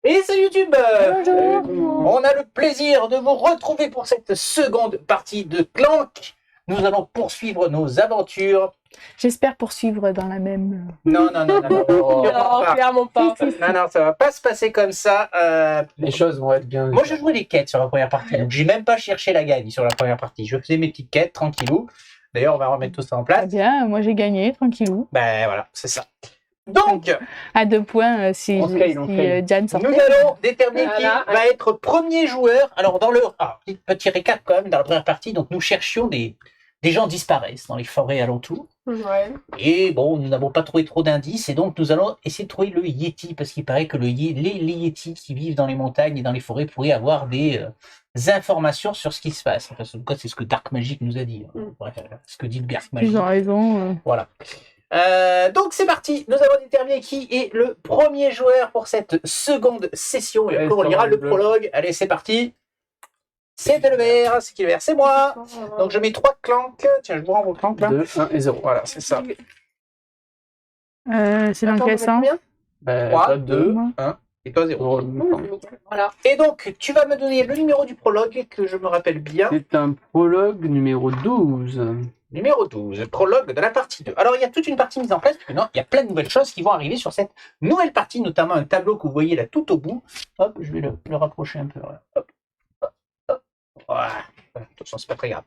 Et salut YouTube! Bonjour. On a le plaisir de vous retrouver pour cette seconde partie de Clank. Nous allons poursuivre nos aventures. J'espère poursuivre dans la même. Non, Clairement pas. Non, ça va pas se passer comme ça. Les choses vont être bien. Moi, je jouais les quêtes sur la première partie, donc j'ai même pas cherché la gagne sur la première partie. Je faisais mes petites quêtes tranquillou. D'ailleurs, on va remettre tout ça en Très place. bien, moi j'ai gagné, tranquillou. Ben voilà, c'est ça. Donc, À 2 points si, On scale, on scale. Diane sortait. nous allons déterminer Voilà. qui va être premier joueur. Alors, dans le petit récap quand même, dans la première partie, donc nous cherchions des gens disparaissent dans les forêts alentours. Ouais. Et bon, nous n'avons pas trouvé trop d'indices, et donc nous allons essayer de trouver le Yeti, parce qu'il paraît que les Yetis qui vivent dans les montagnes et dans les forêts pourraient avoir des informations sur ce qui se passe. Enfin, c'est ce que Dark Magic nous a dit. Bref, ce que dit le Dark Magic. Ils ont raison. Voilà. Donc c'est parti, nous avons déterminé qui est le premier joueur pour cette seconde session. Et après on lira le prologue. Allez, c'est parti. C'était le vert, c'est qui le vert? C'est moi. Donc je mets 3 clanks. Tiens, je vous rends vos clanks là. 2, 1 et 0. Voilà, c'est ça. C'est dans quel sens? Ben, 3, toi, 2, 1 et toi 0. Voilà. Et donc tu vas me donner le numéro du prologue que je me rappelle bien. C'est un prologue numéro 12. Numéro 12, prologue de la partie 2. Alors, il y a toute une partie mise en place, parce que non, il y a plein de nouvelles choses qui vont arriver sur cette nouvelle partie, notamment un tableau que vous voyez là tout au bout. Hop, je vais le rapprocher un peu. Voilà. Hop, hop, hop. Voilà. Attention, c'est pas très grave.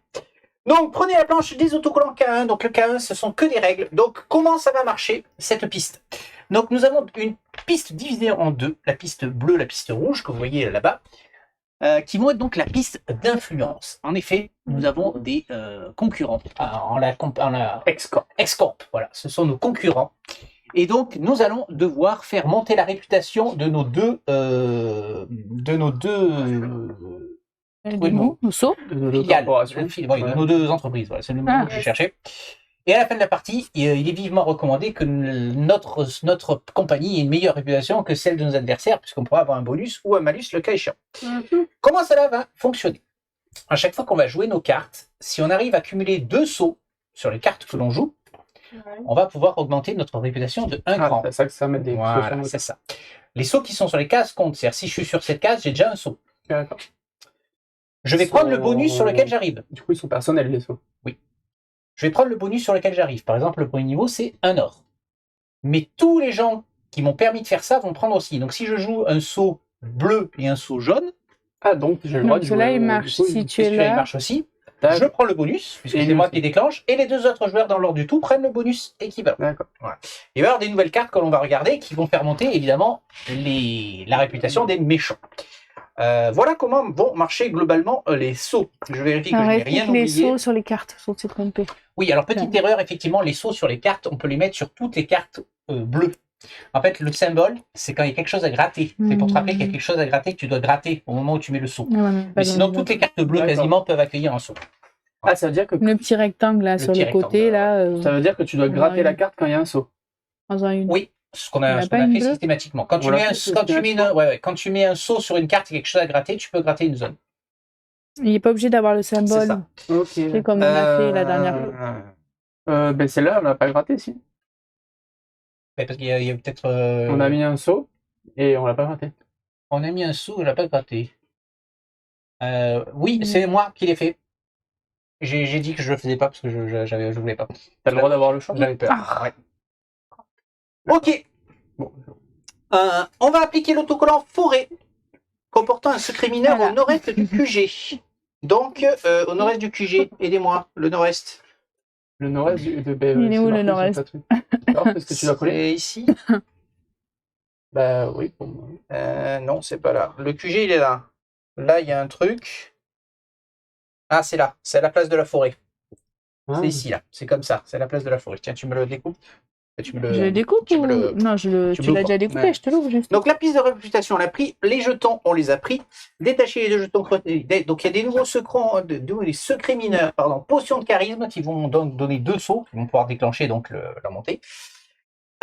Donc, prenez la planche des autocollants K1. Donc, le K1, ce sont que des règles. Donc, comment ça va marcher, cette piste? Donc, nous avons une piste divisée en deux. La piste bleue, la piste rouge, que vous voyez là-bas. Qui vont être donc la piste d'influence. En effet, nous avons des concurrents en la Ex-Corp. Voilà, ce sont nos concurrents. Et donc, nous allons devoir faire monter la réputation de nos deux Mousseau. filiales, de nos deux entreprises. Voilà, c'est le mot que je cherchais. Et à la fin de la partie, il est vivement recommandé que notre compagnie ait une meilleure réputation que celle de nos adversaires, puisqu'on pourra avoir un bonus ou un malus le cas échéant. Comment cela va fonctionner? À chaque fois qu'on va jouer nos cartes, si on arrive à cumuler 2 sauts sur les cartes que l'on joue, on va pouvoir augmenter notre réputation de 1 cran. C'est ça que ça met des Voilà, c'est ça. Les sauts qui sont sur les cases comptent. C'est-à-dire, si je suis sur cette case, j'ai déjà un saut. D'accord. Je vais prendre le bonus sur lequel j'arrive. Du coup, ils sont personnels, les sauts. Oui. Je vais prendre le bonus sur lequel j'arrive. Par exemple, le premier niveau, c'est un or. Mais tous les gens qui m'ont permis de faire ça vont prendre aussi. Donc, si je joue un saut bleu et un saut jaune, donc j'ai le droit de jouer. Là, il marche si tu es celui-là, il là. marche aussi. Je prends le bonus, puisque c'est moi qui déclenche, et les 2 autres joueurs dans l'ordre du tout prennent le bonus équivalent. D'accord. Voilà. Il va y avoir des nouvelles cartes que l'on va regarder qui vont faire monter évidemment la réputation des méchants. Voilà comment vont marcher globalement les sauts. Je vérifie que je n'ai rien oublié. Les sauts sur les cartes sont-ils trompés? Oui, alors petite erreur, effectivement, les sauts sur les cartes, on peut les mettre sur toutes les cartes bleues. En fait, le symbole, c'est quand il y a quelque chose à gratter. C'est pour te rappeler qu'il y a quelque chose à gratter que tu dois gratter au moment où tu mets le saut. Mais sinon, toutes les cartes bleues quasiment peuvent accueillir un saut. Ah, ça veut dire que Le petit rectangle là sur le côté là. ça veut dire que tu dois gratter la carte quand il y a un saut. Oui, ce qu'on a fait systématiquement. Quand tu mets un saut sur une carte et quelque chose à gratter, tu peux gratter une zone. Il n'est pas obligé d'avoir le symbole. C'est ça. Ok. C'est comme on a fait la dernière fois. Ben celle-là, on l'a pas gratté, si. Parce qu'il y a peut-être. On a mis un saut et on l'a pas gratté. On a mis un saut, on l'a pas gratté. Oui, c'est moi qui l'ai fait. J'ai dit que je le faisais pas parce que je voulais pas. T'as le droit d'avoir le choix. J'avais peur. Ouais. Ok. Bon. On va appliquer l'autocollant forêt comportant un secret mineur au nord-est du QG. Donc, au nord-est du QG, aidez-moi, le nord-est. Le nord-est il est où le nord-est? Alors, est-ce que tu l'as collé? C'est ici? Bah oui. Non, c'est pas là. Le QG, il est là. Là, il y a un truc. Ah, c'est là. C'est à la place de la forêt. C'est ici, là. C'est comme ça. C'est à la place de la forêt. Tiens, tu me le découpes. Je le découpe ou... Non, tu l'as déjà découpé, je te l'ouvre juste. Donc la piste de réputation, on l'a pris. Les jetons, on les a pris. Détacher les 2 jetons. Donc il y a des nouveaux des secrets mineurs, potions de charisme qui vont donner 2 sauts, qui vont pouvoir déclencher donc la montée.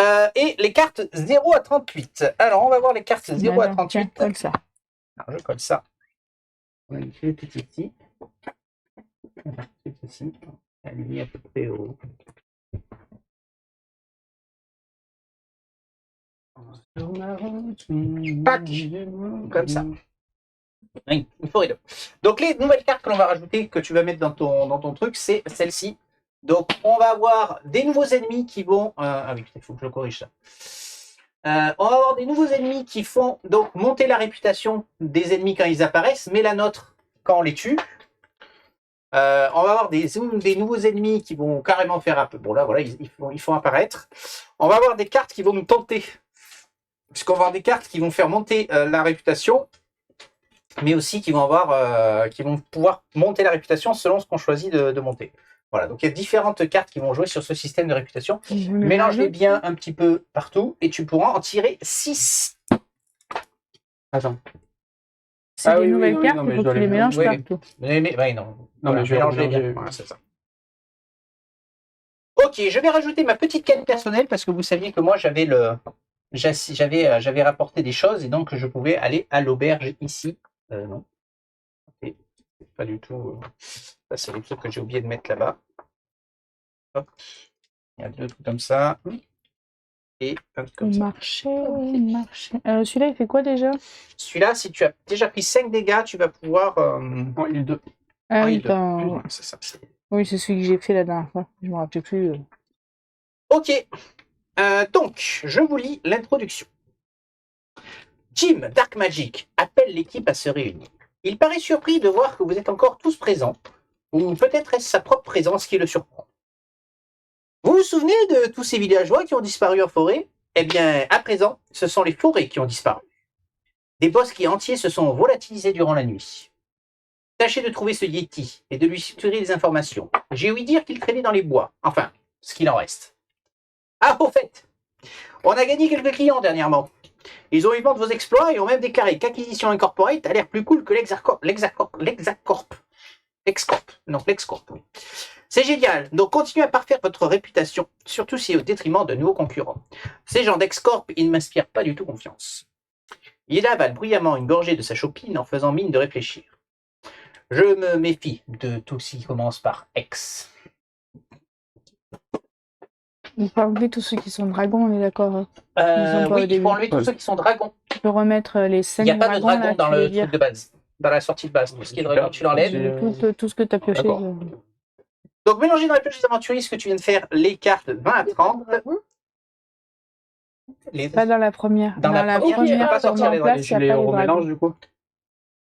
Et les cartes 0 à 38. Alors on va voir les cartes 0 à 38. Comme ça. Alors, je colle ça. On a une petite ici. Ici. Elle est mise à peu près au... Pac. Comme ça. Oui, une forêt d'eau. Donc les nouvelles cartes que l'on va rajouter, que tu vas mettre dans ton truc, c'est celle-ci. Donc on va avoir des nouveaux ennemis qui vont... ah oui, il faut que je corrige ça. On va avoir des nouveaux ennemis qui font donc monter la réputation des ennemis quand ils apparaissent, mais la nôtre quand on les tue. On va avoir des nouveaux ennemis qui vont carrément faire un peu... Bon là, voilà, ils font apparaître. On va avoir des cartes qui vont nous tenter. Puisqu'on va avoir des cartes qui vont faire monter la réputation, mais aussi qui vont pouvoir monter la réputation selon ce qu'on choisit de monter. Voilà, donc il y a différentes cartes qui vont jouer sur ce système de réputation. Mélange-les bien un petit peu partout et tu pourras en tirer 6. Attends. C'est des nouvelles cartes, il faut que tu les mélanges oui, partout. Mais non. Non, mais je vais mélanger bien. mélanger. Voilà, c'est ça. Ok, je vais rajouter ma petite quête personnelle parce que vous saviez que moi j'avais rapporté des choses et donc je pouvais aller à l'auberge ici. Non. Okay. Pas du tout. Ça, c'est les trucs que j'ai oublié de mettre là-bas. Hop. Il y a 2 trucs comme ça. Et un truc comme ça. Marché. Celui-là, il fait quoi déjà? Celui-là, si tu as déjà pris 5 dégâts, tu vas pouvoir. En île 2. Ah oui, C'est ça. oui, c'est celui que j'ai fait la dernière fois. Je me rappelle plus. Ok. Donc, je vous lis l'introduction. Jim Dark Magic appelle l'équipe à se réunir. Il paraît surpris de voir que vous êtes encore tous présents, ou peut-être est-ce sa propre présence qui le surprend. Vous vous souvenez de tous ces villageois qui ont disparu en forêt? Eh bien, à présent, ce sont les forêts qui ont disparu. Des bosquets entiers se sont volatilisés durant la nuit. Tâchez de trouver ce Yeti et de lui suggérer des informations. J'ai ouï dire qu'il traînait dans les bois. Enfin, ce qu'il en reste. Ah, au fait, on a gagné quelques clients dernièrement. Ils ont eu vent de vos exploits et ont même déclaré qu'Acquisition Incorporate a l'air plus cool que l'Excorp. Oui. C'est génial, donc continuez à parfaire votre réputation, surtout si au détriment de nouveaux concurrents. Ces gens d'Excorp, ils ne m'inspirent pas du tout confiance. Il avale bruyamment une gorgée de sa chopine en faisant mine de réfléchir. Je me méfie de tout ce qui commence par X. Il faut enlever tous ceux qui sont dragons, on est d'accord. Oui, il faut enlever tous ceux qui sont dragons. Tu peux remettre les 5 dragons. Il n'y a pas de dragons, dragon là, dans le truc de base, dans la sortie de base. Tout ce qui est dragon, tu l'enlèves. Tout ce que tu as pioché. Donc, mélangez dans les pièges des aventuriers ce que tu viens de faire, les cartes 20 à 30. Pas dans la première. Dans la première, tu ne peux pas sortir les dragons. Je les remélange du coup.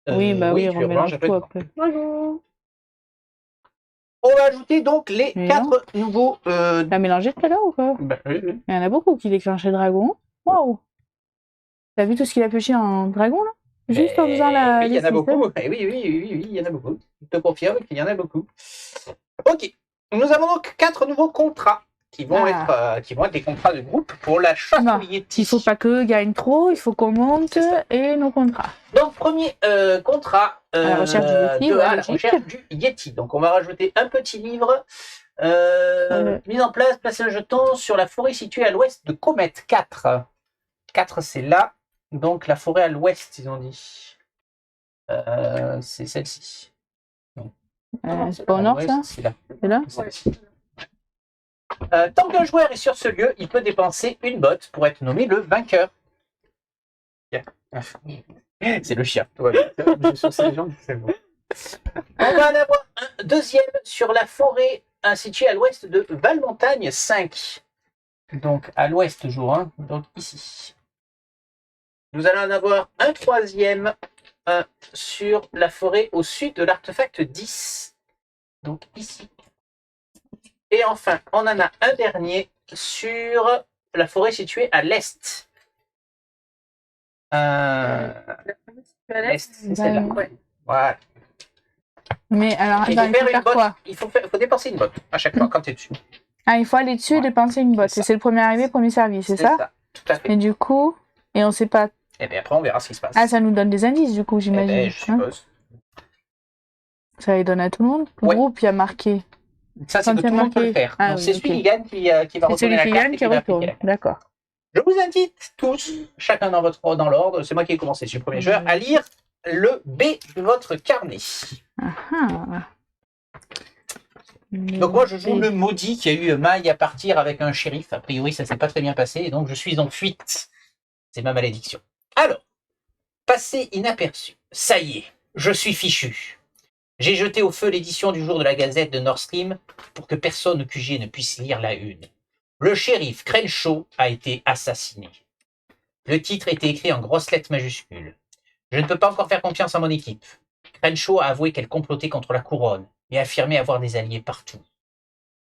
Oui, oui, on mélange tout après. On va ajouter donc les 4 nouveaux... T'as mélangé tout à l'heure ou pas? Oui. Il y en a beaucoup qui déclenchent les dragons. Waouh! T'as vu tout ce qu'il a pioché en dragon là? Juste en faisant la. Oui, il y en a beaucoup. Oui, il y en a beaucoup. Je te confirme qu'il y en a beaucoup. Ok. Nous avons donc 4 nouveaux contrats qui vont être des contrats de groupe pour la chasse au Yeti. Il faut pas qu'eux gagnent trop, il faut qu'on monte et nos contrats. Donc, premier contrat à la recherche du Yeti. à la recherche du Yeti. Donc, on va rajouter un petit livre. Mise en place, placer un jeton sur la forêt située à l'ouest de Comet 4. 4, c'est là. Donc, la forêt à l'ouest, ils ont dit. C'est celle-ci. C'est pas au nord, ça? C'est là. C'est là? Tant qu'un joueur est sur ce lieu, il peut dépenser une botte pour être nommé le vainqueur. C'est le chien. Ouais, c'est bon. On va en avoir un deuxième sur la forêt située à l'ouest de Valmontagne 5. Donc à l'ouest, jour 1, donc ici. Nous allons en avoir un troisième sur la forêt au sud de l'artefact 10. Donc ici. Et enfin, on en a un dernier sur la forêt située à l'est. L'est, c'est celle-là. Ouais. Voilà. Mais alors, il faut faire quoi? Il faut dépenser une botte à chaque fois quand tu es dessus. Ah, il faut aller dessus et dépenser une botte. C'est le premier arrivé, premier servi, c'est ça? Tout à fait. Et du coup, on sait pas. Et bien après, on verra ce qui se passe. Ah, ça nous donne des indices, du coup, j'imagine. Je suppose. Ça les donne à tout le monde? Le groupe, il y a marqué. Ça, c'est que tout le monde peut le faire. Ah, donc, c'est celui qui gagne qui va retourner la carte. Qui retourne, d'accord. Je vous invite tous, chacun dans l'ordre, c'est moi qui ai commencé, je suis le premier joueur, à lire le B de votre carnet. Donc moi, je joue le maudit qui a eu maille à partir avec un shérif. A priori, ça s'est pas très bien passé, et donc je suis en fuite. C'est ma malédiction. Alors, passé inaperçu. Ça y est, je suis fichu. J'ai jeté au feu l'édition du jour de la Gazette de Nord Stream pour que personne au QG ne puisse lire la une. Le shérif Crenshaw a été assassiné. Le titre était écrit en grosses lettres majuscules. Je ne peux pas encore faire confiance à mon équipe. Crenshaw a avoué qu'elle complotait contre la couronne et a affirmé avoir des alliés partout.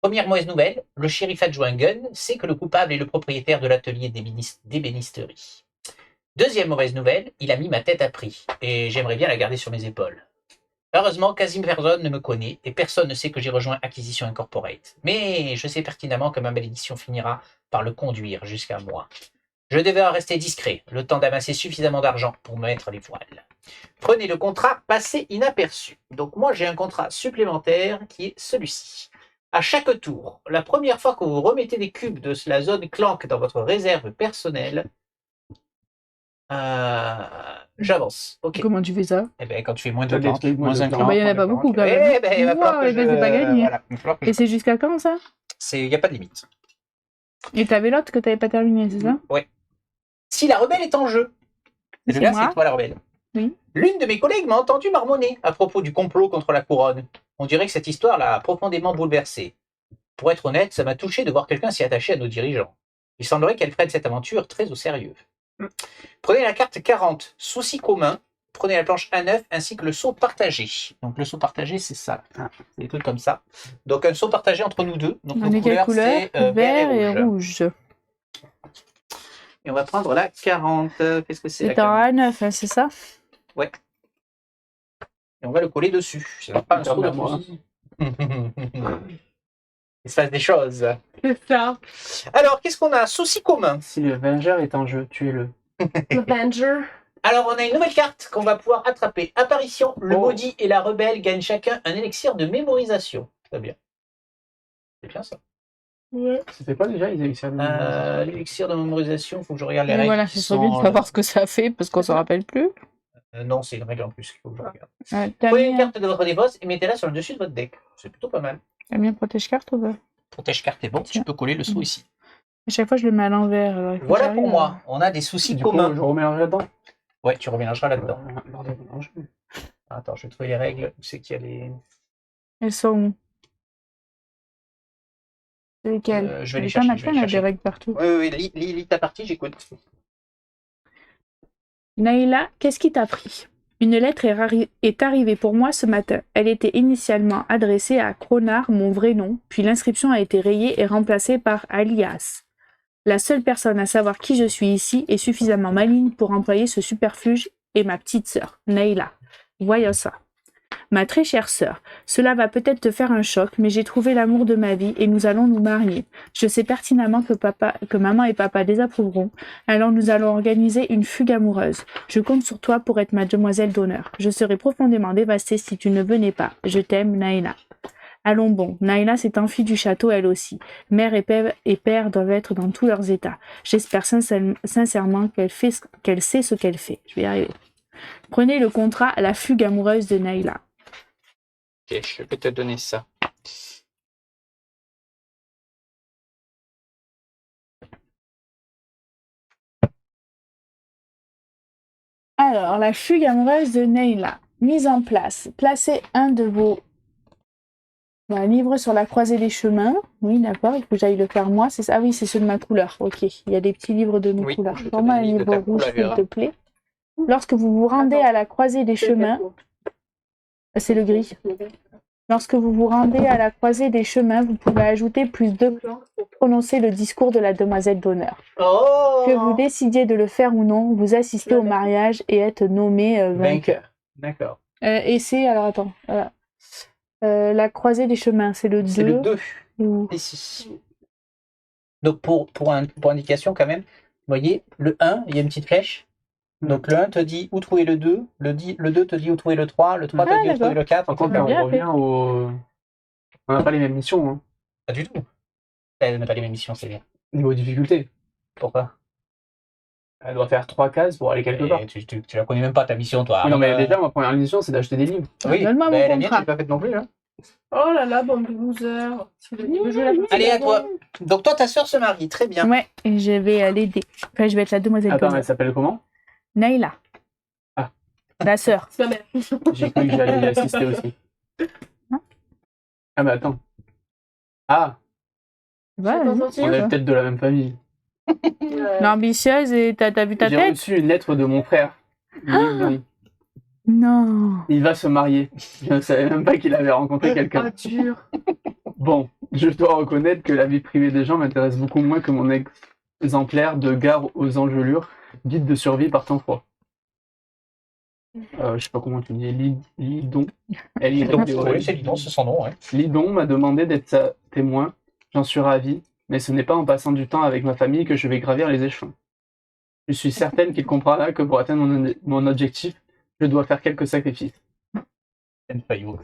Première mauvaise nouvelle, le shérif adjoint Gunn sait que le coupable est le propriétaire de l'atelier d'ébénisterie. Deuxième mauvaise nouvelle, il a mis ma tête à prix et j'aimerais bien la garder sur mes épaules. Heureusement, quasi personne ne me connaît et personne ne sait que j'ai rejoint Acquisition Incorporate. Mais je sais pertinemment que ma malédiction finira par le conduire jusqu'à moi. Je devais en rester discret, le temps d'amasser suffisamment d'argent pour me mettre les voiles. Prenez le contrat passé inaperçu. Donc moi j'ai un contrat supplémentaire qui est celui-ci. À chaque tour, la première fois que vous remettez des cubes de la zone Clank dans votre réserve personnelle, j'avance. Ok. Comment tu fais ça? Eh ben, quand tu fais moins de T'as des 40, trucs, moins moins de un 40. clan. Bah, il y en a pas beaucoup, quand même. Eh ben, il va falloir que Wow, eh ben, c'est pas gagné. voilà, il va falloir que Et c'est jusqu'à quand ça? il n'y a pas de limite. Et t'avais l'autre que t'avais pas terminé, c'est ça? Ouais. Si la rebelle est en jeu, C'est celui-là, moi. c'est toi la rebelle. Oui. L'une de mes collègues m'a entendu marmonner à propos du complot contre la couronne. On dirait que cette histoire l'a profondément bouleversée. Pour être honnête, ça m'a touché de voir quelqu'un s'y attacher à nos dirigeants. Il semblerait qu'elle prenne cette aventure très au sérieux. Prenez la carte 40, souci commun. Prenez la planche A9 ainsi que le saut partagé. Donc le saut partagé, c'est ça. C'est des trucs comme ça. Donc un saut partagé entre nous deux. Donc On nos est quelle couleurs, couleur? c'est Vert et rouge. rouge. Et on va prendre la 40. Qu'est-ce que c'est la C'est en 40? A9, hein, c'est ça? Ouais. Et on va le coller dessus. C'est pas un saut de moi. fusil. Il se passe des choses. C'est ça. Alors, qu'est-ce qu'on a? Souci commun. Si le Venger est en jeu, tuez-le. Avenger. Alors, on a une nouvelle carte qu'on va pouvoir attraper. Apparition, le Oh. maudit et la rebelle gagnent chacun un élixir de mémorisation. Très bien. C'est bien ça. Ouais. C'était pas déjà, ils avaient ça. L'élixir de mémorisation, il faut que je regarde les Et règles. voilà, qui c'est trop bien de sont, savoir ce que ça fait parce qu'on s'en rappelle plus. non, c'est une règle en plus qu'il faut que je regarde. T'as Prenez une mis, carte de votre défausse et mettez-la sur le dessus de votre deck. C'est plutôt pas mal. t'as mis un protège-carte ou pas? Protège carte est bon, tu Tiens. peux coller le saut ici. À chaque fois, je le mets à l'envers. alors il faut que Voilà j'arrive pour à- moi. On a des soucis Du coup, communs. je remélange là-dedans. Ouais, tu remélangeras là-dedans. Lors des mélanges. Attends, je vais trouver les règles. Où c'est qu'il y a les. Elles sont où? C'est lesquelles? Je vais les Il y en chercher. a Je vais plein, les là, des chercher. règles partout. Oui, lis ta partie, j'écoute. Naïla, qu'est-ce qui t'a pris? Une lettre est arrivée pour moi ce matin. Elle était initialement adressée à Cronard, mon vrai nom, puis l'inscription a été rayée et remplacée par alias. La seule personne à savoir qui je suis ici est suffisamment maligne pour employer ce superfuge est ma petite sœur, Naïla. Voyons ça. Ma très chère sœur, cela va peut-être te faire un choc, mais j'ai trouvé l'amour de ma vie et nous allons nous marier. Je sais pertinemment que maman et papa désapprouveront, alors nous allons organiser une fugue amoureuse. Je compte sur toi pour être ma demoiselle d'honneur. Je serais profondément dévastée si tu ne venais pas. Je t'aime, Naïla. Allons bon, Naïla s'est enfuie du château elle aussi. Mère et père doivent être dans tous leurs états. J'espère sincèrement qu'elle sait ce qu'elle fait. Je vais y arriver. Prenez le contrat La fugue amoureuse de Naïla. Ok, je vais te donner ça. Alors, la fugue amoureuse de Naïla. Mise en place. Placez un de vos livres sur la croisée des chemins. Oui, d'accord, il faut que j'aille le faire moi. C'est ça. Ah oui, c'est ceux de ma couleur. Ok, il y a des petits livres de mes Oui, couleurs. je te Prends-moi un donne les livres de livre ta rouge, s'il couleur. te plaît. Lorsque vous vous rendez à la croisée des chemins, c'est le gris. Lorsque vous vous rendez à la croisée des chemins, vous pouvez ajouter plus 2 planches pour prononcer le discours de la demoiselle d'honneur. Oh Que vous décidiez de le faire ou non, vous assistez au mariage et êtes nommé vainqueur. D'accord. Et c'est, alors attends, voilà. La croisée des chemins, c'est le 2. C'est le 2. Ou- Ici. Donc pour indication quand même, vous voyez, le 1, il y a une petite flèche. Donc le 1 te dit où trouver le 2, le 2 te dit où trouver le 3, le 3 te dit où d'accord. trouver le 4. Par contre, Ah, là, bien on revient au. On n'a pas les mêmes missions, hein. Pas du tout. Elle n'a pas les mêmes missions, c'est bien. Niveau difficulté. Pourquoi? Elle doit faire 3 cases pour aller quelque part. Tu la connais même pas ta mission, toi. Oui, non, mais déjà, ma première mission, c'est d'acheter des livres. Oui, Donne-moi mais mon la mienne, contrat. je l'ai pas faite non plus. Hein. Oh là là, bande de losers. Si vous voulez jouer la partie Allez, à d'avant. toi. Donc toi, ta sœur se marie, très bien. Ouais, et je vais l'aider. Enfin, je vais être la demoiselle Attends, Poney. elle s'appelle comment? Naïla. Ah. La sœur. C'est ma mère. J'ai cru que j'allais y assister aussi. Non. Ah, mais attends. Ah, Va, T'entends vas-y. sentir on est peut-être de la même famille. L'ambitieuse, et t'as vu ta J'ai tête? reçu une lettre de mon frère. Lydon. Non. Il va se marier. Je ne savais même pas qu'il avait rencontré quelqu'un. Ah, dur. Bon, je dois reconnaître que la vie privée des gens m'intéresse beaucoup moins que mon exemplaire de Gare aux engelures, guide de survie par temps froid. Je sais pas comment tu dis, Lydon. Oui, c'est Lidon, c'est son nom. Ouais. Lydon m'a demandé d'être sa témoin. J'en suis ravi, mais ce n'est pas en passant du temps avec ma famille que je vais gravir les échelons. Je suis certaine qu'il comprendra que pour atteindre mon objectif, je dois faire quelques sacrifices.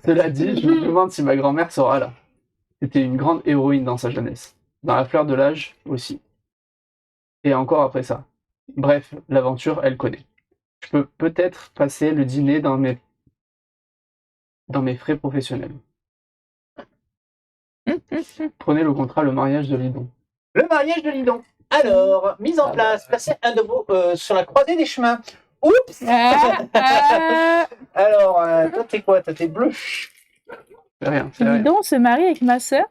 Cela dit, je me demande si ma grand-mère sera là. C'était une grande héroïne dans sa jeunesse, dans la fleur de l'âge aussi. Et encore après ça. Bref, l'aventure, elle connaît. Je peux peut-être passer le dîner dans mes frais professionnels. Prenez le contrat, le mariage de Lydon. Le mariage de Lidon. Alors, mise en place, passez un de vos sur la croisée des chemins. Oups. Alors, toi t'es quoi? Toi t'es bleu. C'est rien, c'est rien. Lidon se marie avec ma sœur.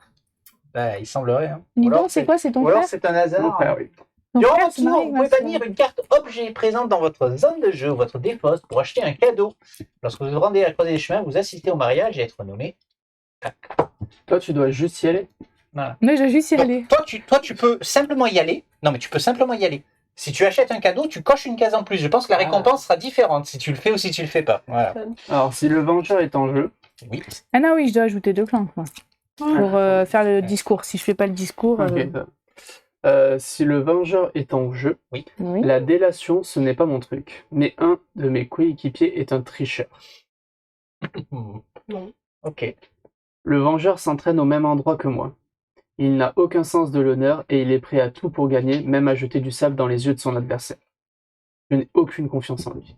Bah, il semblerait. Hein. Lidon, c'est quoi? C'est ton Ou alors frère? c'est un Mon hasard. frère, oui. Ton Durant frère votre se marie tour, avec vous ma pouvez sœur. bannir une carte objet présente dans votre zone de jeu ou votre défausse pour acheter un cadeau. Lorsque vous vous rendez à la croisée des chemins, vous assistez au mariage et être nommé. Toi, tu dois juste y aller. Non, je vais juste y Donc, aller. toi, tu peux simplement y aller. Non, mais tu peux simplement y aller. Si tu achètes un cadeau, tu coches une case en plus. Je pense que la récompense sera différente si tu le fais ou si tu le fais pas. Voilà. Alors, si le vengeur est en jeu, Oui. Ah non, oui, je dois ajouter 2 planches, moi. Pour faire le discours. Si je fais pas le discours... ok. Si le vengeur est en jeu, Oui. la délation, ce n'est pas mon truc. Mais un de mes coéquipiers est un tricheur. Non. Ok. Le vengeur s'entraîne au même endroit que moi. Il n'a aucun sens de l'honneur et il est prêt à tout pour gagner, même à jeter du sable dans les yeux de son adversaire. Je n'ai aucune confiance en lui.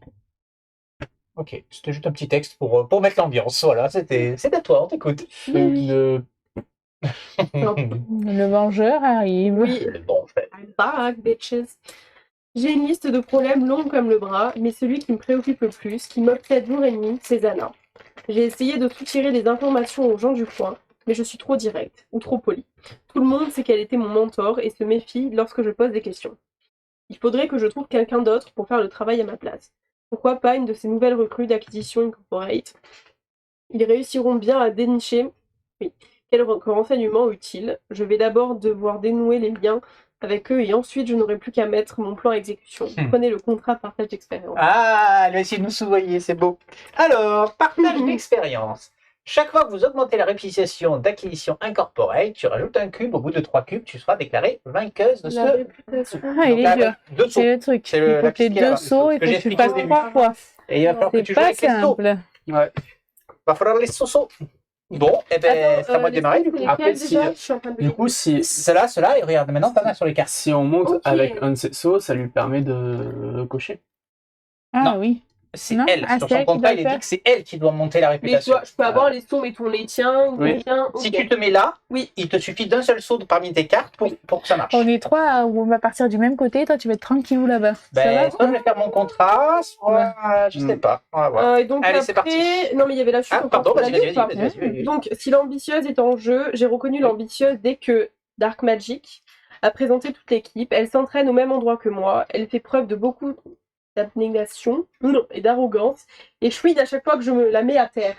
Ok. C'était juste un petit texte pour mettre l'ambiance. Voilà. C'est à toi. On t'écoute. Le vengeur arrive. Oui. Le bon fait. I'm back, bitches. J'ai une liste de problèmes longue comme le bras, mais celui qui me préoccupe le plus, qui m'obsède jour et nuit, c'est Zana. J'ai essayé de soutirer des informations aux gens du coin, mais je suis trop directe, ou trop polie. Tout le monde sait qu'elle était mon mentor et se méfie lorsque je pose des questions. Il faudrait que je trouve quelqu'un d'autre pour faire le travail à ma place. Pourquoi pas une de ces nouvelles recrues d'Acquisition Incorporate? Ils réussiront bien à dénicher quels renseignements utiles. Je vais d'abord devoir dénouer les liens avec eux et ensuite je n'aurai plus qu'à mettre mon plan à exécution. Prenez le contrat partage d'expérience. Ah, elle va essayer de nous souvoyer, c'est beau. Alors, partage d'expérience. Chaque fois que vous augmentez la réputation d'acquisition incorporate, tu rajoutes un cube. Au bout de 3 cubes, tu seras déclarée vainqueuse de La ce. réputation. Ah, il est dur. Deux sauts. C'est le truc. C'est Il faut la que tu aies petite qui est 2 là, sauts ce et que que j'ai tu expliqué au fasses début. 3 fois. Et il va falloir que C'est tu joues pas avec les sauts. simple. Ouais. Va falloir les sauts. Bon, eh ben, c'est à moi de démarrer. Du coup. Après, si- Du coup, si, Cela, et regarde, maintenant, t'en as sur les cartes. si on monte Ok. avec un de ces sauts, ça lui permet de cocher. Ah Non. oui. C'est Non, elle. ah, Sur c'est son elle qui contrat, doit il est le dit que c'est elle qui doit monter la Mais tu réputation. vois, je peux avoir les sauts, mettons les tiens, ou Oui. les tiens. Si ok. tu te mets là, Oui. il te suffit d'un seul saut parmi tes cartes pour que ça marche. On est 3 où on va partir du même côté. Toi, tu vas être tranquillou là-bas. Ça Ben, va soit je vais faire mon contrat, soit je sais pas. On va voir. Et donc Allez, après... c'est parti. Non, mais il y avait la chute. Ah, encore, pardon, on l'a vas-y, dit ou pas vas-y. Donc, si l'ambitieuse est en jeu, j'ai reconnu l'ambitieuse dès que Dark Magic a présenté toute l'équipe. Elle s'entraîne au même endroit que moi. Elle fait preuve de beaucoup d'abnégation et d'arrogance. Et je fouille à chaque fois que je me la mets à terre.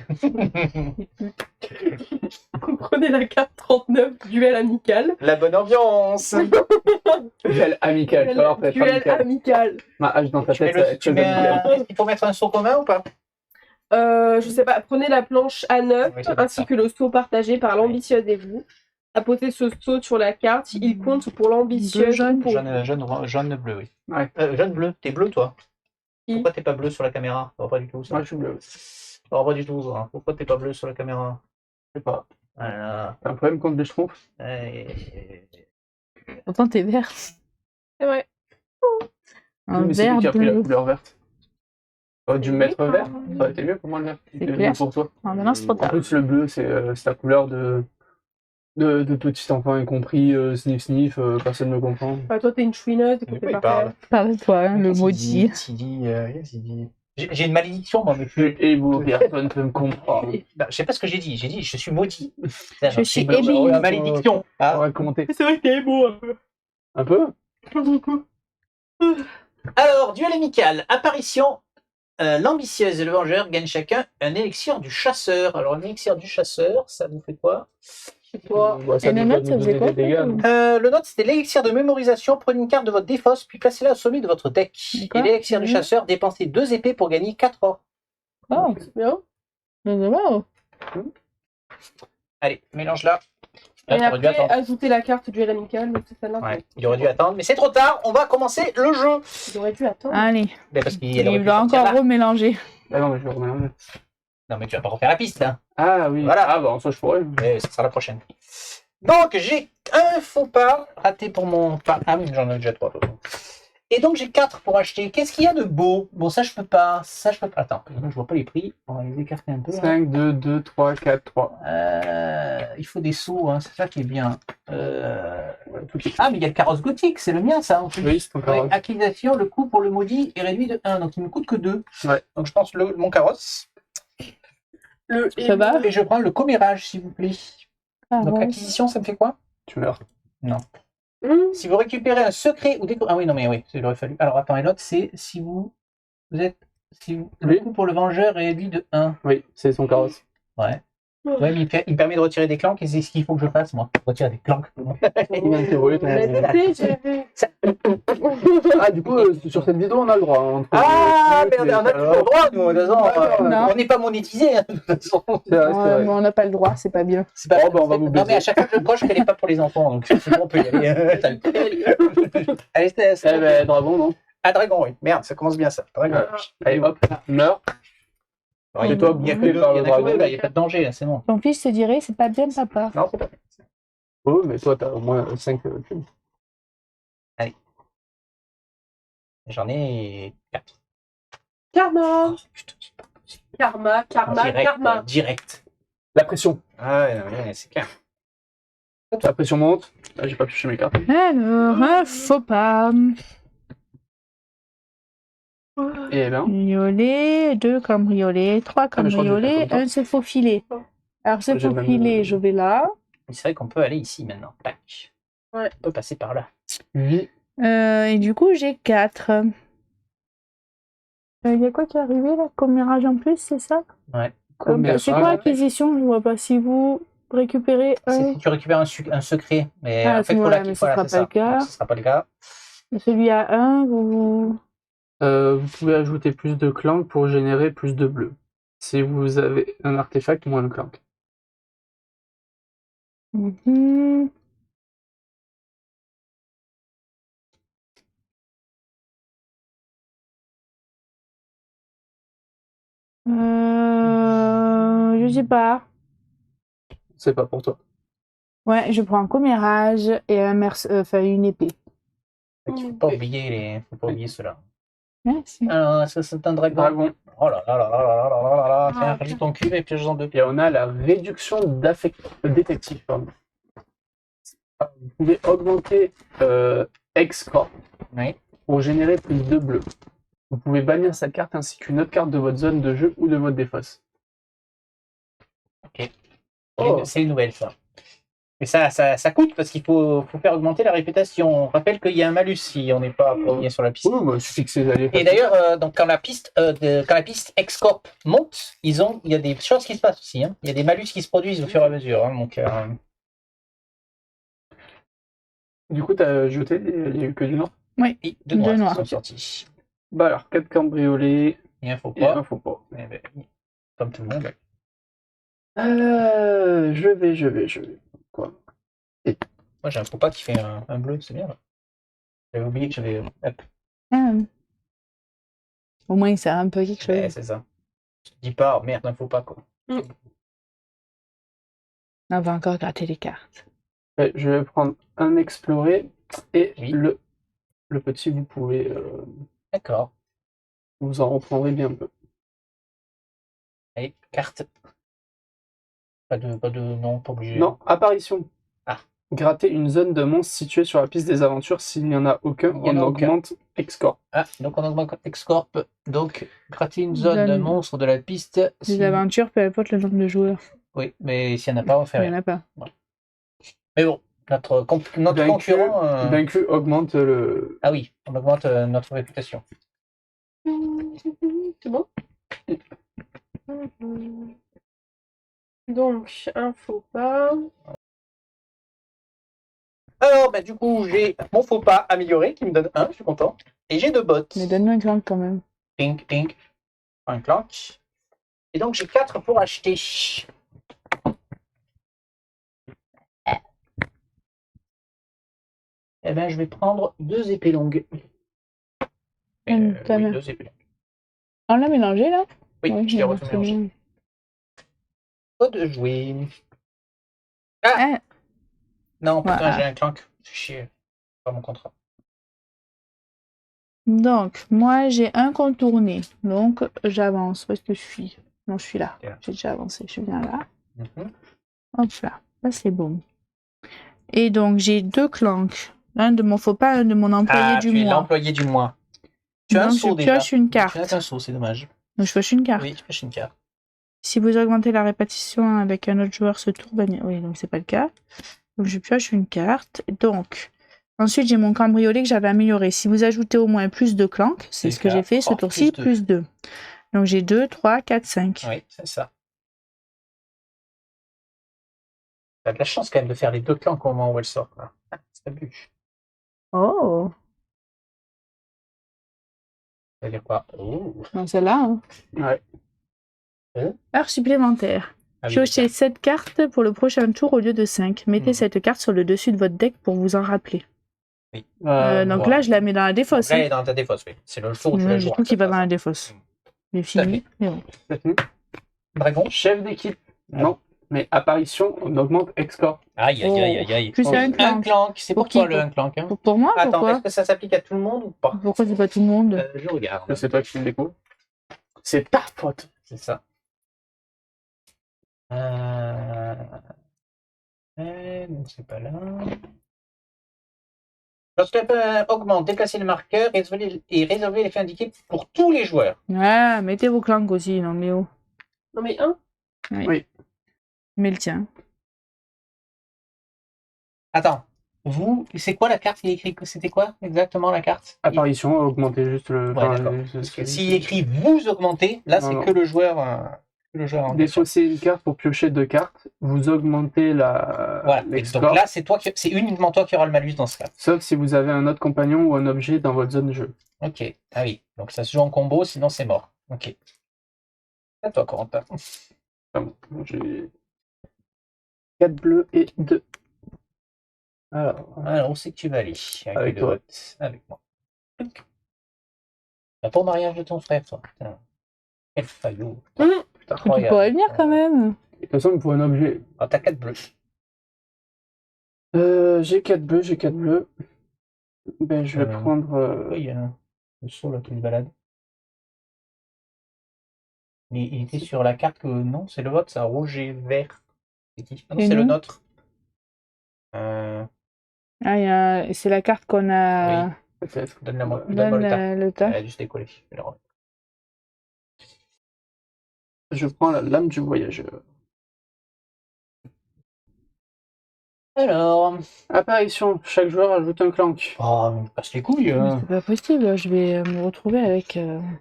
Vous prenez la carte 39, duel amical. La bonne ambiance. Duel amical, tu vas voir, ça va être Duel amical. amical. Ma hache dans ta Tu mets tête, ça va le- être tu très mets amical. Il faut mettre un saut commun ou pas? Je sais pas, prenez la planche A9 Oui, ça doit être ainsi ça. que le saut partagé par l'ambitieuse et vous. Apposez ce saut sur la carte, il compte pour l'ambitieuse. Bleu, jaune. ou pour Jaune, bleu, oui. Ouais. Jaune, bleu. T'es bleu, toi? Qui Pourquoi t'es pas bleu sur la caméra? Ça va pas du tout, ça. Moi, je suis bleu. Ça va pas du tout, hein. Pourquoi t'es pas bleu sur la caméra? Je sais pas. Voilà. T'as un problème contre les schtroumpfs? Pourtant, t'es vert. C'est vrai. Un Oui, mais c'est vert lui qui a pris la bleu. couleur verte. Du mettre vert, ça aurait été mieux pour moi le vert. C'est Le bleu clair. pour toi. Ah, maintenant, c'est trop En tard. plus, le bleu, c'est la couleur de petit enfant incompris, sniff sniff, personne ne me comprend. Bah, toi, t'es une chouineuse, De écoutez quoi il par parle terre. Parle-toi, hein, le Qu'est-ce maudit. qu'il dit Qu'est-ce qu'il dit J'ai une malédiction, moi, mais Et vous, personne ne peut me comprendre. Bah, je sais pas ce que j'ai dit. J'ai dit je suis maudit. Je suis C'est une ébéine. malédiction. On Ah. va commenter. C'est vrai que t'es beau un peu. Un peu. Alors, duel amical. Apparition. L'ambitieuse et le vengeur gagnent chacun un élixir du chasseur. Alors, un élixir du chasseur, ça vous fait quoi? Toi. Bah, ça Et le nous doit note, ça nous faisait donner quoi, des dégâts. ça non Le nôtre, c'était l'élixir de mémorisation. Prenez une carte de votre défausse, puis placez-la au sommet de votre deck. D'accord. Et l'élixir du Mhm. chasseur, dépensez 2 épées pour gagner 4 or. Oh, C'est bien. wow. Allez, mélange-la. Et T'aurais dû après, attendre. ajouter la carte duel amical, mais c'est celle-là. Ouais, il aurait dû attendre, mais c'est trop tard. On va commencer le jeu. Il aurait dû attendre. Allez, Mais parce qu'il il aurait pu doit sortir encore là. remélanger. Ah non, mais je vais remettre. Non, mais tu vas pas refaire la piste, hein. Ah oui. Voilà. Ah bah en soi, je pourrais. Mais ce sera la prochaine. Donc, j'ai un faux pas raté pour mon pas. Ah oui, j'en ai déjà 3. Et donc, j'ai 4 pour acheter. Qu'est-ce qu'il y a de beau? Bon, ça, je peux pas. Ça, je peux pas. Attends, je vois pas les prix. On va les écarter un peu. Là. 5, 2, 2, 3, 4, 3. Il faut des sous, hein. C'est ça qui est bien. Ah, mais il y a le carrosse gothique. C'est le mien, ça. En plus. Oui, c'est encore. Avec acquisition, le coût pour le maudit est réduit de 1. Donc, il me coûte que 2. Ouais. Donc, je pense mon carrosse. Ça va? Et je prends le commérage, s'il vous plaît. Ah, Donc, ouais. acquisition, ça me fait quoi? Tu meurs. Si vous récupérez un secret ou découvrir... Ah oui, non, mais oui, il aurait fallu. Alors, attends, et l'autre, c'est si vous êtes... Le Oui. coût pour le vengeur est réduit de 1. Oui, c'est son carrosse. Ouais. Ouais, mais il me permet de retirer des clanques et c'est ce qu'il faut que je fasse, moi. Retirer des clanques. Il vient de t'évoluer ton Mais tu sais, j'ai vu. Ah, du coup, sur cette vidéo, on a le droit. Entre Ah, les merde, on a alors. toujours le droit, nous. De toute façon, Non. on n'est pas monétisé, hein, de toute façon. C'est vrai, c'est Ouais, vrai. mais on n'a pas le droit, c'est pas bien. C'est pas... Oh, bah, on va vous Non, mais à baiser. chaque fois que je coche qu'elle n'est pas pour les enfants, donc c'est bon, on peut y aller. Allez, c'est Eh ben, dragon, non? Ah, dragon, oui. Merde, ça commence bien, ça. Dragon. Allez, hop, meurs. Alors, il y a Et toi, il y a que bouffé deux, par il y le en a que dragon. deux, là, il n'y a pas de danger, là, c'est bon. Ton fils te dirait, c'est pas bien, papa. Non, c'est pas bien. Oh, mais toi, t'as au moins 5 cubes. J'en ai 4. Karma. Putain, c'est pas possible. Karma, karma, Direct, karma. direct. La pression. Ah ouais, non, ouais, c'est clair. La pression monte. Là, j'ai pas pioché mes cartes. Alors, un faux pas. Et ben, Violet, 2 cambriolés, 3 Ah, mais je crois que je vais cambriolés, faire comme ça. un se faufiler. Alors, se J'ai même- faufiler, je vais là. Mais c'est vrai qu'on peut aller ici maintenant. Tac. Ouais. On peut passer par là. vie. Et du coup, j'ai 4. Il y a quoi qui est arrivé là? Commérage en plus, c'est ça? C'est quoi acquisition? Je vois pas. Si vous récupérez C'est un. si tu récupères un secret. Mais Ah, en fait, ouais, faut la mais ce voilà, sera c'est pas le cas. Non, ce sera pas le cas. Celui à 1, vous. Vous pouvez ajouter plus de clank pour générer plus de bleu. Si vous avez un artefact, moins un clank. Mhm. Je sais pas. C'est pas pour toi. Ouais, je prends un commérage et une épée. Il faut pas oublier cela. Merci. Alors, ça c'est un dragon. Dragon. Oh là là là là là là là là là. Ah, Tiens, rajoute ton cube et puis en deux. Et on a la réduction détective. Pardon. Vous pouvez augmenter X-Corp Oui. pour générer plus de bleu. Vous pouvez bannir cette carte ainsi qu'une autre carte de votre zone de jeu ou de votre défausse. Oh. C'est une nouvelle, ça. Et ça coûte parce qu'il faut faire augmenter la réputation. On rappelle qu'il y a un malus si on n'est pas premier sur la piste. Oui, bah, il suffit que c'est allé. Et d'ailleurs, donc quand la piste X-Corp monte, il y a des choses qui se passent aussi. Hein. Il y a des malus qui se produisent au fur et à mesure. Hein, donc, Du coup, t'as jeté les que du Nord. Oui, et deux Deux noirs noirs. qui sont sortis. Bah alors, 4 cambriolés Et un faux et pas. un faux pas. Eh ben, comme tout le monde. Je vais. Quoi? Moi, j'ai un faux pas qui fait un bleu, c'est bien. Là. J'avais oublié que j'avais. Hop, Au moins, ça a un peu quelque ouais, chose. c'est ça. Je te dis pas, oh, merde, un faux pas quoi. On va encore gratter les cartes. Ouais, je vais prendre un explorer et Oui. le petit, vous pouvez. D'accord. Vous en reprendrez bien un peu. Allez, carte. Pas de, non, pas obligé. Non, apparition. Ah. Gratter une zone de monstres située sur la piste des aventures. S'il n'y en a aucun, Il y en on a aucun. augmente Excorp. Ah, donc on augmente Excorp. Donc, gratter une zone de monstre de la piste. Des aventures, peu importe le nombre de joueurs. Oui, mais s'il n'y en a pas, on fait Il n'y en rien. a pas. Mais bon, notre concurrent. Vaincu augmente le. Ah oui, on augmente notre réputation. C'est bon? Donc, un faux pas. Alors, bah, du coup, j'ai mon faux pas amélioré qui me donne 1, je suis content. Et j'ai 2 bots. Mais donne-nous un clank quand même. Tink, tink. Un clank. Et donc, j'ai 4 pour acheter. Eh bien, je vais prendre 2 épées longues. Ta Oui, mère. 2 épées longues. On l'a mélangé là? Oui, je l'ai refait c'est mélanger. bien. Pas de jouer. Ah Ah, non, putain, voilà. j'ai un clank. C'est chier. Pas mon contrat. Donc, moi j'ai un contourné. Donc, j'avance. Où est-ce que je suis? Non, je suis là. T'es là. J'ai déjà avancé. Je suis bien là. Mhm. Hop là. Là, c'est bon. Et donc, j'ai 2 clanks. Un de mon faux pas, un de mon employé du tu es mois. l'employé du mois. Tu as un Donc, saut je déjà. pioche une Tu n'as carte. qu'un saut, c'est dommage. Donc, je pioche une carte. Oui, tu pioches une carte. Si vous augmentez la répartition avec un autre joueur ce tour, oui, donc c'est pas le cas. Donc je pioche une carte. Donc, ensuite j'ai mon cambriolé que j'avais amélioré. Si vous ajoutez au moins plus de clanks, c'est ce que j'ai fait ce Oh, tour-ci, plus deux. plus 2. Donc j'ai 2, 3, 4, 5. Oui, c'est ça. T'as de la chance quand même de faire les 2 clans au moment où elle sort. Là. Ah, c'est abus. Oh, Ça veut dire quoi? Oh. non, celle-là. Hein. Ouais. Heure supplémentaire. Ah oui, Piochez d'accord. 7 cartes pour le prochain tour au lieu de 5. Mettez Mhm. cette carte sur le dessus de votre deck pour vous en rappeler. Oui. Donc ouais. là, je la mets dans la défausse. Donc là, elle est dans ta défausse, oui. C'est le tour où tu la joues. J'ai tout qui va dans la défausse. J'ai fini. Mais bon. Dragon. Chef d'équipe. Non. Mais apparition, on augmente Excorp. Aïe, aïe, aïe, aïe, aïe. Plus un Un clank. clank, c'est pour Pour qui, toi le un clank. Hein. Pour moi, Attends, pourquoi est-ce que ça s'applique à tout le monde ou pas? Pourquoi c'est pas tout le monde? Je regarde. C'est toi qui me découvre. C'est ta faute. C'est ça. Non, c'est pas là. Lorsque augmente, déplacez le marqueur et réservez l'effet indiqué pour tous les joueurs. Ouais, mettez vos clanks aussi, non mais oh. Non, mais un. Oui. Mais le tien. Attends, vous, c'est quoi la carte? Il écrit que c'était quoi exactement la carte? Apparition, augmenter juste le. Ouais, d'accord. Parce que s'il écrit vous augmentez, là Non, c'est non. que le joueur en question. Défausser une carte pour piocher 2 cartes, vous augmentez Voilà. Et l'excorp, donc là, c'est uniquement toi qui auras le malus dans ce cas. sauf si vous avez un autre compagnon ou un objet dans votre zone de jeu. Ok. Ah oui. Donc ça se joue en combo, sinon c'est mort. Ok. À toi, Corentin. Enfin, bon, j'ai 4 bleus et 2. Alors, où c'est que tu vas aller? Avec les toi. votes. Avec moi. T'as pas au mariage de ton frère, toi. Putain. Quel faillot. Putain. Tu pourrais venir quand même. De toute façon, pour un objet. Ah, t'as 4 bleus. J'ai 4 bleus, j'ai 4 bleus. Ben, je vais prendre. Oui, il y a le saut là qui se balade. Il était sur la carte que. Non, c'est le vote, ça, rouge et vert. C'est qui? Ah non, Et c'est le nous nôtre. Ah, c'est la carte qu'on a. Oui. Peut-être. Donne-la-moi. Donne Donne-moi le tas. le tas. Elle a dû se décoller. Je vais le remettre. Je prends la lame du voyageur. Alors. Apparition, chaque joueur ajoute un clank. Oh, mais passe les couilles. Mais c'est pas possible, je vais me retrouver avec.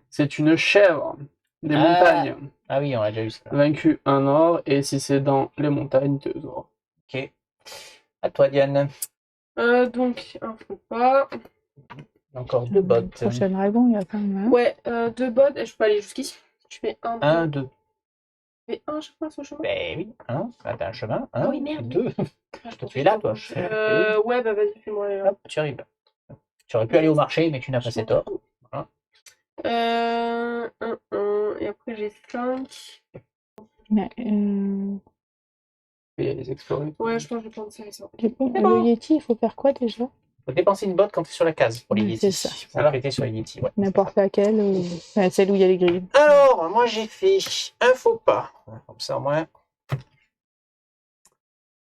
C'est une chèvre des Ah. montagnes. Ah oui, on a déjà eu ça. Vaincu 1 or, et si c'est dans les montagnes, 2 or. Ok. À toi, Diane. Donc, un faux pas. Encore 2 bots. Prochain dragon, il y a quand même. Ouais, 2 bots. Et je peux aller jusqu'ici. Je fais 1, 2. 1, 2. Je fais 1 chaque fois sur le chemin. Ben oui. Hein, là, t'as un chemin. Ah 1, oui, merde. 2. Toi, tu es là, toi. Ouais, bah vas-y, fais-moi aller là. Hop, tu arrives. Tu aurais pu aller au marché, mais tu n'as pas cet or. Voilà. 1, 1. Et après, j'ai 5. Mais, Et les explorer. Ouais, je pense que je vais prendre ça et ça. j'ai pas- C'est le bon. Yeti, il faut faire quoi déjà? Faut dépenser une botte quand tu es sur la case pour les Oui, Yeti. c'est ça. Pour prêter sur les Yeti, ouais. N'importe laquelle, enfin, celle où il y a les grilles. Alors, moi j'ai fait un faux pas. Comme ça, au moins.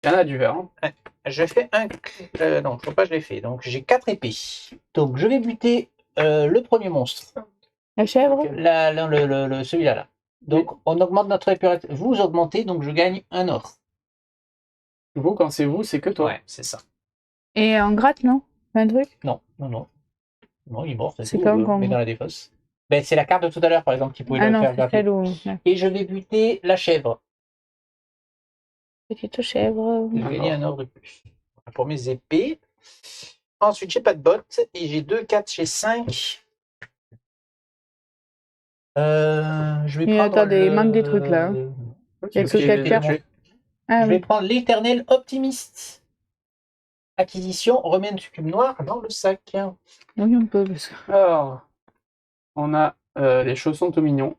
Il y en a du verre. Hein. Je fais un. Non, faux pas, je l'ai fait. Donc j'ai 4 épées. Donc je vais buter le premier monstre. La chèvre? Celui-là. Là. Donc on augmente notre épée. Vous augmentez, donc je gagne un or. Vous, quand c'est vous, c'est que toi. Ouais, c'est ça. Et en gratte, non? Un truc? Non. Non, il est mort. C'est tout, comme quand mais vous- dans la défausse. Ben, c'est la carte de tout à l'heure, par exemple, qui pouvait Ah le non, faire c'est gratter. celle où... Et je vais buter la chèvre. Petite chèvre. Je vais gagner un or de plus. Voilà pour mes épées. Ensuite, j'ai pas de bottes. Et j'ai 2, 4, j'ai 5. Je vais Et prendre attendez, il manque des trucs, là, hein. Il y a que Parce quatre que- cartes. Ah je vais oui. prendre l'éternel optimiste. Acquisition, remet une succube noire dans le sac. Oui, on peut. Parce que... Alors, on a les chaussons tout mignons.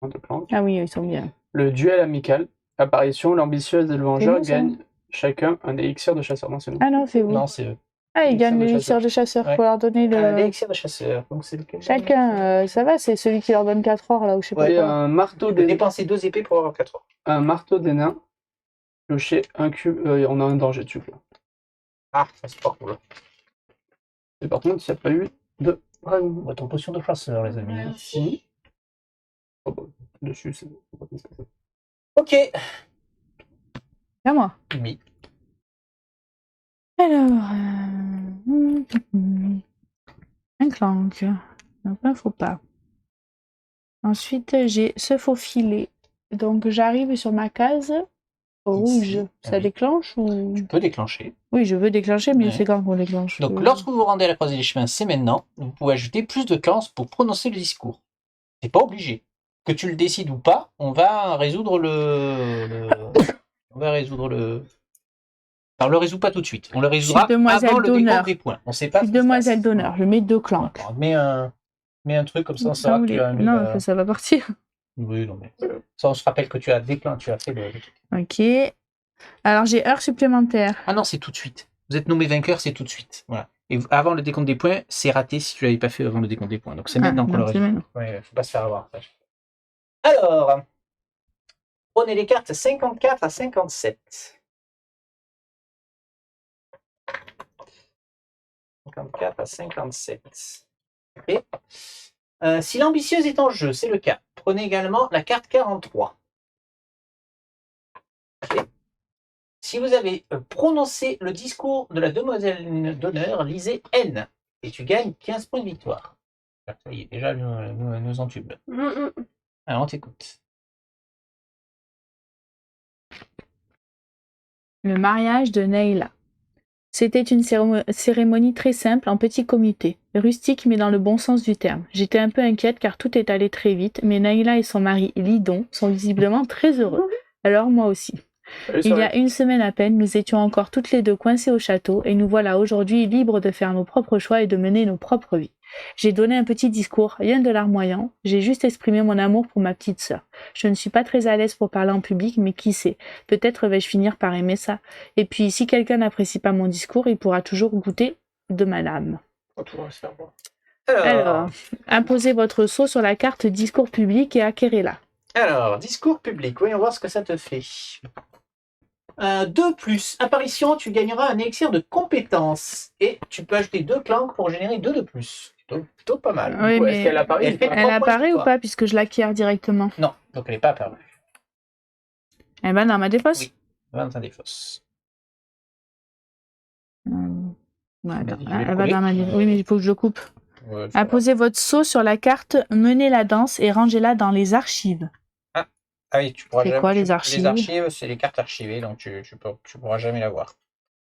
En deux planches. Ah oui, ils sont bien. Le duel amical. Apparition, l'ambitieuse et le vengeur C'est bon, ça. gagnent chacun un élixir de chasseur. Non, c'est nous. Ah non, c'est vous. Non, c'est eux. Ah, ils Élixir gagnent de l'élixir de chasseur. Ouais. Faut leur donner le... L'élixir de chasseur. Donc c'est lequel Chacun, ça va, c'est celui qui leur donne 4 heures, là, ou je sais pas Ouais, Et quoi. un marteau Tu peux des dépenser 2 épées pour avoir 4 heures. un marteau des nains. Clocher, un cube. On a un danger dessus. Là. Ah, ça, c'est pas cool. Et par contre, il n'y a pas eu de. Votre potion de chasseur, les amis. Ici. Oh, bah, dessus, c'est. Ok. À moi. Oui. Alors, un clank. Donc, un faux pas. Ensuite, j'ai ce faux filet. Donc, j'arrive sur ma case rouge. Ici, Ça oui. déclenche ou... Tu peux déclencher. Oui, je veux déclencher, mais Ouais. c'est quand qu'on déclenche. Donc, lorsque vous vous rendez à la croisée des chemins, c'est maintenant. Vous pouvez ajouter plus de clans pour prononcer le discours. C'est pas obligé. Que tu le décides ou pas, on va résoudre on va résoudre le. Alors, on le résout pas tout de suite. On le résoudra demoiselle avant le d'honneur. décompte des points. On sait pas. Je suis demoiselle d'honneur, je mets 2 clans. Mets un truc comme ça, on saura que tu as un Non, mega- ça va partir. Oui, non, mais ça, on se rappelle que tu as tu as fait le truc. Ok. Alors, j'ai heure supplémentaire. Ah non, c'est tout de suite. Vous êtes nommé vainqueur, c'est tout de suite. Voilà. Et avant le décompte des points, c'est raté si tu l'avais pas fait avant le décompte des points. Donc c'est maintenant qu'on le c'est résout. maintenant. Ouais, faut pas se faire avoir. Alors, prenez les cartes 54 à 57. 54 à 57. Ok. Si l'ambitieuse est en jeu, c'est le cas. Prenez également la carte 43. Ok. Si vous avez prononcé le discours de la demoiselle d'honneur, lisez N. Et tu gagnes 15 points de victoire. Ça y est, déjà, nous entubes. Alors, on t'écoute. Le mariage de Neila. C'était une cérémonie très simple, en petit comité. Rustique, mais dans le bon sens du terme. J'étais un peu inquiète car tout est allé très vite, mais Neila et son mari Lidon sont visiblement très heureux. Alors moi aussi. Il y a une semaine à peine, nous étions encore toutes les deux coincées au château et nous voilà aujourd'hui libres de faire nos propres choix et de mener nos propres vies. J'ai donné un petit discours, rien de larmoyant, j'ai juste exprimé mon amour pour ma petite sœur. Je ne suis pas très à l'aise pour parler en public, mais qui sait, peut-être vais-je finir par aimer ça. Et puis, si quelqu'un n'apprécie pas mon discours, il pourra toujours goûter de ma lame. Alors, imposez votre sceau sur la carte discours public et acquérez-la. Alors, discours public, voyons voir ce que ça te fait. 2+, apparition, tu gagneras un élixir de compétence. Et tu peux ajouter 2 clans pour générer 2 de plus. Plutôt pas mal. Oui, Du coup, mais est-ce qu'elle apparaît elle fait ou pas trois elle points apparaît sur ou toi. pas, puisque je l'acquiers directement? Non, donc elle n'est pas apparue. Eh ben, dans ma défausse. Oui. 21 des fosses. Ouais, attends, dit que je vais elle va coller. dans ma défausse. Oui, mais il faut que je coupe. Ouais, ça va. Apposez votre sceau sur la carte, menez la danse et rangez-la dans les archives. Ah oui, tu pourras C'est jamais. quoi, les archives? Les archives, c'est les cartes archivées, donc tu pourras jamais la voir.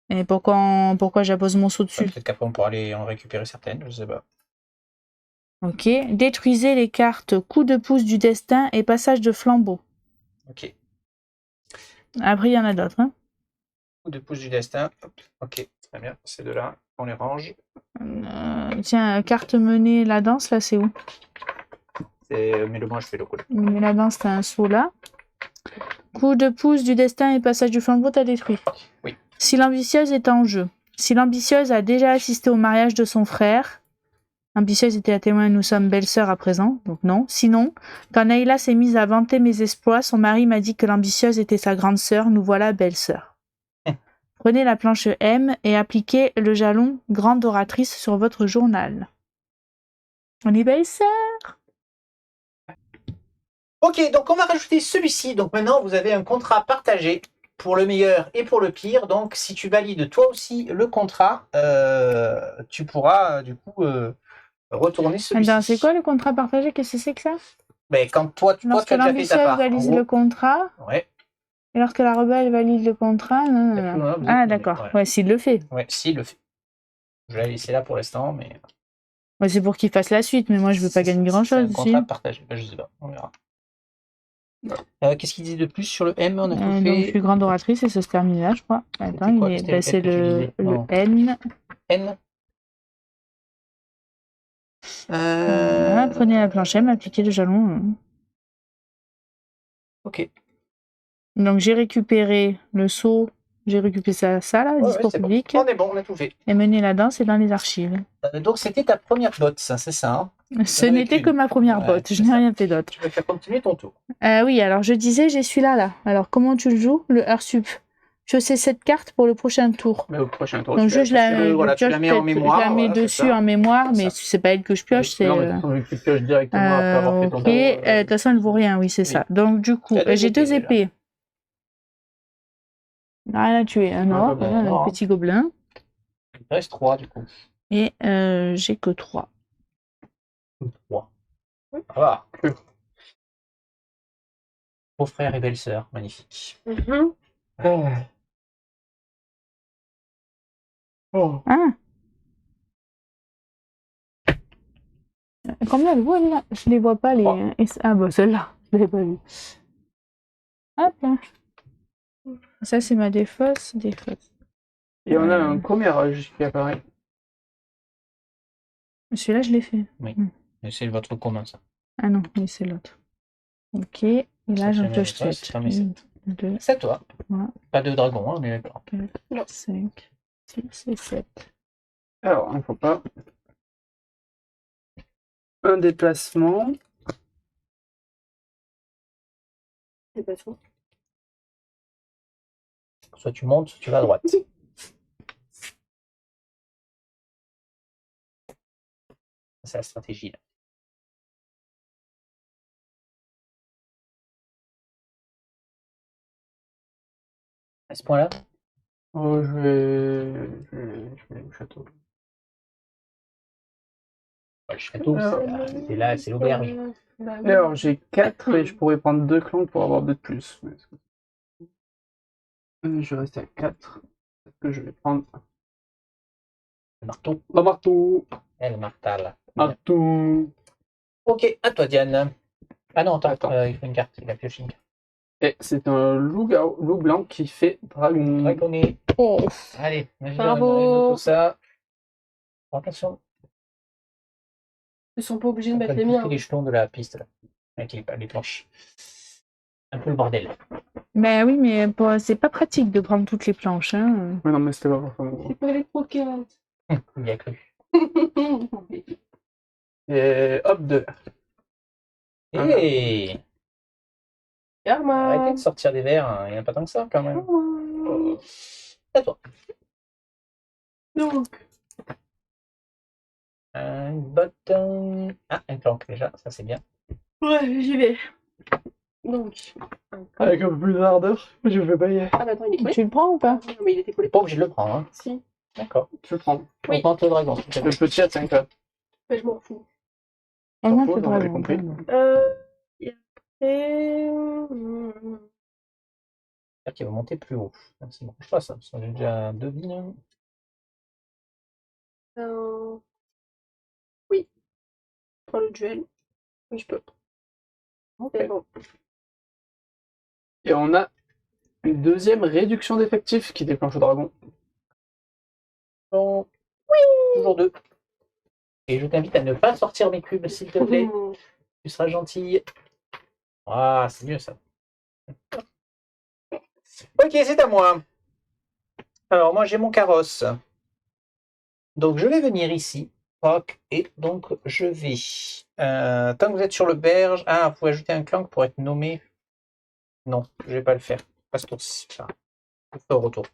Et pourquoi j'appose mon sceau dessus? Peut-être qu'après on pourra aller en récupérer certaines, je sais pas. Ok. Détruisez les cartes coup de pouce du destin et passage de flambeau. Ok. Après, il y en a d'autres. Hein. Coup de pouce du destin. Hop. Ok, très bien. Ces deux-là, on les range. Tiens, carte menée la danse, là, c'est où? Mets-le moi, je fais le coup. Menée la danse, t'as un sceau là. Coup de pouce du destin et passage du flambeau, t'as détruit. Oui. Si l'ambitieuse est en jeu, Si l'ambitieuse a déjà assisté au mariage de son frère, l'ambitieuse était la témoin, nous sommes belle-sœur à présent, donc non. Sinon, quand Naïla s'est mise à vanter mes exploits, son mari m'a dit que l'ambitieuse était sa grande sœur, nous voilà belle-sœur. Prenez la planche M et appliquez le jalon grande oratrice sur votre journal. On est belle-sœur. Ok, donc on va rajouter celui-ci. Donc maintenant, vous avez un contrat partagé pour le meilleur et pour le pire. Donc si tu valides toi aussi le contrat, tu pourras du coup retourner celui-ci. Attends, c'est quoi le contrat partagé? Qu'est-ce que c'est que ça? Ben, quand toi tu Lorsque as déjà fait ta l'ambitieuse part. En valide gros, le contrat, ouais. et lorsque la rebelle valide le contrat, non, non, non. Voilà, vous êtes Ah, nommé, d'accord. voilà. Ouais, s'il le fait. Ouais, s'il le fait. Je vais la laisser là pour l'instant, mais. Ouais, c'est pour qu'il fasse la suite, mais moi, je veux pas gagner grand-chose. C'est un contrat partagé. Ben, je sais pas, on verra. Qu'est-ce qu'il dit de plus sur le M? On a tout Donc, je fait. suis grande oratrice et ça se termine là, je crois. Attends, quoi? ben, c'est C'était lequel que tu disais? le Non. N. N. Voilà, prenez la planche M, appliquez le jalon. Ok. Donc, j'ai récupéré le seau, j'ai récupéré ça là, Ouais, discours c'est bon. public, On est bon, on a tout fait. et mener la danse est dans les archives. Donc c'était ta première botte, ça, c'est ça. Hein. Ce avais n'était qu'une. que ma première Ouais, botte, je c'est n'ai ça. rien fait d'autre. Tu vas faire continuer ton tour. Oui, alors je disais, j'ai celui-là là. Alors, comment tu le joues? Le Heursup. Je sais cette carte pour le prochain tour. Mais au prochain tour, Donc, tu je la, voilà, je tu la pioche mets en peut-être- mémoire, je la mets voilà, c'est dessus ça. en mémoire, C'est mais ça. c'est pas elle que je pioche, c'est. Non, mais de toute façon, vu que tu pioches directement après avoir fait ton Ok, tour. de toute façon, elle vaut rien, oui, c'est Oui. ça. Donc, du coup, Tu as deux j'ai deux épées, épées. Rien à tuer, un or, gobelin, voilà, or, un petit gobelin. Il te reste 3 du coup. Et j'ai que 3. 3. Ça va. Beau-frère et belle-sœur, magnifique. Mhm. Oh. Ah! Combien elle vaut, là? Je les vois pas, les. Trois. Ah, bah, celle-là, je l'avais pas vue. Hop là. Ça, c'est ma défausse. Et on a un commérage qui apparaît. Celui-là, je l'ai fait. Mais c'est votre commun, ça. Ah non, oui, c'est l'autre. Ok, et là, j'en Septième pioche étoile, 7. c'est un message. 2, C'est toi. Voilà. Pas de dragon, hein, on est d'accord. 4, 5, 6 et 7. Alors, il ne faut pas. Un déplacement. C'est pas tout. Soit tu montes, soit tu vas à droite. C'est la stratégie, là. À ce point-là, Oh, je vais au château. le château, c'est là, c'est l'auberge. Bah Et oui. alors, j'ai 4 et je pourrais prendre 2 clans pour avoir 2 de plus. Je reste à 4. Peut-être que je vais prendre Le marteau. le marteau. Elle martale. Marteau. Ok, à toi, Diane. Ah non, attends, Attends. il faut une carte. Il a pioché une carte. Et c'est un loup blanc qui fait dragon. Dragonnet. Oh. Allez, magie Bravo. tout ça. Attention. Ils sont pas obligés de On mettre peut les toucher miens. les jetons de la piste, là. Avec les planches. Un peu le bordel. Ben oui, mais c'est pas pratique de prendre toutes les planches. Hein. Mais non, mais c'était pas pour ça. C'est pas les croquettes. Il y a cru. Et hop, 2. Hé Karma. Arrêtez de sortir des verres, hein. Il n'y en a pas tant que ça, quand même. Karma. À toi. Donc, Une botte. Ah, une planque, déjà. Ça, c'est bien. ouais, j'y vais. Donc, Avec un peu plus d'ardeur, je vais payer. ah bah attends, il est collé. Tu le prends ou pas? Non, mais il était collé. Pas obligé de le prendre, hein. Si, D'accord. Je le prends. Oui. Augmente le dragon. s'il te plaît. Le petit à 5 là. mais je m'en fous. Augmente S'en le fout, on avait dragon. compris. Et après... C'est-à-dire qu'il va monter plus haut. Ça ne marche pas, ça. Parce qu'on a déjà 2 billes. Hein. Oui. Pour le duel. Oui, je peux. C'est bon. Et on a une deuxième réduction d'effectifs qui déclenche le dragon. Bon. Toujours 2. Et je t'invite à ne pas sortir mes cubes, s'il te plaît. Tu seras gentille. Ah, c'est mieux ça. Ok, c'est à moi. Alors, moi, j'ai mon carrosse. Donc, je vais venir ici. Toc, et donc, je vais... tant que vous êtes sur le berge... Ah, vous pouvez ajouter un clan pour être nommé. Non, je vais pas le faire. Pas ce tour-ci. Enfin, je le ferai au retour.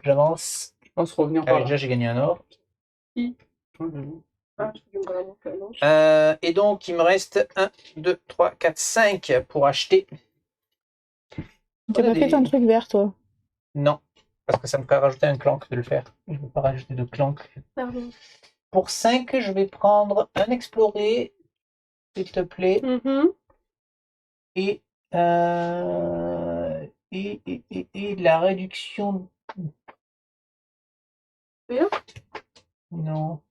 J'avance. Je pense revenir par Allez, là. déjà, j'ai gagné un or. Ah, je me balance la manche. Et donc, il me reste 1, 2, 3, 4, 5 pour acheter. T'as pas fait ton truc vert, toi? Non, parce que ça me ferait rajouter un clank de le faire. Je ne veux pas rajouter de clank. Pardon. Pour 5, je vais prendre un explorer, s'il te plaît, Mhm. et, la réduction. Bien. Non,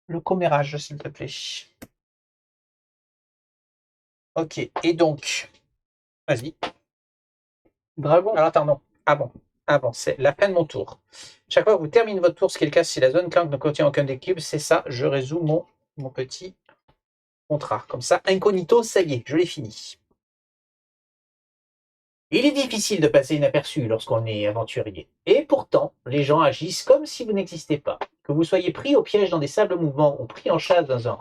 le commérage, s'il te plaît. Ok, et donc, vas-y. Dragon. Alors attends, non. Ah bon, c'est la fin de mon tour. Chaque fois que vous terminez votre tour, ce qui est le cas si la zone clank ne contient aucun des cubes, c'est ça, je résous mon petit contrat. Comme ça, incognito, ça y est, je l'ai fini. Il est difficile de passer inaperçu lorsqu'on est aventurier. Et pourtant, les gens agissent comme si vous n'existez pas. Que vous soyez pris au piège dans des sables mouvants ou pris en chasse dans un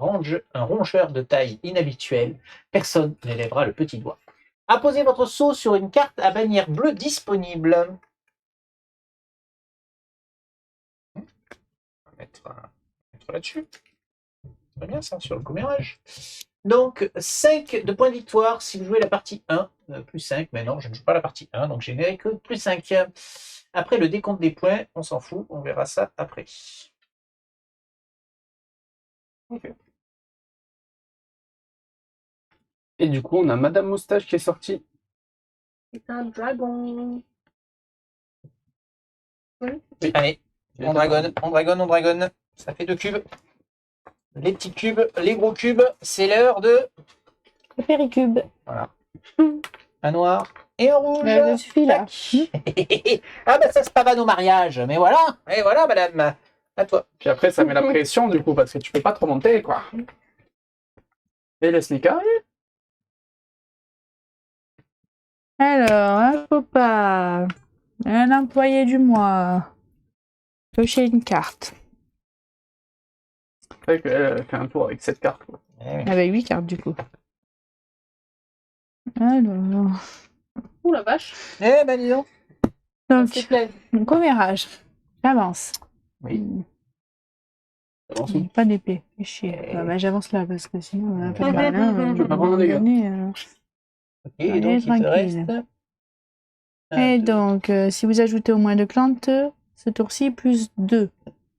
rongeur de taille inhabituelle, personne n'élèvera le petit doigt. Apposez votre sceau sur une carte à bannière bleue disponible. On va mettre là-dessus. Très bien ça, sur le commérage. Donc, 5 de points de victoire si vous jouez la partie 1, plus 5, mais non, je ne joue pas la partie 1, donc je n'ai que plus 5. Après le décompte des points, on s'en fout, on verra ça après. Ok. Et du coup, on a Madame Moustache qui est sortie. C'est un dragon. Allez, on dragonne. Ça fait 2 cubes. Les petits cubes, les gros cubes, c'est l'heure de... Le péricube. Voilà. Un noir et un rouge. Ça suffit là. Ah bah ça se pavane au mariage, mais voilà. Et voilà madame, à toi. Puis après, ça met la pression du coup, parce que tu peux pas trop monter, quoi. Et le sneaker. Alors, un copain, un employé du mois, cocher une carte. C'est vrai qu'elle fait un tour avec cette carte, quoi. Avec 8 cartes du coup. Alors, Ouh la vache. Eh ben dis donc. donc, C'est plein. mon commérage. J'avance. Oui. Avance. J'ai pas d'épée. Fais chier. Bah, j'avance là parce que sinon, on a pas de Mhm. malin. Tu peux pas prendre un dégât. Ok, et donc il te tranquille. reste... Et donc, si vous ajoutez au moins 2 plantes, ce tour-ci, plus 2.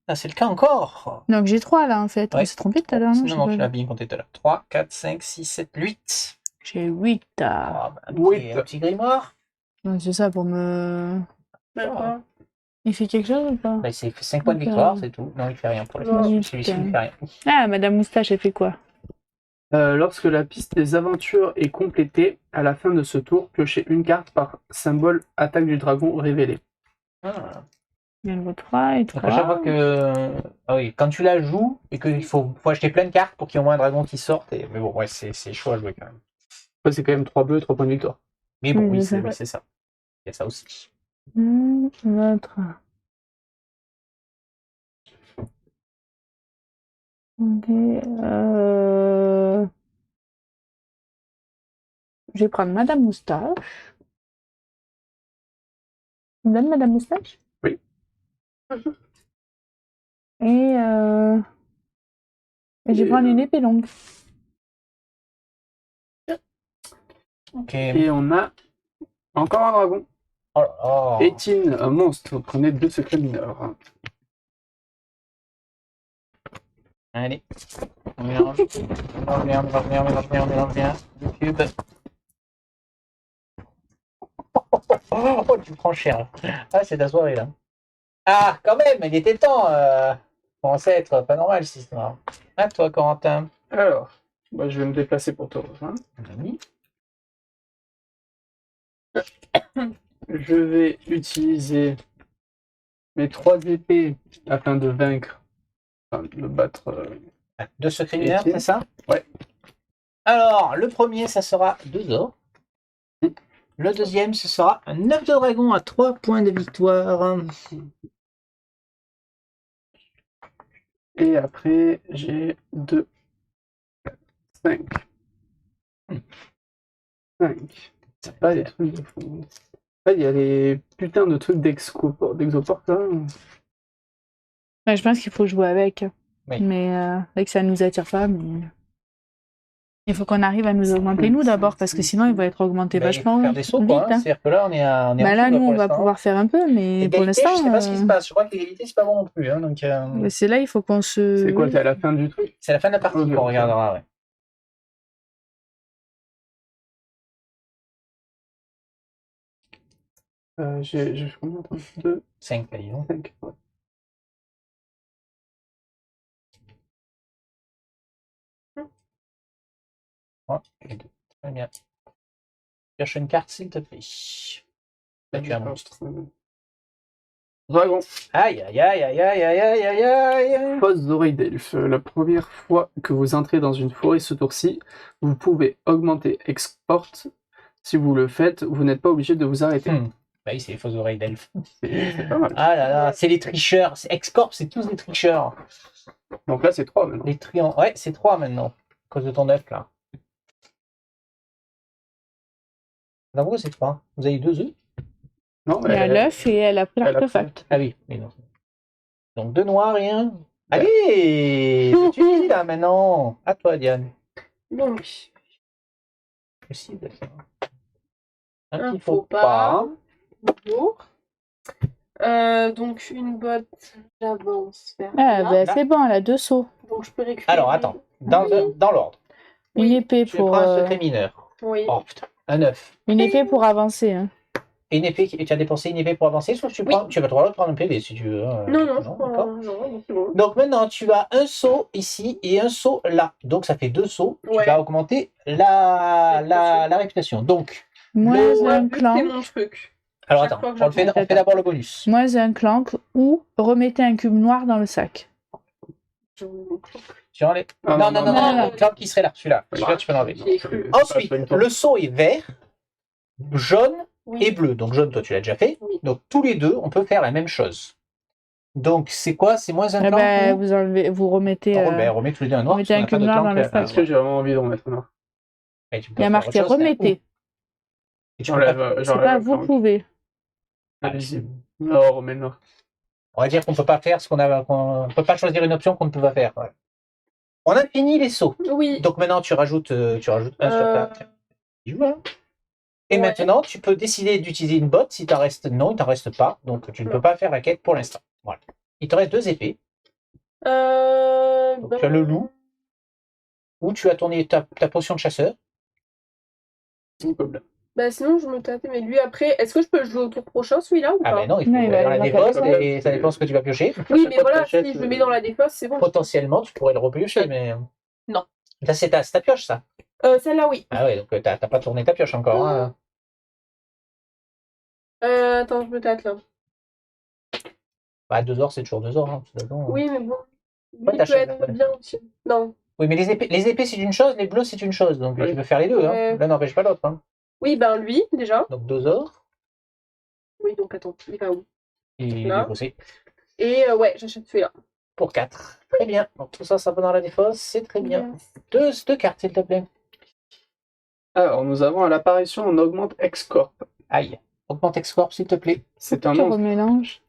Ah, c'est le cas encore. Donc j'ai 3 là en fait. Ouais. On s'est trompé tout à l'heure, non? Non, tu l'as bien compté tout à l'heure. 3, 4, 5, 6, 7, 8. J'ai 8. Ah, bah, Oui. un petit grimoire. Donc c'est ça pour me... D'accord. Il fait quelque chose ou pas? Bah, c'est 5 points de victoire, c'est tout. Non, il fait rien pour l'instant. Non, Celui-ci, il putain. fait rien. Ah, Madame Moustache, elle fait quoi? Lorsque la piste des aventures est complétée, à la fin de ce tour, piochez une carte par symbole attaque du dragon révélé. Ah. Il y a le 3 et Donc à chaque fois 3. que... Ah oui, quand tu la joues, et qu'il faut acheter plein de cartes pour qu'il y ait au moins un dragon qui sorte. Et... Mais bon, ouais, c'est chaud à jouer quand même. Après, c'est quand même 3 bleus, 3 points de victoire. Mais bon, Oui, oui, c'est c'est ça. Il y a ça aussi. L'autre. Ok. Je vais prendre Madame Moustache. Tu me donnes Madame Moustache? Oui. Et je vais prendre une épée longue. Ok. Et on a encore un dragon. Oh là là. Étine, un monstre. Vous prenez 2 secrets mineurs. Allez. On mélange. On mélange bien. Le cube. Oh, tu me prends cher. Ah, c'est ta soirée là. Ah, quand même, il était temps. Commençait à être pas normal cette histoire. À toi, Corentin. Alors, bah, je vais me déplacer pour te rejoindre. Oui. Je vais utiliser mes 3 épées afin de vaincre, enfin, de battre. 2 secrets mineurs, Étine. c'est ça? Ouais. Alors, le premier, ça sera 2 or. Le deuxième, ce sera un 9 de dragon à 3 points de victoire. Et après, j'ai 2, 5. 5. C'est pas des trucs de fou. Là, il y a les putains de trucs d'exoport là. Ouais, je pense qu'il faut jouer avec. Oui. Mais avec ça nous attire pas. Mais... il faut qu'on arrive à nous augmenter nous d'abord, parce que sinon il va être augmenté Bah, il faut vachement faire des sauts, vite. quoi. Hein. Hein. C'est-à-dire que là, on est à. On est en Bah là, dessous, nous, pour on va l'instant. pouvoir faire un peu, mais pour Égalité, l'instant. je sais pas ce qui se passe. Je crois que l'égalité, c'est pas bon non plus. Hein, donc, C'est là, il faut qu'on se. C'est quoi, t'es à la fin du truc? c'est la fin de la partie Ok, qu'on ok. regardera. Ouais. J'ai combien? 2, 5, là, disons. 5. Ouais. 3 et 2. Très bien. Cherche une carte, s'il te plaît. Là, tu as un monstre. Dragon. Aïe, aïe, aïe, aïe, aïe, aïe, aïe, aïe, aïe. Fausse oreille d'elfe. La première fois que vous entrez dans une forêt ce tour-ci, vous pouvez augmenter export. Si vous le faites, vous n'êtes pas obligé de vous arrêter. Bah oui, c'est les fausses oreilles d'elfe. C'est pas mal. Ah là là, c'est les tricheurs. Excorp, c'est tous des tricheurs. Donc là, c'est 3 maintenant. Les triangles. Ouais, c'est 3 maintenant. À cause de ton œuf, là. Non, pourquoi c'est 3? Vous avez 2 œufs? Non, Il y a l'œuf et elle a pris elle a l'artefact. Ah oui, mais non. Donc 2 noirs et 1. Allez, c'est utilisé là maintenant. À toi, Diane. Donc, Possible. un qu'il faux pas. Bonjour. Donc, une botte, j'avance vers Ah, là. bah c'est bon, elle a 2 sauts. Donc, je peux récupérer. Alors, attends. Dans l'ordre. Une Oui, épée Tu pour. prends un secret mineur. Oui. Oh putain, un œuf. Une épée pour avancer. Hein. Et une épée, tu as dépensé une épée pour avancer, sauf que tu prends, tu vas te droit de prendre un PV si tu veux. Hein. Non, je d'accord. prends. Non, c'est bon. Donc maintenant, tu as un saut ici et un saut là. Donc ça fait 2 sauts. Ouais. Tu vas augmenter la réputation. Donc, Moins un C'est clank. mon truc. alors Chaque attends, fois que on fait j'apprends. d'abord le bonus. Moins un clank ou remettez un cube noir dans le sac. Tu enlèves. Ah, non, non. le clan qui serait là, celui-là. Celui-là, tu peux l'enlever. J'ai cru. Ensuite, le saut est vert, jaune Oui. et bleu. Donc jaune, toi, tu l'as déjà fait. Oui. Donc tous les deux, on peut faire la même chose. Donc c'est quoi? C'est moins un Eh clan ben, ou... vous enlevez, vous remettez. Remets tous les deux un noir. remettez un parce qu'on a cube pas de noir clan dans le qui- sac. Est-ce que j'ai vraiment envie de remettre un noir? Et tu peux Il y a faire marqué autre chose, c'est un remettez. ou. Et tu peux pas- J'enlève. C'est pas vous pouvez. Allez-y. Non, remets le noir. On va dire qu'on peut pas faire ce qu'on peut pas choisir une option qu'on ne peut pas faire. Ouais. On a fini les sauts. Oui. Donc maintenant tu rajoutes un sur ta. Et Ouais. maintenant tu peux décider d'utiliser une botte. Si t'en restes, non, il t'en reste pas. Donc tu ne peux pas faire la quête pour l'instant. Voilà. Il te reste 2 épées. Donc, tu as le loup. Ou tu as tourné ta potion de chasseur. C'est un problème. Bah sinon je me tâtais, mais lui après, est-ce que je peux le jouer au tour prochain celui-là ou Ah pas? ben non, il faut Non, il va aller dans la aller défausse dans la et défausse. ça dépend ce que tu vas piocher. Oui, chaque mais fois que voilà, t'achètes, si je le mets dans la défausse, c'est bon. Potentiellement, tu pourrais le repiocher, mais. Non. Là, c'est ta pioche, ça. Celle-là, oui. Ah ouais, donc t'as pas tourné ta pioche encore. Hein. Attends, je me tâte là. Bah, 2 heures, c'est toujours 2 heures. Hein, de toute façon. Oui, mais bon. Lui, Ouais, il peut t'achètes, être ouais. bien aussi. Non. Oui, mais les épées, c'est une chose, les bleus, c'est une chose. Donc Oui. tu peux faire les deux. Hein. Ouais. L'un n'empêche pas l'autre. Hein. Oui, ben lui, déjà. Donc 2 heures. Oui, donc attends, il va où? Et Là. défausser Et ouais, j'achète celui-là. pour 4. Très bien. Donc tout ça, ça va dans la défausse. C'est très bien. Yes. 2 cartes, s'il te plaît. Alors, nous avons à l'apparition, on augmente Excorp. Aïe. Augmente Excorp, s'il te plaît. C'est un Tu monstre. remélanges.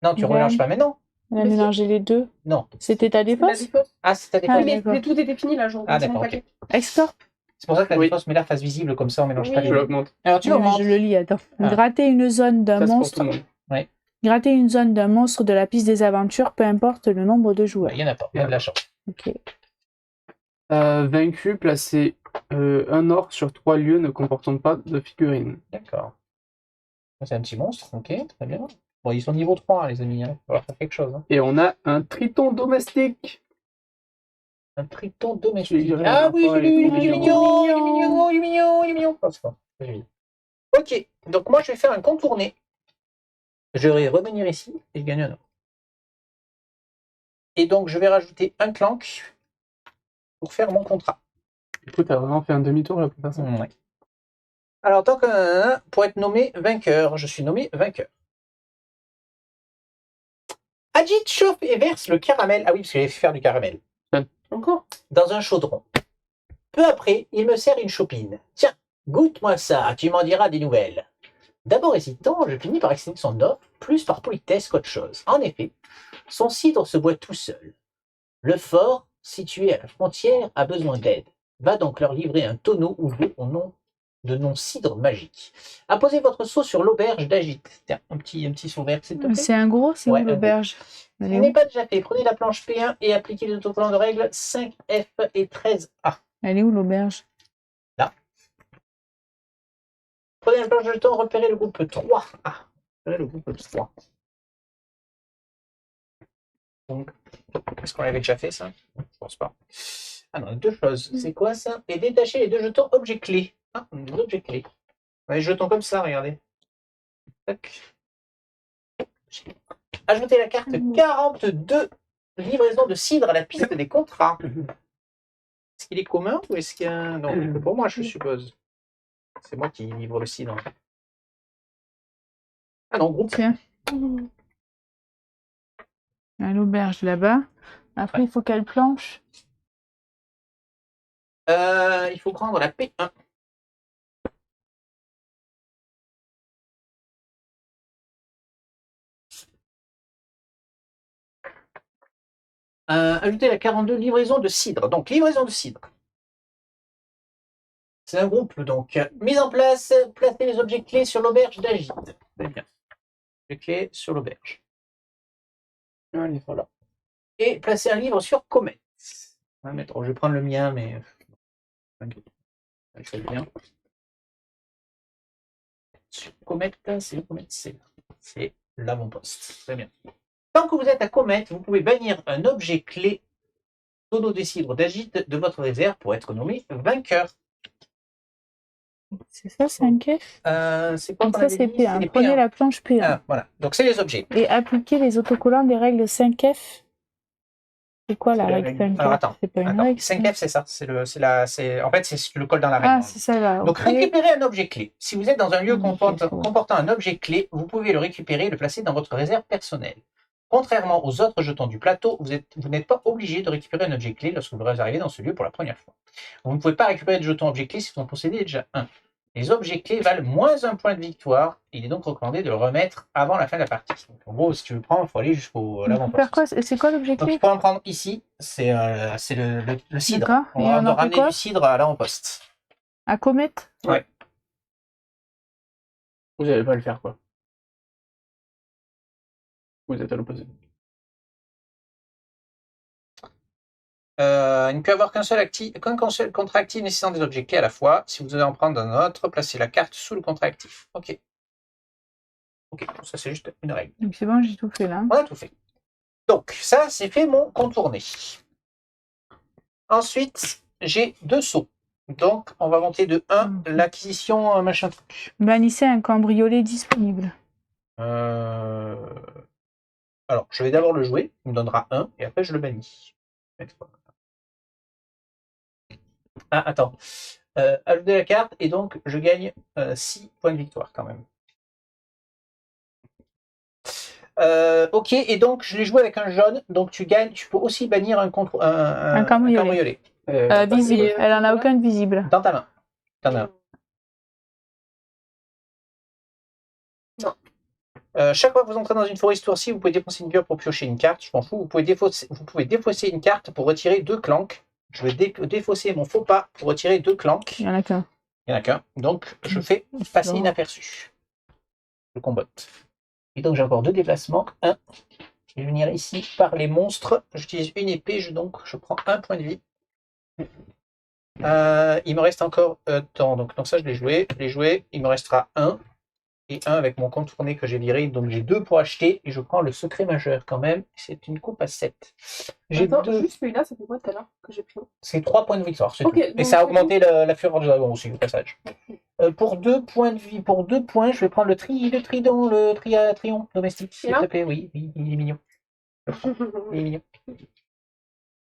Non, tu Bien. remélanges pas maintenant. Elle a Mais mélangé les deux. Non. C'était ta C'est la défense défausse. Ah, c'est ta défausse. Ah, Oui, mais d'accord. tout était fini là, genre. Ah, dans mon d'accord, paquet. Excorp. C'est pour ça que la Oui. défausse met la face visible, comme ça on mélange pas Oui. les Je deux. l'augmente. Alors tu Oui, mais augmentes. je le lis, attends. Ah. Gratter une zone d'un Ça, c'est pour monstre. tout le monde. Gratter une zone d'un monstre de la piste des aventures, peu importe le nombre de joueurs. Il y en a pas. Il y a de la chance. Ok. Vaincu, placez un or sur 3 lieux ne comportant pas de figurines. D'accord. Ça, c'est un petit monstre. Ok, très bien. Bon, ils sont niveau 3, les amis. Hein. Il va falloir faire quelque chose. Hein. Et on a un triton domestique. Un triton domestique. Je dirais Ah un oui, peu, j'ai il est lu, trop il est mignon, il est mignon, il est mignon, il est mignon. Oh, c'est bon, j'ai vu. Ok, donc moi je vais faire un contourné. Je vais revenir ici et je gagne un or. Et donc je vais rajouter un clank pour faire mon contrat. Écoute, t'as vraiment fait un demi-tour là pour faire ça. Ouais. Alors, tant que pour être nommé vainqueur, je suis nommé vainqueur. Agite, chauffe et verse le caramel. Ah oui, parce qu'il avait fait faire du caramel. Encore? Dans un chaudron. Peu après, il me sert une chopine. Tiens, goûte-moi ça, tu m'en diras des nouvelles. D'abord hésitant, je finis par accepter son offre, plus par politesse qu'autre chose. En effet, son cidre se boit tout seul. Le fort, situé à la frontière, a besoin d'aide. Va donc leur livrer un tonneau ouvert au nom de nom cidre magique. Apposez votre seau sur l'auberge d'Agite. Tiens, un petit seau vert, s'il te plaît. C'est un gros, c'est Ouais, où l'auberge? Elle S'il est n'est où? pas déjà fait, prenez la planche P1 et appliquez les autocollants de règles 5F et 13A. Elle est où l'auberge? Prenez la planche de jetons, repérez le groupe 3. Ah, repérez le groupe 3. Donc, est-ce qu'on l'avait déjà fait ça? Je pense pas. Ah non, deux choses. C'est quoi ça? Et détacher les deux jetons objets clés. Ah, on a des objets clés. On a des jetons comme ça, regardez. Tac. Ajoutez la carte 42. Livraison de cidre à la piste des contrats. Est-ce qu'il est commun ou est-ce qu'il y a un... Non, c'est pour moi, je suppose. C'est moi qui livre le cidre. Ah non, groupe. Tiens. À l'auberge là-bas. Après, il faut qu'elle planche. Il faut prendre la P1. Ajoutez la 42, livraison de cidre. Donc, livraison de cidre. C'est un groupe, donc. Mise en place, placez les objets clés sur l'auberge d'Agite. Très bien. Objets clés sur l'auberge. Un livre là. Et placez un livre sur Comet. Je vais prendre le mien, mais... C'est bien. Sur Comet, c'est le Comet, c'est l'avant-poste. Très bien. Tant que vous êtes à Comet, vous pouvez bannir un objet clé tonneau de cidre d'Agite de votre réserve pour être nommé vainqueur. C'est ça, c'est un F? C'est quoi Donc qu'on ça, avait c'est dit? P1. les Prenez P1. la planche P1. Ah, voilà. Donc, c'est les objets. Et appliquez les autocollants des règles 5F. C'est quoi la C'est la règle règle. 5F? Alors, attends. C'est pas une Attends. règle. 5F, c'est ça. En fait, c'est le col dans la règle. Ah, c'est ça là. Donc, Ok. récupérez un objet clé. Si vous êtes dans un lieu Ok, comportant un objet clé, vous pouvez le récupérer et le placer dans votre réserve personnelle. Contrairement aux autres jetons du plateau, vous n'êtes pas obligé de récupérer un objet clé lorsque vous arrivez dans ce lieu pour la première fois. Vous ne pouvez pas récupérer de jetons objet clé si vous en possédez déjà un. Les objets clés valent moins un point de victoire. Il est donc recommandé de le remettre avant la fin de la partie. Donc, en gros, si tu veux le prendre, il faut aller jusqu'au l'avant-poste. Faire quoi? C'est quoi l'objet Donc, clé? tu peux en prendre ici. C'est le cidre. D'accord. On Et on en doit fait ramener quoi? du cidre à l'avant-poste. À Comet? Ouais. Vous n'allez pas le faire, quoi. Vous êtes à l'opposé. Il ne peut y avoir qu'un seul contrat actif nécessitant des objets clés à la fois. Si vous devez en prendre un autre, placez la carte sous le contrat actif. Ok. Ok, ça c'est juste une règle. Donc c'est bon, j'ai tout fait là. On a tout fait. Donc, ça, c'est fait mon contourné. Ensuite, j'ai deux sauts. Donc, on va monter de 1 l'acquisition machin truc. Bannissez un cambriolé disponible. Alors, je vais d'abord le jouer. Il me donnera 1 et après je le bannis. Ah, attends. Ajouter la carte et donc je gagne 6 points de victoire quand même. Ok, et donc je l'ai joué avec un jaune, donc tu gagnes, tu peux aussi bannir un cambriolé. Visible. Elle en a aucun de visible. Dans ta main. T'en as un. Chaque fois que vous entrez dans une forêt ce tour-ci, vous pouvez défoncer une pieuvre pour piocher une carte, je m'en fous. Vous pouvez défausser une carte pour retirer 2 clanks. Je vais défausser mon faux pas pour retirer 2 clanks. Il y en a qu'un. Il n'y en a qu'un. Donc, je fais passer inaperçu. Je combotte. Et donc, j'ai encore 2 déplacements. 1. Je vais venir ici par les monstres. J'utilise une épée, donc je prends 1 point de vie. Il me reste encore temps. Donc ça, je l'ai joué. Il me restera 1. Et 1 avec mon contourné que j'ai viré. Donc, j'ai 2 pour acheter. Et je prends le secret majeur quand même. C'est une coupe à 7. J'ai Attends, 2. juste celui-là, ça fait quoi tout à l'heure que j'ai pris? C'est 3 points de victoire, c'est Ok, tout. Et donc ça a c'est augmenté la fureur du dragon aussi, au passage. Pour 2 points de vie, pour 2 points, je vais prendre le trion domestique, s'il te plaît. Oui, il est mignon. Il est mignon.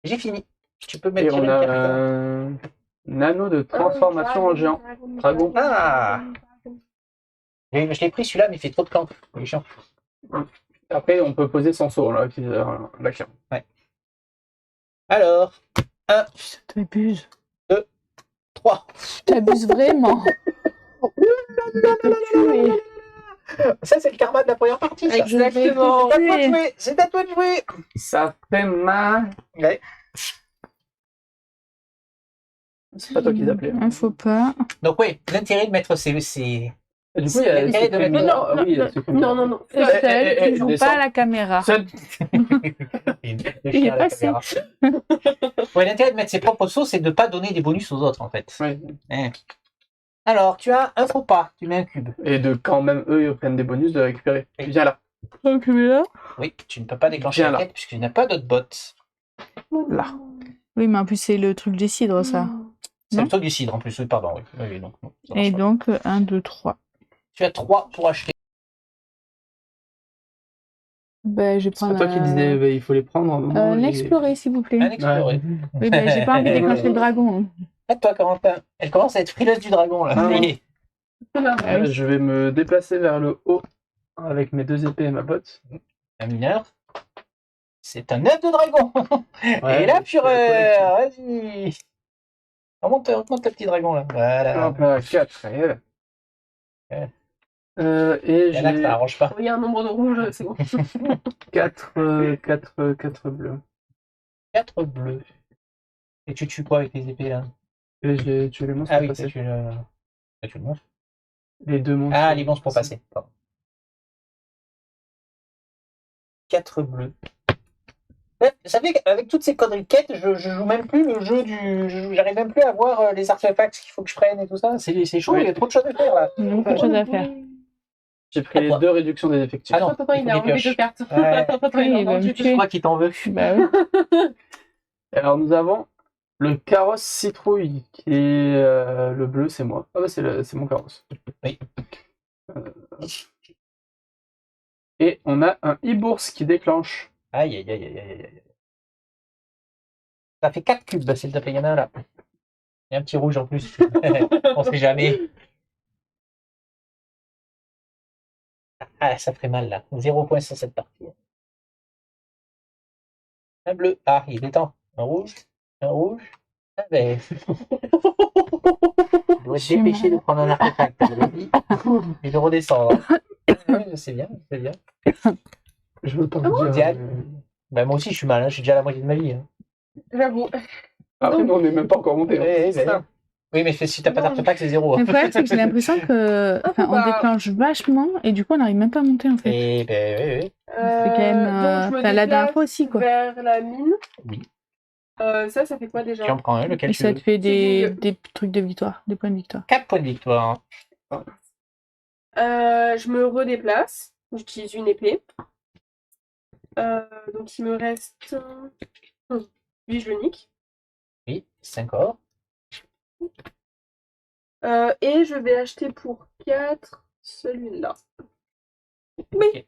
J'ai fini. Tu peux Et mettre on tirer a une carte. un anneau de transformation en géant. Dragon. Ah, je l'ai pris celui-là, mais il fait trop de clanks. Il est chiant. Après, on peut poser sans saut, là, la carte. Alors, 1, T'abuses. 3. T'abuses vraiment. Ça, c'est le karma de la première partie, ça. Exactement. C'est à toi de jouer. C'est à toi de jouer. Ça fait mal. Ouais. C'est pas toi qui t'appelais. Un faux pas. Donc, oui, l'intérêt de mettre ces... Et du coup, il y a l'intérêt de secret mettre- mineur. Ah oui, il y a secret mineur. Non. Seul, tu joues descends. pas à la caméra. Seul. Le chien à la passé. caméra. Ouais, l'intérêt de mettre ses propres sauts, c'est de ne pas donner des bonus aux autres, en fait. Ouais. Hein. Alors, tu as un faux pas, tu mets un cube. Et de quand même eux ils prennent des bonus de récupérer. Oui. Viens là. Donc là. Oui, tu ne peux pas déclencher Viens la là. quête puisqu'il n'y a pas d'autres bots. Là. Oui, mais en plus, c'est le truc des cidres, ça. C'est Non. le truc du cidre en plus, oui, pardon. Oui, oui, donc, non, ça marche Et pas. donc, 1, 2, 3. Tu as 3 pour acheter. Ben, je vais C'est prendre pas toi qui disais il faut les prendre. un moment, j'ai- l'explorer, s'il vous plaît. Un explorer. Ouais. Oui, ben, j'ai pas envie de déclencher le dragon. Toi, Corentin, elle commence à être frileuse du dragon, là. Ah. Ça y est. Ah oui. Je vais me déplacer vers le haut avec mes 2 épées et ma botte. Un mineur. C'est un œuf de dragon. Ouais, Et là, je fais pureur, vas-y. Remonte le petit dragon, là. Voilà. Hop là, 4. Ouais. Et Il y en a que ça j'ai arrange pas. Il y a un nombre de rouges, c'est bon. 4 bleus. 4 bleus. Et tu tues quoi avec tes épées, là? Et j'ai tué les monstres Ah pour oui, passer. tu le monstre. Les 2 monstres. Ah, les monstres pour passer. Pardon. 4 bleus. Ouais, ça fait qu'avec toutes ces conneries de quêtes, je joue même plus le jeu j'arrive même plus à voir les artefacts qu'il faut que je prenne et tout ça. C'est chaud, Oui. il y a trop de choses à faire là. Il y a beaucoup de choses à faire. J'ai pris les 2 réductions des effectifs. Ah non, Attends, il faut a des enlevé pioches. 2 cartes. Ouais. Attends, Oui, il va me enlevé tuer. Je crois qu'il t'en veut. Bah oui. Alors nous avons le carrosse citrouille qui est le bleu, c'est moi. Ah bah c'est mon carrosse. Oui. Et on a un e-bourse qui déclenche. Aïe, aïe, aïe, aïe, aïe, aïe. Ça fait 4 cubes, s'il te plaît, il y en a un là. Il y a un petit rouge en plus. On sait jamais. Ah, ça ferait mal là. 0 points sur cette partie. Un bleu. Ah, il est temps. Un rouge. Un rouge. Un vert. Je dois te dépêcher de prendre un artefact, je le dis. Et de redescendre. C'est bien, c'est bien. Je veux pas Ah vous bon, dire. Diane Bah, moi aussi, je suis mal, hein. Je suis déjà à la moitié de ma vie. Hein. J'avoue. Ah oui, non, on n'est même pas encore monté. hein. Oui, c'est ça. oui, mais si t'as pas d'artefact, c'est 0. Le problème, c'est que j'ai l'impression que Ah, on déclenche vachement et du coup, on n'arrive même pas à monter, en fait. Et ben oui, oui. C'est quand même. Donc, je me Enfin, la dernière déplace fois aussi, quoi. vers la mine. Oui. Ça fait quoi déjà? Tu en prends un, lequel Et tu ça veux. te fait C'est des trucs de victoire, des points de victoire. 4 points de victoire. Je me redéplace. J'utilise une épée. Donc il me reste. Lui, je le nique. Oui, 5 or. Et je vais acheter pour 4 celui-là. Oui.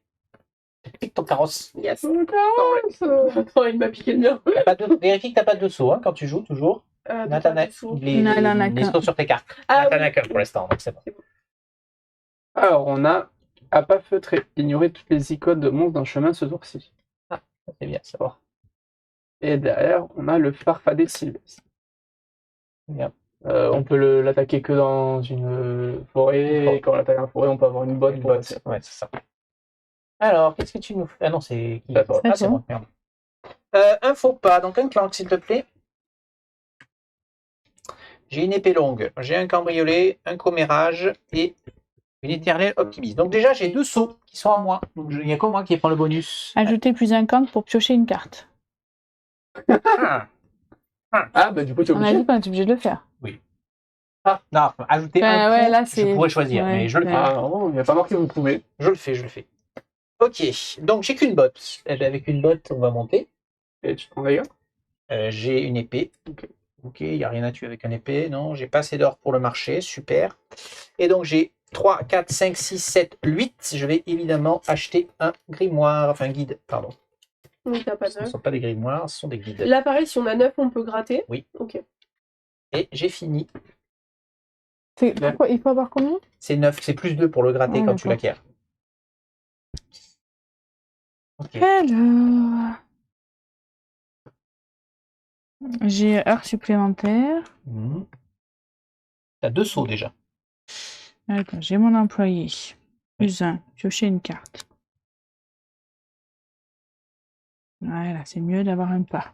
Pique ton carrosse. Yes. Attends, il m'a piqué le mien. Vérifie que t'as pas de saut hein, quand tu joues, toujours. Nathan a les, Non, il en a les qu'un. sauts sur tes cartes. Ah, Nathan oui. a qu'un pour l'instant, donc c'est bon. Alors on a à pas feutrer, ignorer toutes les icônes de monstres d'un chemin ce tour-ci. Ça, c'est bien, ça va. Et derrière, on a le farfadet sylvestre. Bien. On peut l'attaquer que dans une forêt, et quand on l'attaque dans la forêt, on peut avoir une botte Une pour botte. Ouais, c'est ça. Alors, qu'est-ce que tu nous fais? Ah non, c'est qui? C'est à toi. Ah, c'est moi, merde. Un faux pas, donc un clank, s'il te plaît. J'ai une épée longue, j'ai un cambriolet, un commérage et une éternelle optimiste. Donc déjà, j'ai 2 sauts qui sont à moi. Donc il n'y a que moi qui prend le bonus. Ajouter plus un camp pour piocher une carte. Ah, Ah bah du coup tu es On a obligé. dit qu'on était obligé de le faire. ah, non, ajouter Bah, un ouais, coup, là, je c'est- pourrais choisir, ouais, mais je le fais. ouais. Ah non, il n'y a pas marqué vous pouvez. Je le fais. Ok, donc j'ai qu'une botte. Eh ben, avec une botte, on va monter. Et tu te prends dégâts. J'ai une épée. Ok, il n'y a rien à tuer avec une épée. Non, j'ai pas assez d'or pour le marché. Super. Et donc j'ai 3, 4, 5, 6, 7, 8. Je vais évidemment acheter un grimoire. Enfin, un guide, pardon. Oui, t'as pas Ce ne de. sont pas des grimoires, ce sont des guides. Là, pareil, si on a 9, on peut gratter. Oui. Ok. Et j'ai fini. Pourquoi il faut avoir combien? C'est 9, c'est plus 2 pour le gratter Ah, quand tu d'accord. l'acquiers. Ok. Alors. J'ai heure supplémentaire. T'as 2 sauts déjà. Attends, j'ai mon employé. Plus 1. Piocher une carte. Voilà, c'est mieux d'avoir un pas.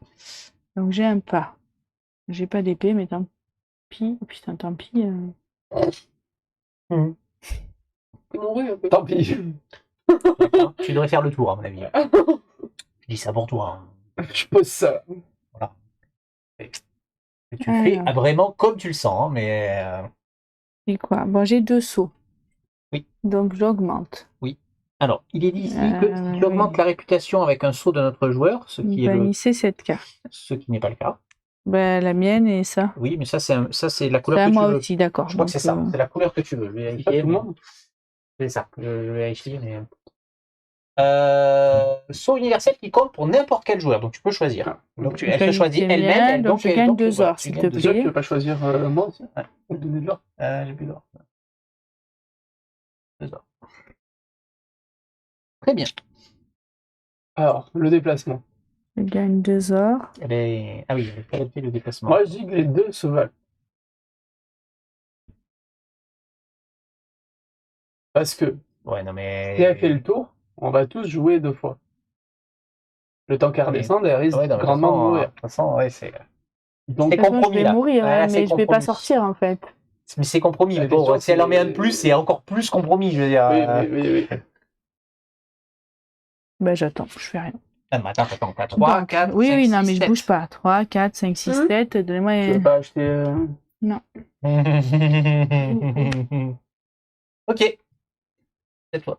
Donc j'ai un pas. J'ai pas d'épée, mais tant pis. Oh, putain, tant pis. Mouru un peu. Tant pis. D'accord. Tu devrais faire le tour, à mon avis. Je dis ça pour toi. Hein. Je pose ça. Et tu le fais Alors. vraiment comme tu le sens, hein, mais Et quoi? Bon, j'ai 2 sauts. Oui. Donc j'augmente. alors, il est dit ici que si tu augmentes oui. la réputation avec un saut de notre joueur, ce qui Bannissez cette carte. ce qui n'est pas le cas. Ben, la mienne et ça. Oui, mais ça c'est la couleur Ça, que tu moi veux. aussi, d'accord. Je crois que c'est ça, Donc, c'est la couleur que tu veux. Je vais C'est pas vérifier. tout le mais- monde. C'est ça, je vais vérifier. Mais... saut universel qui compte pour n'importe quel joueur, donc tu peux choisir. Ah. Donc Je elle se gagne choisit les elle-même. miens, elle- donc je gagne 2 voilà, heures, tu s'il gagnes te deux Déjà, plaît. tu veux pas choisir moi aussi? Ouais. On donner de l'or. J'ai plus d'or. 2 heures. Très bien. Alors, le déplacement. Je gagne 2 heures. Ah oui, elle fait le déplacement. Moi, je dis que les deux se valent. Parce que Ouais, non mais. si elle fait le tour, on va tous jouer 2 fois. Le temps qu'elle Oui. redescende, elle risque Ouais, non, mais grandement de mourir. de toute façon, ouais, c'est. Donc, C'est De toute façon, je compromis vais là. mourir, Ouais, hein, c'est mais je vais pas compromis. sortir, en fait. Mais c'est compromis. La Mais bon, question, si elle en met un de c'est- plus, c'est encore plus compromis, je veux dire. oui. Ben, j'attends, je fais rien. Ah, mais attends, t'as 3, Donc, 4, oui, 5, oui, non, 6, mais je 7. bouge pas. 3, 4, 5, 6, 7. Donnez-moi Tu veux un... pas acheter. Ok, c'est toi.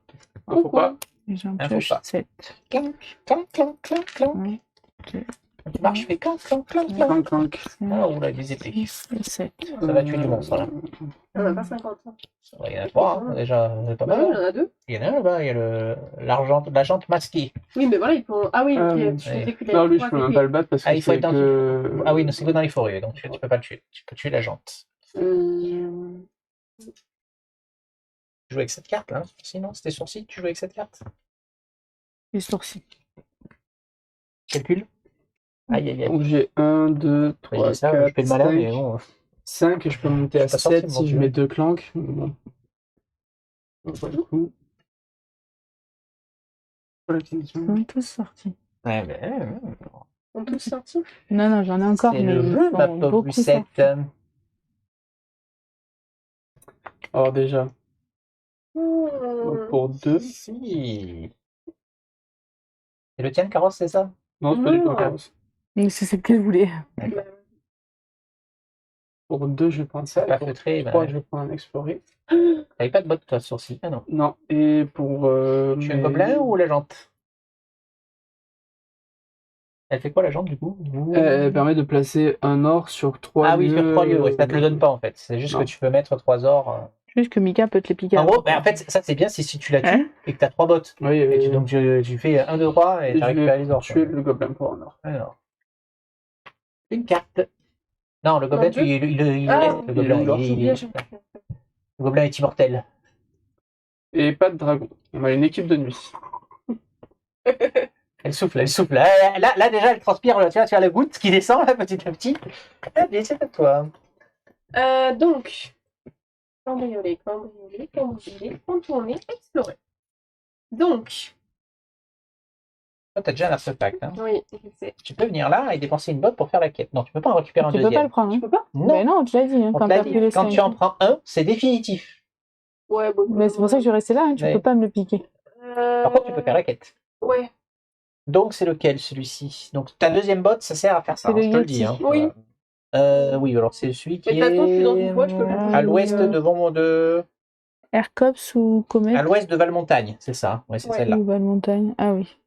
Faut pas. J'en Faut pioche pas. 7. Clank, clank, clank, clank, clank. Ouais. Ok. Quand tu marches, tu fais clank, clank, clank, clank. Clank, clank. Ah, oula, des épées. 6 et 7. Ça va tuer du monstre, là. On a pas 50 ans. Il y en a 3, déjà. C'est pas Bah oui, il y mal. en a 2. Il y en a un là-bas, il y a la jante masquée. Oui, mais voilà, ils font. Ah oui, ok. Ouais. Tu Ouais. fais que Non, lui, je peux même pas le battre parce que Ah, il faut c'est être dans que. Ah oui, non, c'est que dans les forêts, donc tu peux pas le tuer. Tu peux tuer la jante. Tu joues avec cette carte là? Sinon, c'était sourcil, tu joues avec cette carte? Les sourcils. Calcul? Aïe aïe aïe. Donc, j'ai 1, 2, Ouais, 3, j'ai ça, 4, je fais le malin, mais 5. bon. 5 et je peux monter à Je suis pas sorti, 7 mon si je Dieu. mets 2 clanks. Bon. Pas le coup. Voilà, Ils sont tous sortis. Ouais, mais. Ils sont tous sortis. Non, non, j'en ai encore, C'est mais le ils jeu, ma sont pauvre beaucoup Lucette. sortis. Alors, déjà, donc pour 2. Si. C'est le tien, le carrosse, c'est ça? Non, c'est pas du tout un Non. carrosse. Mais c'est ce qu'elle voulait. Pour 2, je vais prendre ça. Pas Et pour feutré, 3, bah, je vais prendre un explorer. T'avais pas de botte, toi, sourcil? Ah non. Non, et pour. Tu es un gobelin ou la jante? Elle fait quoi, la jante, du coup? Elle permet de placer un or sur 3 lieux. Ah oui, sur 3 lieux, ouais, ça te le donne pas en fait. C'est juste Non. que tu peux mettre 3 ors. Juste que Mika peut te les piquer. En avant. gros, en fait, ça c'est bien, c'est si tu la tues Hein et que tu as 3 bottes. Oui, Et donc tu fais 1, 2, 3 et tu je récupères les vais ors. tuer le gobelin pour un or. Alors. Une carte. Non, le gobelin, Non, deux. il Ah, reste. Le gobelin, il est il- Bien il- joué. le gobelin est immortel. Et pas de dragon. On a une équipe de nuit. Elle souffle, elle souffle. Là, déjà, elle transpire. Tu vois la goutte qui descend là, petit à petit. Allez, c'est à toi. Donc, cambrioler, contourner, explorer. Donc, Toi, t'as déjà un artefact. Hein. oui, je sais. Tu peux venir là et dépenser une botte pour faire la quête. Non, tu peux pas en récupérer un Tu peux pas deuxième. le prendre. Tu Hein. peux pas? Non, Ben non, tu l'as dit. Hein, on quand te l'a t'as dit. pris les Quand 5. tu en prends un, c'est définitif. Ouais, bon. Mais c'est pour ça que je vais rester là. Hein. Tu Ouais. peux pas me le piquer. Par contre, tu peux faire la quête. Ouais. Donc, c'est lequel, celui-ci? Donc, ta deuxième botte, ça sert à faire ça, C'est le je te le Yeti. dis. Hein. Oui. Oui, alors c'est celui qui Mais de toute façon, je suis dans une est voie, je peux le à l'ouest de Aircops ou Comet à l'ouest de Valmontagne, c'est ça. Ouais, c'est Ouais. celle-là. ou Valmontagne. Ah oui.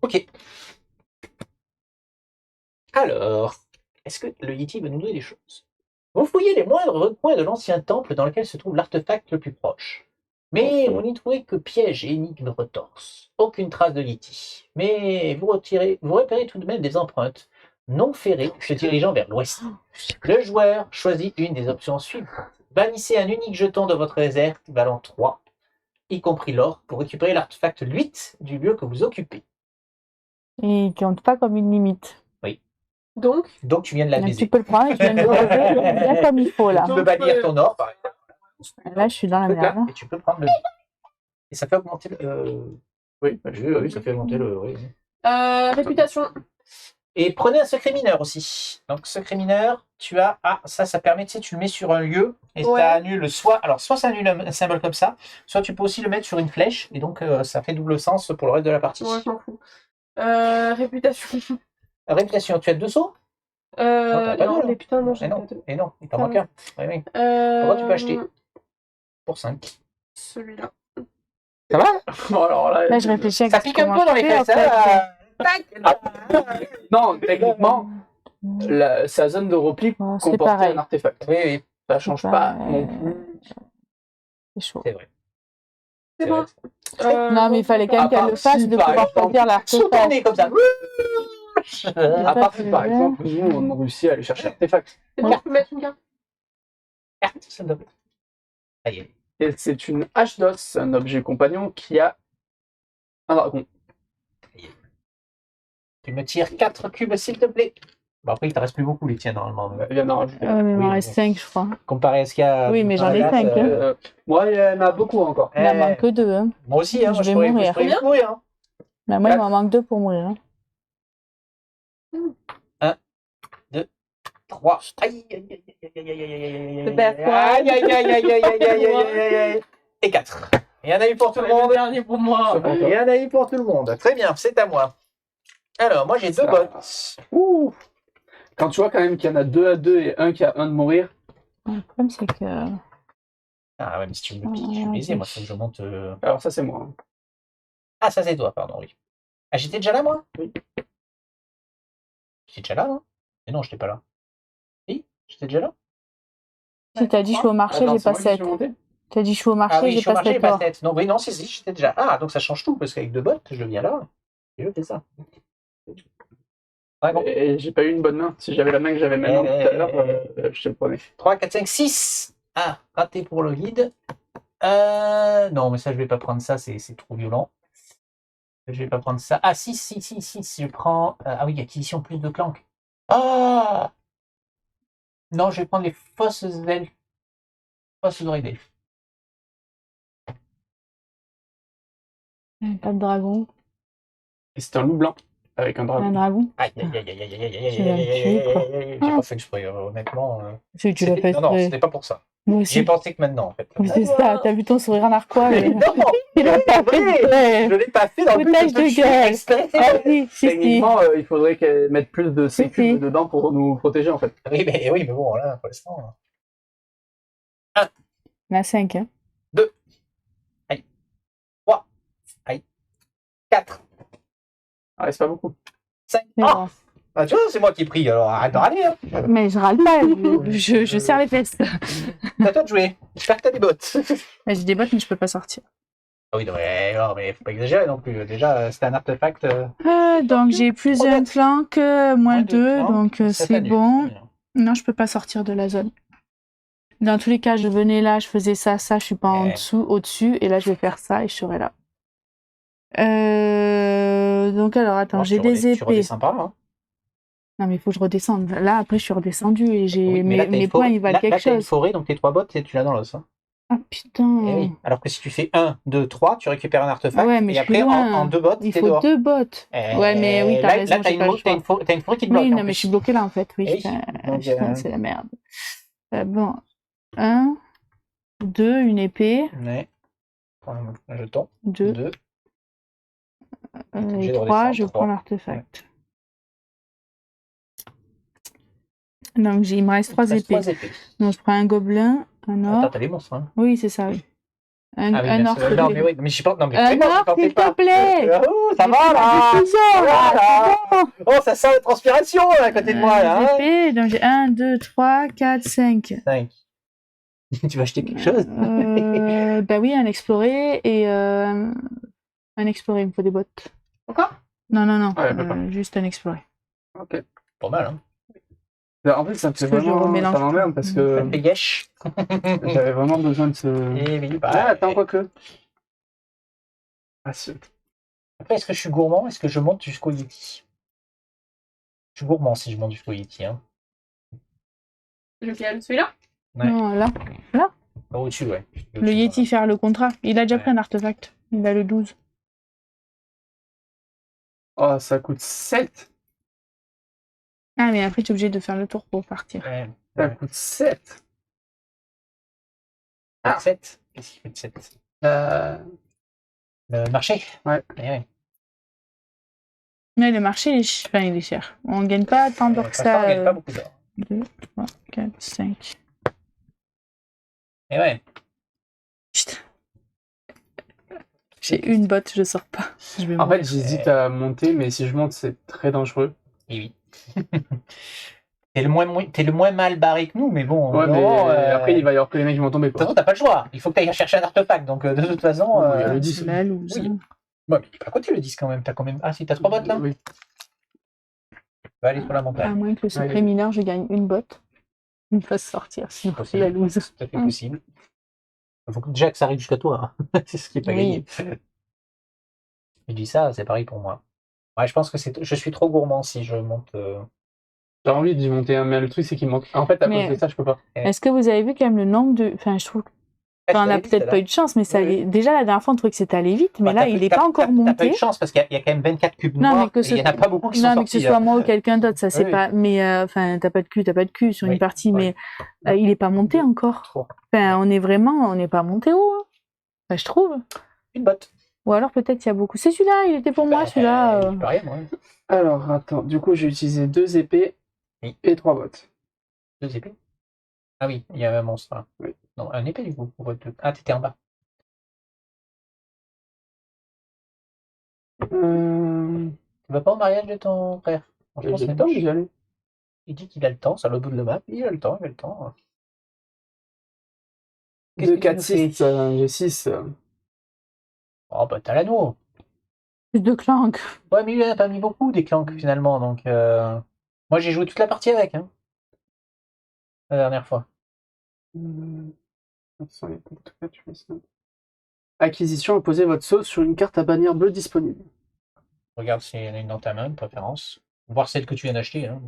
Ok. Alors, est-ce que le Yeti va nous donner des choses? Vous fouillez les moindres recoins de l'ancien temple dans lequel se trouve l'artefact le plus proche. Mais vous n'y trouvez que pièges et énigmes retorses. Aucune trace de Yeti. Mais vous repérez tout de même des empreintes non ferrées se dirigeant vers l'ouest. Le joueur choisit une des options suivantes. Bannissez un unique jeton de votre réserve valant 3. y compris l'or, pour récupérer l'artefact 8 du lieu que vous occupez. Il compte pas comme une limite. Donc, Donc tu viens de la Donc, baiser. tu peux le prendre et tu viens de le poser bien comme il faut là. Tu peux bannir ton or, par exemple. Là, je suis dans la merde. Et tu peux prendre le. Et ça fait augmenter le. Oui, ça fait augmenter le. Oui. réputation. Et prenez un secret mineur aussi. Donc, secret mineur, tu as. Ah, ça permet, tu sais, tu le mets sur un lieu et Ouais. ça annule soit. Alors, soit ça annule un symbole comme ça, soit tu peux aussi le mettre sur une flèche et donc ça fait double sens pour le reste de la partie. Ouais, je m'en fous. Réputation. Réputation, tu as 2 sauts t'as pas Non, deux, mais putain, non, Et j'ai pas non, deux. et non, il t'en Ah manque non. un. Oui, oui. Euh, Comment tu peux acheter Pour 5. Celui-là. Ça va Bon, alors là, Là, je réfléchis à Ça ce pique qu'on un peu dans les fait, en fesses, fait. hein non, techniquement, sa zone de repli Bon, c'est comportait pareil. un artefact. Oui, oui, Ça change C'est pas pareil. non plus. C'est chaud. c'est vrai. C'est bon. Non, mais il fallait quand même à qu'elle part le fasse si, de par pouvoir exemple, choisir l'artefact. Sous-tourner comme ça. À part si, Artefact, par exemple, nous, on réussit à aller chercher l'artefact. C'est bon, je peux mettre une carte. Carte, ça me donne. Ça y est. Et c'est une hache d'os, un objet compagnon qui a un dragon. Tu me tires 4 cubes, s'il te plaît. Bon, après, il te reste plus beaucoup, les tiens, normalement. Il vient d'en rajouter. Ouais, mais il m'en Oui, reste mais- 5, je crois. Comparé à ce qu'il y a. Oui, mais j'en ai dans la 5, glace, hein. Moi, il y en a beaucoup encore. Il en manque que 2. Hein. Moi aussi, hein, Je moi, vais pourrais- mourir. pourrais mourir. Hein. Mais moi, il m'en manque 2 pour mourir. Hein. 3. Aïe, aïe, aïe, aïe, aïe, aïe, aïe, aïe, aïe, The best one. aïe, aïe, aïe, aïe, aïe, aïe, aïe, aïe, aïe. Et 4. Il y en a eu pour tout le monde. dernier pour moi. Il y en a eu pour tout le monde. Très bien, c'est à moi. Alors, moi, j'ai 2 Ça- bottes. Ouh. Quand tu vois quand même qu'il y en a 2 à 2 et un qui a un de mourir, Le problème, c'est que. Ah ouais, mais si tu me piques, je suis baisé. Moi, faut que je monte. alors ça c'est moi. Ah, ça, c'est toi, pardon, oui. Ah, j'étais déjà là, moi Oui. J'étais déjà là, non Mais non, j'étais pas là. Oui, j'étais déjà là. Si t'as dit je suis au marché, Attends, j'ai c'est pas moi qui suis 7. monté. T'as dit je suis au marché, Ah oui, je j'ai suis au pas marché, 7 j'ai pas or. 7. Non, oui, non, si, j'étais déjà. Ah, donc ça change tout, parce qu'avec 2 bottes, je viens là. Et je fais ça. Ouais, bon. Et j'ai pas eu une bonne main. Si j'avais la main que j'avais maintenant tout à l'heure, je te le prenais. 3, 4, 5, 6. Ah, raté pour le guide. Non, mais ça, je vais pas prendre ça, c'est trop violent. Je vais pas prendre ça. Ah, si, je prends. Ah oui, acquisition plus de clank. Ah non, je vais prendre les fausses ailes. Fausses oreilles d'elfe. Pas de dragon. Et c'était un loup blanc avec un Un dragon. dragon. Aïe, aïe, aïe, aïe, aïe, aïe, aïe, Tu vas me tuer, quoi. j'ai pas fait exprès, honnêtement. Tu l'as fait Non, non, exprès. c'était pas pour ça. Moi J'ai aussi. pensé que maintenant, en fait. Oui, c'est ça, t'as vu ton sourire en narquois. Mais... Non, Il l'a pas fait vrai. exprès. je l'ai pas fait dans le but Foutage de te de tuer gueule. exprès. Ah si, si, si. Techniquement, il faudrait qu'elle mette plus de Si, sécu si. dedans pour nous protéger en fait. Oui, mais bon, là, pour l'instant. On a 5, hein. 4, Ah, c'est pas beaucoup. 5. Mais Ah, bon. bah, tu vois, c'est moi qui ai pris, alors arrête de râler. Hein. Mais je râle pas, je serre les fesses. C'est à toi de jouer. J'espère que t'as des bottes. Mais j'ai des bottes, mais je peux pas sortir. Ah oui, non, mais faut pas exagérer non plus. Déjà, c'était un artefact. Donc j'ai plus Oh, un bottes. flanc, moins 2, non, donc ça c'est t'annule, bon. c'est bien. Non, je peux pas sortir de la zone. Dans tous les cas, je venais là, je faisais ça, je suis pas en Ouais. dessous, au-dessus, et là je vais faire ça et je serai là. Donc alors, attends, Bon, j'ai tu des Tu épées. redescends par là. Hein. Non, mais il faut que je redescende. Là, après, je suis redescendue et j'ai Oui, mais là, t'as mes une points, forêt. ils valent Là, quelque t'as une chose. forêt, donc tes 3 bottes, tu l'as dans l'os. Hein. Ah putain. Eh oui. Alors que si tu fais 1, 2, 3, tu récupères un artefact. Ouais, mais et je suis après, loin. en 2 bottes, Il t'es faut dehors. 2 bottes. Ouais, mais oui, t'as là, raison, là, t'as j'ai pas le choix. t'as une forêt qui te bloque. Oui, en non, mais plus. je suis bloquée là en fait. Oui, Eh oui. putain, Donc, putain, c'est la merde. Bon, 1, 2, une épée, Ouais. Prends un jeton. 2, 2. et obligé de 3, je redescendre, prends 3. l'artefact. Donc, il me reste 3 épées. 3 épées. Donc, je prends un gobelin, un Attends, or. t'as les monstres. Hein. Oui, c'est ça, oui. Un Ah oui, un bien or. sûr. Non, mais oui, mais j'y pense. Non, mais Un fais pas, or, j'y pensais s'il pas. te plaît. Oh, ça va là. Voilà, Voilà. c'est bon. Oh, ça sent la transpiration là, à côté de moi là. Les Hein. épées, donc j'ai 1, 2, 3, 4, 5. 5. Tu vas acheter quelque chose? Bah oui, un explorer et un explorer, il me faut des bottes. Encore? Non, non, non, Ouais, pas. juste un explorer. Ok. Pas mal, hein. En fait, ça me fait Parce que je vraiment. remélange Ça m'emmerde tout. parce Ça que te fait gâche. j'avais vraiment besoin de ce. Eh oui, bah, Ah, attends, quoique. Ah, si. Après, est-ce que je suis gourmand? Est-ce que je monte jusqu'au Yeti? Je suis gourmand si je monte jusqu'au Yeti. Hein. Lequel? Celui-là? Ouais. Non, là. Pas au-dessus, ouais. Le Yeti faire le contrat. Il a déjà Ouais. pris un artefact. Il a le 12. Oh, ça coûte 7. Ah, mais après, tu es obligé de faire le tour pour partir. Ouais. Ça coûte 7. Ah, 7. Qu'est-ce qu'il fait de 7? Le marché? Ouais. Eh ouais. Mais le marché, il est cher. On ne gagne pas tant d'or que Pour l'instant, on ça. gagne pas beaucoup d'or. 2, 3, 4, 5. Et ouais. Putain. J'ai une botte, je sors pas. Je vais En mourir. fait, j'hésite à monter, mais si je monte, c'est très dangereux. Et oui. T'es le moins mal barré que nous, mais bon. Ouais, mais non, après, il va y avoir que les mecs qui vont tomber. De toute façon, t'as pas le choix. Il faut que tu ailles chercher un artefact. Donc, de toute façon. Oui, il y a le 10. La loose. oui. Bon, mais tu peux pas continuer le 10 quand même. T'as quand même. Ah, si, t'as 3 bottes là? Oui. Va aller sur la À montagne. moins que le secret Ouais. mineur, je gagne une botte. Il me fasse sortir, sinon c'est Possible. la loose. C'est tout à fait possible. Il faut déjà que ça arrive jusqu'à toi. Hein. C'est ce qui est pas Oui. gagné. Je dis ça, c'est pareil pour moi. Ouais, je pense que je suis trop gourmand si je monte. J'ai envie d'y monter, mais le truc, c'est qu'il manque. En fait, à Mais- cause de ça, je peux pas. Est-ce que vous avez vu quand même le nombre de. Enfin, je trouve. Enfin, on a peut-être pas eu de chance, mais ça Oui. allait... déjà la dernière fois on trouvait que c'était allé vite, mais là il est pas encore T'as pas eu monté. de chance parce qu'il y a quand même 24 cubes Non, noirs mais que et ce- il y en a pas beaucoup qui sont Non, mais que ce sortis. soit hein. moi ou quelqu'un d'autre, ça c'est Oui. pas. Mais enfin, t'as pas de cul sur Oui, une partie, ouais. mais il est pas monté encore. Trop. Enfin, on n'est pas monté haut. Hein. Enfin, je trouve. Une botte. Ou alors peut-être il y a beaucoup. C'est celui-là, il était pour moi, celui-là. Il peut rien, moi. Alors, attends. Du coup, j'ai utilisé 2 épées Oui. et 3 bottes. 2 épées. Ah oui, il y avait un monstre là. Oui. Non, un épée du coup. Ah, t'étais en bas. Tu vas pas au mariage de ton frère? Franchement, J'ai c'est le temps moche. d'y aller. Il dit qu'il a le temps, c'est à l'autre bout de la map. Il a le temps, il a le temps. Qu'est-ce 2, que tu 4, nous fais 6. J'ai 6. Oh bah t'as l'anneau. Plus de clank. Ouais, mais il en a pas mis beaucoup des clanks finalement, donc moi j'ai joué toute la partie avec, hein. La dernière fois. Acquisition, posez votre sauce sur une carte à bannière bleue disponible. Regarde s'il y en a une dans ta main, de préférence. Voir celle que tu viens d'acheter. Hein.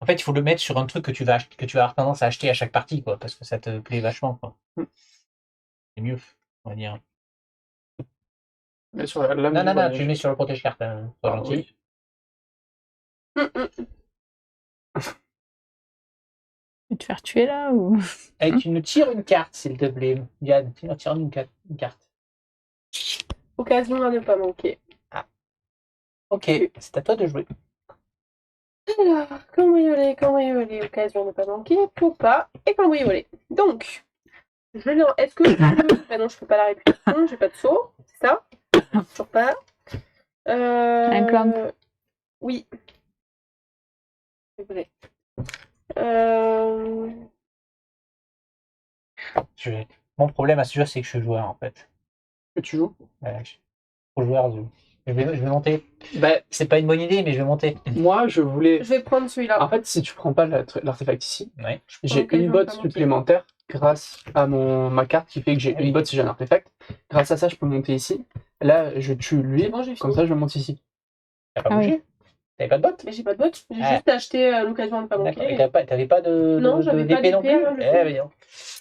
En fait, il faut le mettre sur un truc que tu vas avoir tendance à acheter à chaque partie, quoi, parce que ça te plaît vachement, quoi. C'est mieux, on va dire. Mais sur la lame Non, du non, non, voyage. tu le mets sur le protège-carte, hein. Sois Ah, gentil. oui. Tu veux te faire tuer là ou. Et tu nous tires une carte, s'il te plaît. Yann, tire une carte. Occasion à ne pas manquer. Ok, c'est à toi de jouer. Alors, cambrioler, occasion de ne pas manquer, pas et cambrioler. Donc, je lance. Est-ce que je peux. Bah non, je peux pas la réputation, j'ai pas de saut, c'est ça? Toujours pas. Un clamp. Oui. C'est vrai. Mon problème à ce jeu, c'est que je suis joueur, en fait. Que tu joues? Je suis trop joueur. Je vais monter. Bah, C'est pas une bonne idée, mais je vais monter. moi, je voulais. Je vais prendre celui-là. En fait, si tu prends pas l'artefact ici, Ouais. j'ai Ok, je une vais botte pas monter. supplémentaire grâce à ma carte qui fait que j'ai Ah oui. une botte si j'ai un artefact. Grâce à ça, je peux monter ici. Là, je tue lui, C'est bon, j'ai comme fini. ça, je monte ici. T'as pas Ah bougé? T'avais pas de botte? Mais j'ai pas de botte, j'ai Ah. juste acheté l'occasion de ne pas D'accord. Et manquer. t'avais pas de Non, j'avais pas d'épée non d'épée, plus? hein, je Eh sais. ben non.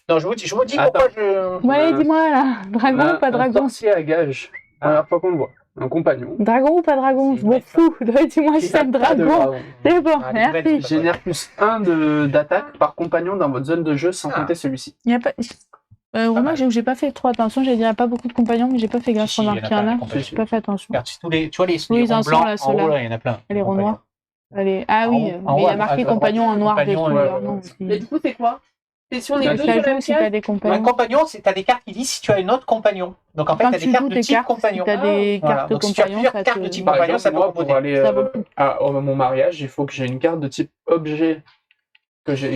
Non, je vous dis Attends. pourquoi je. Ouais, dis-moi là. Dragon ou pas Un dragon? sorcier à gage. Première fois qu'on le voit. Un compagnon. Dragon ou pas dragon? C'est Je m'en vrai, fous. Dis-moi si c'est un Pas de dragon. dragon. C'est bon, Ah, merci. Génère plus 1 d'attaque par compagnon dans votre zone de jeu sans Ah. compter celui-ci. Il y a pas. Moi, mal. j'ai pas fait trop attention. J'ai dit, il n'y a pas beaucoup de compagnons, mais j'ai pas fait gaffe. Si, Remarque, il y en a. plein, j'ai pas fait attention. Regarde, c'est tous les, tu vois les Oui, ils en ronds sont blancs là, en ceux-là. haut, là, il y en a plein. Et les ronds noirs. Allez. Ah oui, En haut, mais il y à a marqué droite, compagnon en noir. Des compagnon, trucs, ouais, alors non, ouais. aussi. Mais du coup, c'est quoi? C'est si on est Ça deux Ça sur la joue même si t'as case. des Un compagnons. compagnon, t'as des cartes qui disent si tu as un autre compagnon. Donc en fait, Quand t'as tu des cartes joues de tes type cartes, compagnon. si t'as des Voilà. cartes de Donc si tu as compagnons, plusieurs ça cartes te. de type Par compagnon, exemple, ça peut moi, pour composer. aller Ça vaut le coup. à mon mariage, il faut que j'ai une carte de type objet.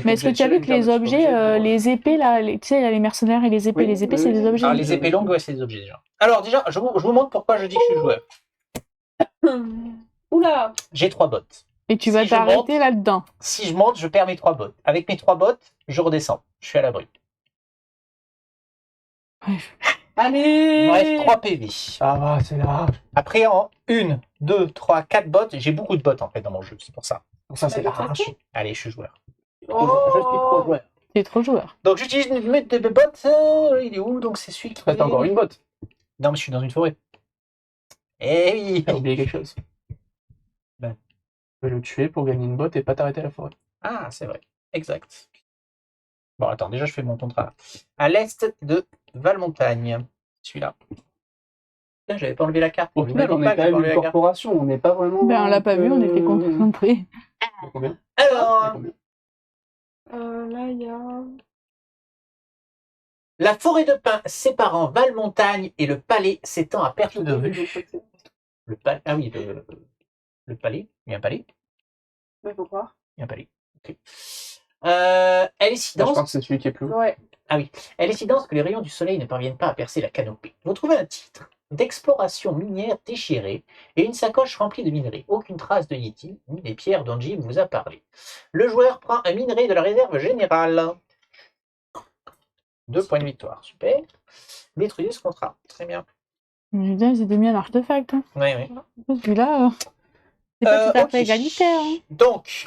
Mais est-ce que tu as vu que les objets, les épées, là, tu sais, il y a les mercenaires et les épées. Oui, Les épées, oui, c'est oui. des objets. Alors les épées longues, ouais, c'est des objets déjà. Alors déjà, je vous montre pourquoi je dis que je suis joueur. Oula! J'ai 3 bottes. Et tu vas Si je monte- t'arrêter là-dedans. Si je monte, je perds mes 3 bottes. Avec mes 3 bottes, je redescends. Je suis à l'abri. Allez. Il me reste 3 PV. Ça va, c'est large. Après, en 1, 2, 3, 4 bots, j'ai beaucoup de bots en fait dans mon jeu, c'est pour ça. Donc ça, c'est Bah, large. Allez, je suis joueur. Oh. Je suis trop joueur. T'es trop joueur. Donc j'utilise une meute de bots. Il est où? Donc c'est celui qui. Il reste encore une botte. Non, mais je suis dans une forêt. Eh oui. T'as oublié quelque chose. Ben. Tu peux le tuer pour gagner une botte et pas t'arrêter à la forêt. Ah, c'est vrai. Exact. Bon, attends, déjà je fais mon contrat. À l'est de Valmontagne. Celui-là. Putain, j'avais pas enlevé la carte. Au Vous final, m'avez on dit est pas quand que j'avais même enlevé une la carte. corporation, on n'est pas vraiment. Ben, on l'a pas vu, on était concentrés. Combien Alors, Combien Là, il y a. la forêt de pins séparant Valmontagne et le palais s'étend à perte de vue. Le palais. Ah oui, le palais. Il y a un palais. Ouais, faut croire. Il y a un palais. Ok. Elle est si Je dense. pense que c'est celui qui est plus haut. Ouais. Elle est si dense que les rayons du soleil ne parviennent pas à percer la canopée. Vous trouvez un titre d'exploration minière déchiré et une sacoche remplie de minerais. Aucune trace de Yeti, ni des pierres dont Jim vous a parlé. Le joueur prend un minerai de la réserve générale. 2 points de victoire. Super. Détruisez ce contrat. Très bien. Putain, c'était mis un artefact. Hein. Oui, oui. Celui-là, c'est pas tout à ok. fait égalitaire. Hein. Donc,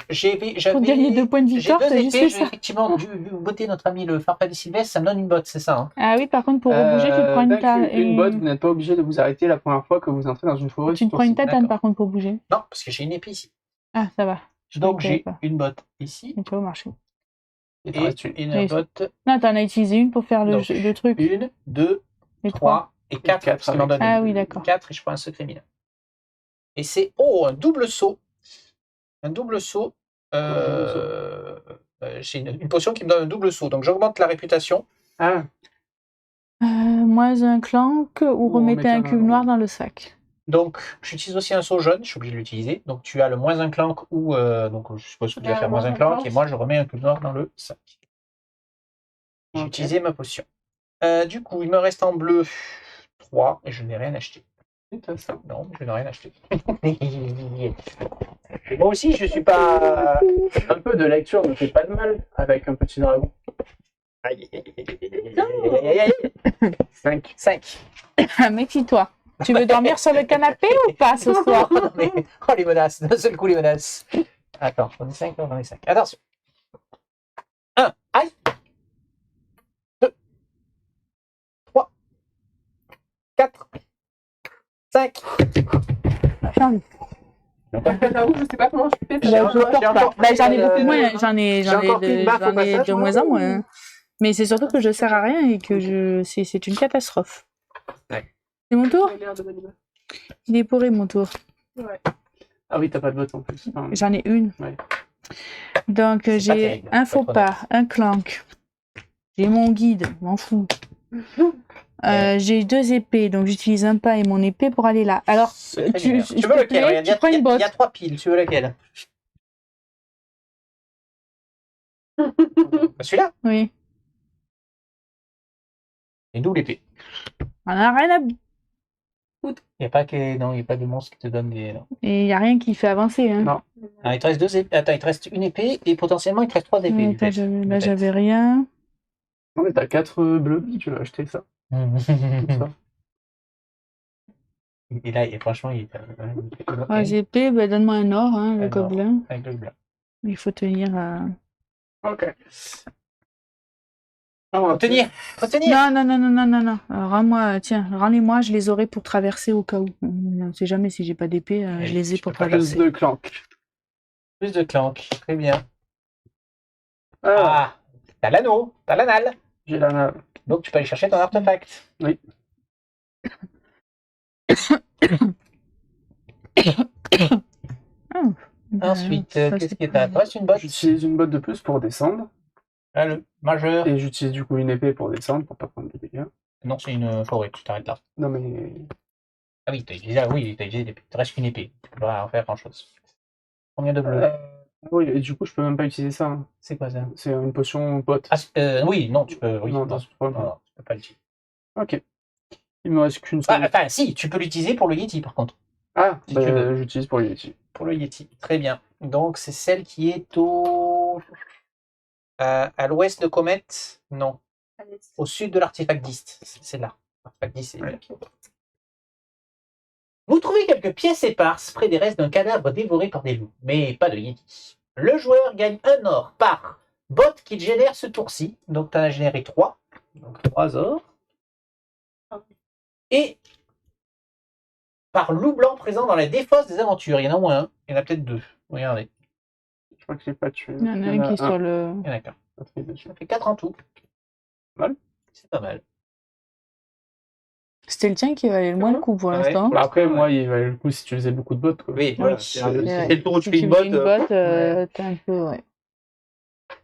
Pour gagner 2 points de j'ai victoire, 2 t'as juste épées. fait Je vais ça. effectivement botter notre ami le Farfadet Sylvestre. Ça me donne une botte, c'est ça, hein? Ah oui, par contre, pour rebouger, tu prends une Vaincu une tatane. botte, vous n'êtes pas obligé de vous arrêter la première fois que vous entrez dans une forêt. Tu te prends une tatane, D'accord. par contre, pour bouger. Non, parce que j'ai une épée ici. Ah, ça va. Je Donc, croyais j'ai pas. une botte ici Mais tu vas au marché. Et et une Oui. botte. Non, t'en as utilisé une pour faire Donc, le truc. 1, 2, Et 3 et 4. quatre Parce qu'il m'en avec- donne Ah oui, d'accord. 4 et je prends un secret mineur. Et c'est un double saut. Un double saut. J'ai une potion qui me donne un double saut. Donc j'augmente la réputation. Ah, Moins un clank ou remettez un cube noir dans le sac. Donc j'utilise aussi un saut jaune. Je suis obligé de l'utiliser. Donc tu as le moins un clank ou. Donc je suppose que tu vas faire moins un clank. Et moi je remets un cube noir dans le sac. J'ai Ok. utilisé ma potion. Du coup, il me reste en bleu 3 et je n'ai rien acheté. c'est ça. Non, je n'ai rien acheté. Moi aussi, je suis pas. Un peu de lecture ne fait pas de mal avec un petit dragon. 5. 5. Méfie-toi. Tu veux dormir sur le canapé ou pas ce soir? Non, mais... Oh, les menaces. D'un seul coup, les menaces. Attends, j'en ai 5, j'en ai 5. Attention. 1. Aïe. 2. 3. 4. 5. J'en J'avoue, je sais pas comment je fais J'ai ça. encore- j'ai encore- J'en ai beaucoup moins. J'en ai, J'ai encore pris une baffe au j'en ai passage, de moi. moins en moins. Hein. Mais c'est surtout que je sers à rien et que c'est une catastrophe. Ouais. C'est mon tour? J'ai l'air de bonne humeur. Il est pourri mon tour. Ouais. Ah oui, t'as pas de botte en plus. Enfin, J'en ai une. Ouais. Donc C'est pas j'ai terrible, un faut faux être pas, un clank. J'ai mon guide, m'en fous. J'ai 2 épées, donc j'utilise un pas et mon épée pour aller là. Alors, C'est très tu bien. s'il Tu te veux lequel? plaît, Regarde, tu prends une botte. Il y a 3 piles. Tu veux lequel? Celui-là? Oui. Et d'où l'épée? On a rien à... Il n'y a pas que... Non, il n'y a pas de monstre qui te donne des... Non. Et il n'y a rien qui fait avancer. Hein. Non. Ah, il te reste 2 épées. Attends, il te reste une épée et potentiellement il te reste 3 épées. Ouais, du fait. là, j'avais rien. Non, mais t'as 4 bleus, tu vas acheter ça. Tout ça. Et là, franchement, il est... 3 épées, bah, donne-moi un or, hein, le Un or. gobelin. Avec le blanc. Il faut tenir à... Ok. Faut tenir. Faut tenir. Non. Rends-moi, tiens, rends-les-moi, je les aurai pour traverser au cas où. On ne sait jamais si j'ai pas d'épée, je les ai tu pour peux pas traverser. Plus de clank. Plus de clank. Très bien. Ah, Ah, t'as l'anneau. T'as l'anal. j'ai la nave. Donc tu peux aller chercher ton artefact. Oui. Ensuite, Ça, qu'est-ce c'est qui est pas à toi? C'est une botte. J'utilise une botte de plus pour descendre. Ah, le majeur. Et j'utilise du coup une épée pour descendre pour pas prendre de dégâts. Non, c'est une forêt. Tu t'arrêtes là. Non mais. Ah oui, t'as utilisé l'épée. Il te reste qu'une épée. Tu peux pas en faire grand-chose. Combien de bleus? Oui, et du coup je peux même pas utiliser ça. Hein. C'est quoi ça? C'est une potion botte. Ah, oui, non, tu peux. Oui, non, non, c'est pas grave. non, tu peux pas l'utiliser. Ok. Il me reste qu'une Ah, seule. enfin, si, tu peux l'utiliser pour le Yeti, par contre. Ah, si tu veux. j'utilise pour Yeti. Pour le Yeti. Très bien. Donc, c'est celle qui est à l'ouest de Comet. Non. Au sud de l'artefact d'Ist. C'est là. Pas 10, c'est bien. Vous trouvez quelques pièces éparses près des restes d'un cadavre dévoré par des loups, mais pas de Yeti. Le joueur gagne 1 or par bot qu'il génère ce tour-ci. Donc tu en as généré 3. Donc 3 ors. Et par loup blanc présent dans la défausse des aventures. Il y en a au moins un. Il y en a peut-être 2. Regardez. Je crois que je l'ai pas tué. Il y en a un qui est sur le. Il y en a qu'un. le. Ça fait 4 en tout. Mal. C'est pas mal. C'était le tien qui valait le moins le coup pour Ouais. l'instant. Bah, après, moi, il valait le coup si tu faisais beaucoup de bots. Quoi. Oui, Voilà, oui. c'est C'est Ouais. le tour où tu Si fais tu une fais botte. une botte, t'as un peu, ouais.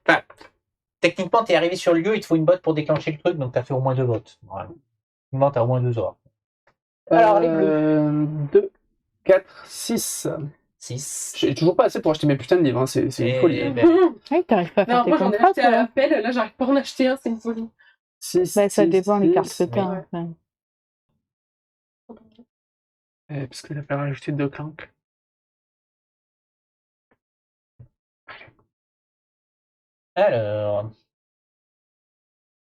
Enfin, techniquement, tu es arrivé sur le lieu, il te faut une botte pour déclencher le truc, donc tu as fait au moins 2 bottes. Voilà. Non, tu as au moins 2 ors. Alors, les bleus. 2, 4, 6. 6. J'ai toujours pas assez pour acheter mes putains de livres. Hein. C'est une folie. Hein. Ouais, t'arrives pas à faire Non, tes moi j'en ai contrats, acheté à toi. l'appel, là j'arrive pas à en acheter un, c'est une folie. 6, Bah, ça dépend des cartes que mais- t'as. Ouais. Enfin. Parce que j'avais rajouté 2 clanks. Alors.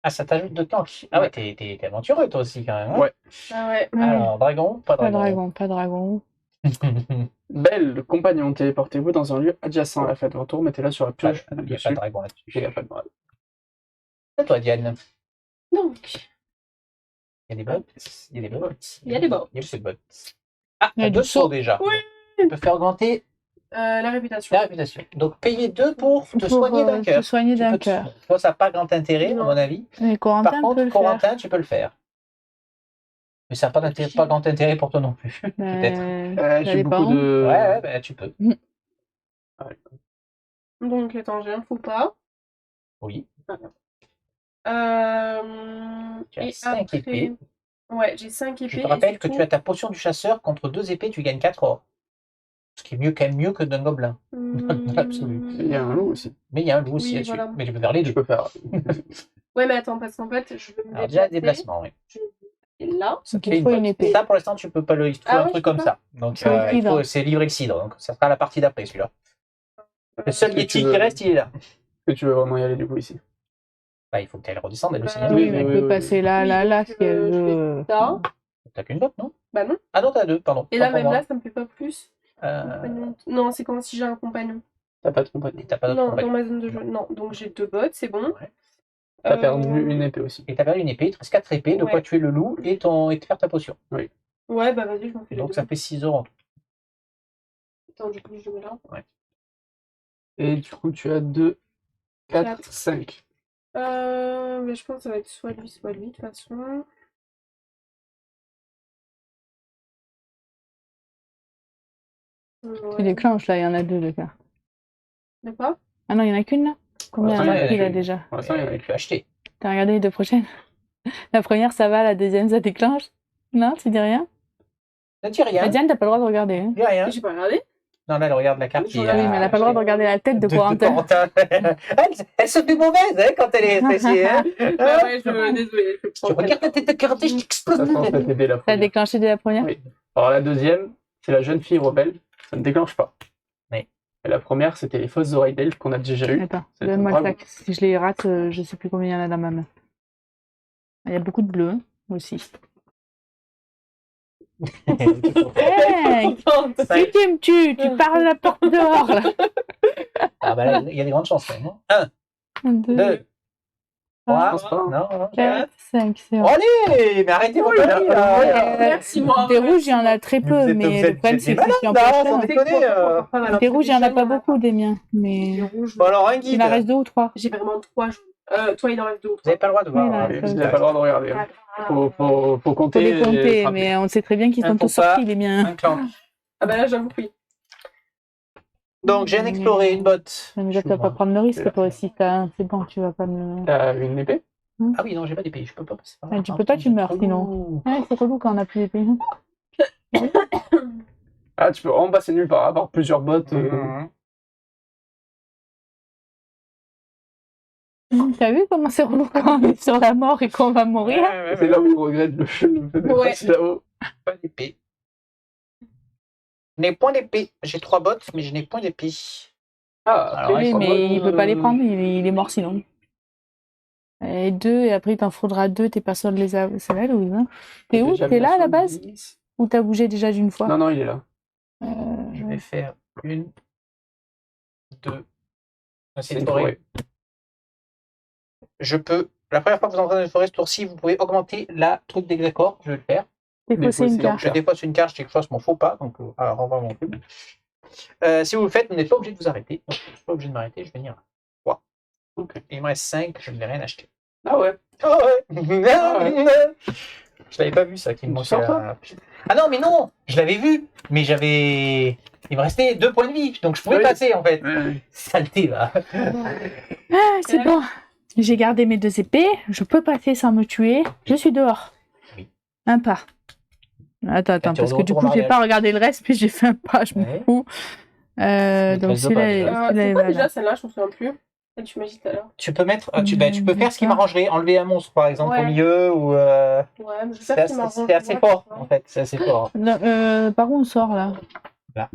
Ah, ça t'ajoute de temps. Ah ouais, t'es aventureux toi aussi quand même. Hein. Ouais. Ah ouais. Alors, dragon, pas Pas dragon. de dragon. Belle, compagnon, téléportez-vous dans un lieu adjacent à la fête de retour, mettez-la sur la pioche Il n'y a pas dessus. de dragon là-dessus. Il n'y a pas de mal. C'est toi, Diane. Donc, Il y a des bots. Il y a des bots. Il y a des bots. Il y a des bots. Ah, Il y a t'as du 2 saut. sauts déjà. Oui. Tu peux faire augmenter la réputation. la réputation. Donc, payer 2 pour te soigner d'un te cœur. soigner d'un Tu peux te- cœur. Toi, ça n'a pas grand intérêt, à Non. mon avis. Mais Par Corentin peut contre, le faire. Corentin, tu peux le faire. Mais ça n'a pas grand intérêt pour toi non plus. Peut-être. Ça J'ai dépend. beaucoup de. Ouais, bah, tu peux. Donc, attends, j'ai un faux pas. Oui. Tu as Et 5 après... épées. Ouais, j'ai 5 épées. Je te rappelle et que surtout- tu as ta potion du chasseur. Contre 2 épées, tu gagnes 4 or. Ce qui est quand même mieux que d'un gobelin. Dans l'absolu. Il y a un loup aussi. Mais il y a un loup aussi Oui, là-dessus. voilà. Mais tu peux faire les Je deux. peux faire. Ouais, mais attends, parce qu'en fait, je veux me Alors, déjà, déplacer. déplacement, oui. Et là, Ça Donc, te il fait faut une une botte. épée. Ça, pour l'instant, tu peux pas le. Il faut Ah un ouais, truc je peux comme pas. ça. Donc, C'est le cidre. c'est livrer le cidre. Donc, ça sera la partie d'après, celui-là. Le seul Est-ce que Yeti tu veux- qui reste, il est là. Est-ce que tu veux vraiment y aller du coup ici? Bah, il faut que tu ailles redescendre, elle aussi. Bah, hein. Oui, Oui, mais elle oui, peut oui. passer là, Oui, là, là, donc, si elle je veut. fais ça. T'as qu'une botte, non? Bah non. Ah non, t'as 2, pardon. Et Pas là, pour même moi. là, ça me fait pas plus. Compagnon. Non, c'est comme si j'ai un compagnon. T'as pas de compagnie. Et t'as pas d'autre Non, compagnon. dans ma zone de jeu. Non, donc j'ai 2 bots, c'est bon. Ouais. T'as perdu une épée aussi. Et t'as perdu une épée, il te reste 4 épées, de Ouais. quoi tuer le loup et te faire ta potion. Ouais, bah vas-y, je m'en fais les Donc deux. ça fait 6 euros en tout. Attends, du coup, je mets là. Et du coup, tu as 2, 4, Quatre. 5. Mais je pense que ça va être soit lui, de toute façon. Tu déclenches là, il y en a 2 de cartes. De quoi? Ah non, il y en a qu'une là? Combien Ouais, il y en il y en a a pris là qu'une. déjà? Pour l'instant, il y en a Tu as acheté. T'as regardé les 2 prochaines? La première ça va, la deuxième ça déclenche? Non, tu dis rien? Ne dis rien. La Diane, t'as pas le droit de regarder. Hein. Dis rien. J'ai pas regardé. Non, là, elle regarde la carte. Oui, qui est mais Oui, mais elle a pas le droit de regarder la tête de Corentin. Elle se fait mauvaise hein, quand elle est stressée. Hein. Bah ouais, désolé. Tu regardes la tête de Corentin, je t'explose. Ça va t'aider la T'as première. déclenché dès la première? Oui. Alors la deuxième, c'est la jeune fille rebelle. Ça ne déclenche pas. Oui. Et la première, c'était les fausses oreilles d'elfe qu'on a déjà eues. Attends, C'est donne-moi le bravo. sac. Si je les rate, je sais plus combien il y en a dans ma main. Il y a beaucoup de bleu hein, aussi. Hey, si tu me tues, tu pars de la porte dehors là. Ah bah là, il y a des grandes chances quand même. 1, 2, 2, 3, pense pas. non. 4, 5, c'est bon. Allez, mais arrêtez vos conneries là. Merci, moi. Des rouges, il y en a très peu, mais le problème c'est que si on malades, là, peut sans faire. déconner. Des rouges, il y en a pas beaucoup des miens, mais Bon alors, un guide. il en reste 2 ou 3. J'ai vraiment 3 jours. Toi, il en reste 2 ou Vous n'avez 3. pas le droit de voir. Oui, là, hein. Vous ça n'avez pas le droit de regarder. Hein. Faut Faut compter. les et compter, frapper. mais on sait très bien qu'ils Un sont tous faux pas. sortis les miens. Un clan. Ah bah là, j'avoue que oui. Donc, j'ai exploré une botte. Non, mais là, tu vas pas prendre le risque, toi aussi. C'est bon, tu vas pas me. T'as une épée? Ah oui, non, j'ai pas d'épée. Je peux pas passer par là. Ah, tu peux pas, tu meurs, sinon. Ouais, c'est relou quand on a plus d'épée. Ah, tu peux vraiment passer nulle part, avoir plusieurs bottes. T'as vu comment c'est relou quand on est sur la mort et qu'on va mourir? C'est là où je regrette le fait de Ouais. passer là-haut. Pas d'épée. Je n'ai point d'épée. J'ai 3 bottes, mais je n'ai point d'épée. Ah, Alors, Oui, trois mais bottes, il peut pas les prendre, il est mort sinon. Et 2, et après il t'en faudra 2, t'es pas sûr de les avoir. C'est la loose, hein. T'es où? Déjà T'es là à la base? 70. Ou t'as bougé déjà d'une fois? Non, non, il est là. Je vais faire 1, 2. C'est une une forêt. Je peux. La première fois que vous entrez dans une forêt ce tour-ci, vous pouvez augmenter la truc d'Hexacor. Je vais le faire. Défausser une Défausser carte. Je dépose une carte, quelque chose, m'en faut pas. Donc, renvoie mon cube. Si vous le faites, vous n'êtes pas obligé de vous arrêter. Donc, je ne suis pas obligé de m'arrêter. Je vais venir 3. Ok. Il me reste 5. Je ne vais rien acheter. Ah ouais. Oh ouais. ouais. Je l'avais pas vu ça qui me Tu manquait. sors pas Ah non, mais non. Je l'avais vu. Mais j'avais. Il me restait 2 points de vie. Donc, je pouvais Oui. passer en fait. Ouais. Saleté là. Ah, c'est bon. J'ai gardé mes 2 épées. Je peux passer sans me tuer. Je suis dehors. Oui. Un pas. Attends, tu parce que du retournes coup, en j'ai arrière. pas regardé le reste, puis j'ai fait un pas, je m'en Ouais. fous. Mais Donc 13 de pas, celui-là, déjà. celui-là C'est est quoi valable. déjà celle-là? Je me souviens plus. Celle que tu m'as dit tout à l'heure. Tu peux mettre, tu peux faire ce qui m'arrangerait, enlever un monstre par exemple Ouais. au milieu ou Ouais, mais je sais c'est pas si assez fort en fait, c'est assez fort. Non, par où on sort là? Là.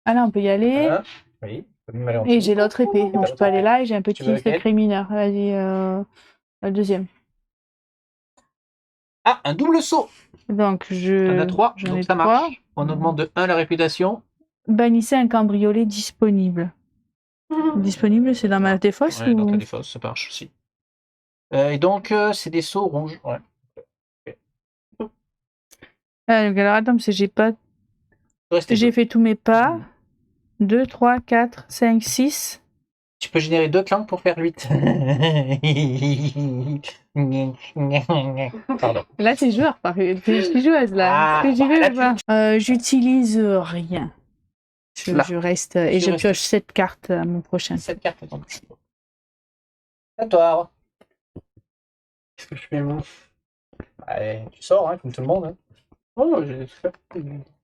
Ah là, on peut y aller. Hein oui, tu peux même aller en Et dessous. j'ai l'autre épée. Donc je peux aller là et j'ai un veux petit lequel secret mineur. Vas-y, le deuxième. Ah, un double saut. Donc On a 3, j'en donc ai ça 3. marche. On augmente de 1 la réputation. Bannissez un cambriolé disponible. Disponible, c'est dans ma défausse Ouais, ou... donc des fausses, ça marche aussi. Et donc c'est des sauts rouges. Ouais. Ah, donc alors attends, parce que j'ai pas... J'ai fait tous mes pas. 2, 3, 4, 5, 6. Tu peux générer 2 clans pour faire 8. Pardon. Là, t'es joueur, par contre. Je suis joueuse, là. Ah, Est-ce que j'y vais là, ou pas J'utilise rien. Là. Je reste et Tu je restes. pioche 7 cartes à mon prochain. Cette carte est en dessous. À toi. Qu'est-ce que je fais moi? Allez, tu sors, hein, comme tout le monde. Hein. Oh, j'ai fait.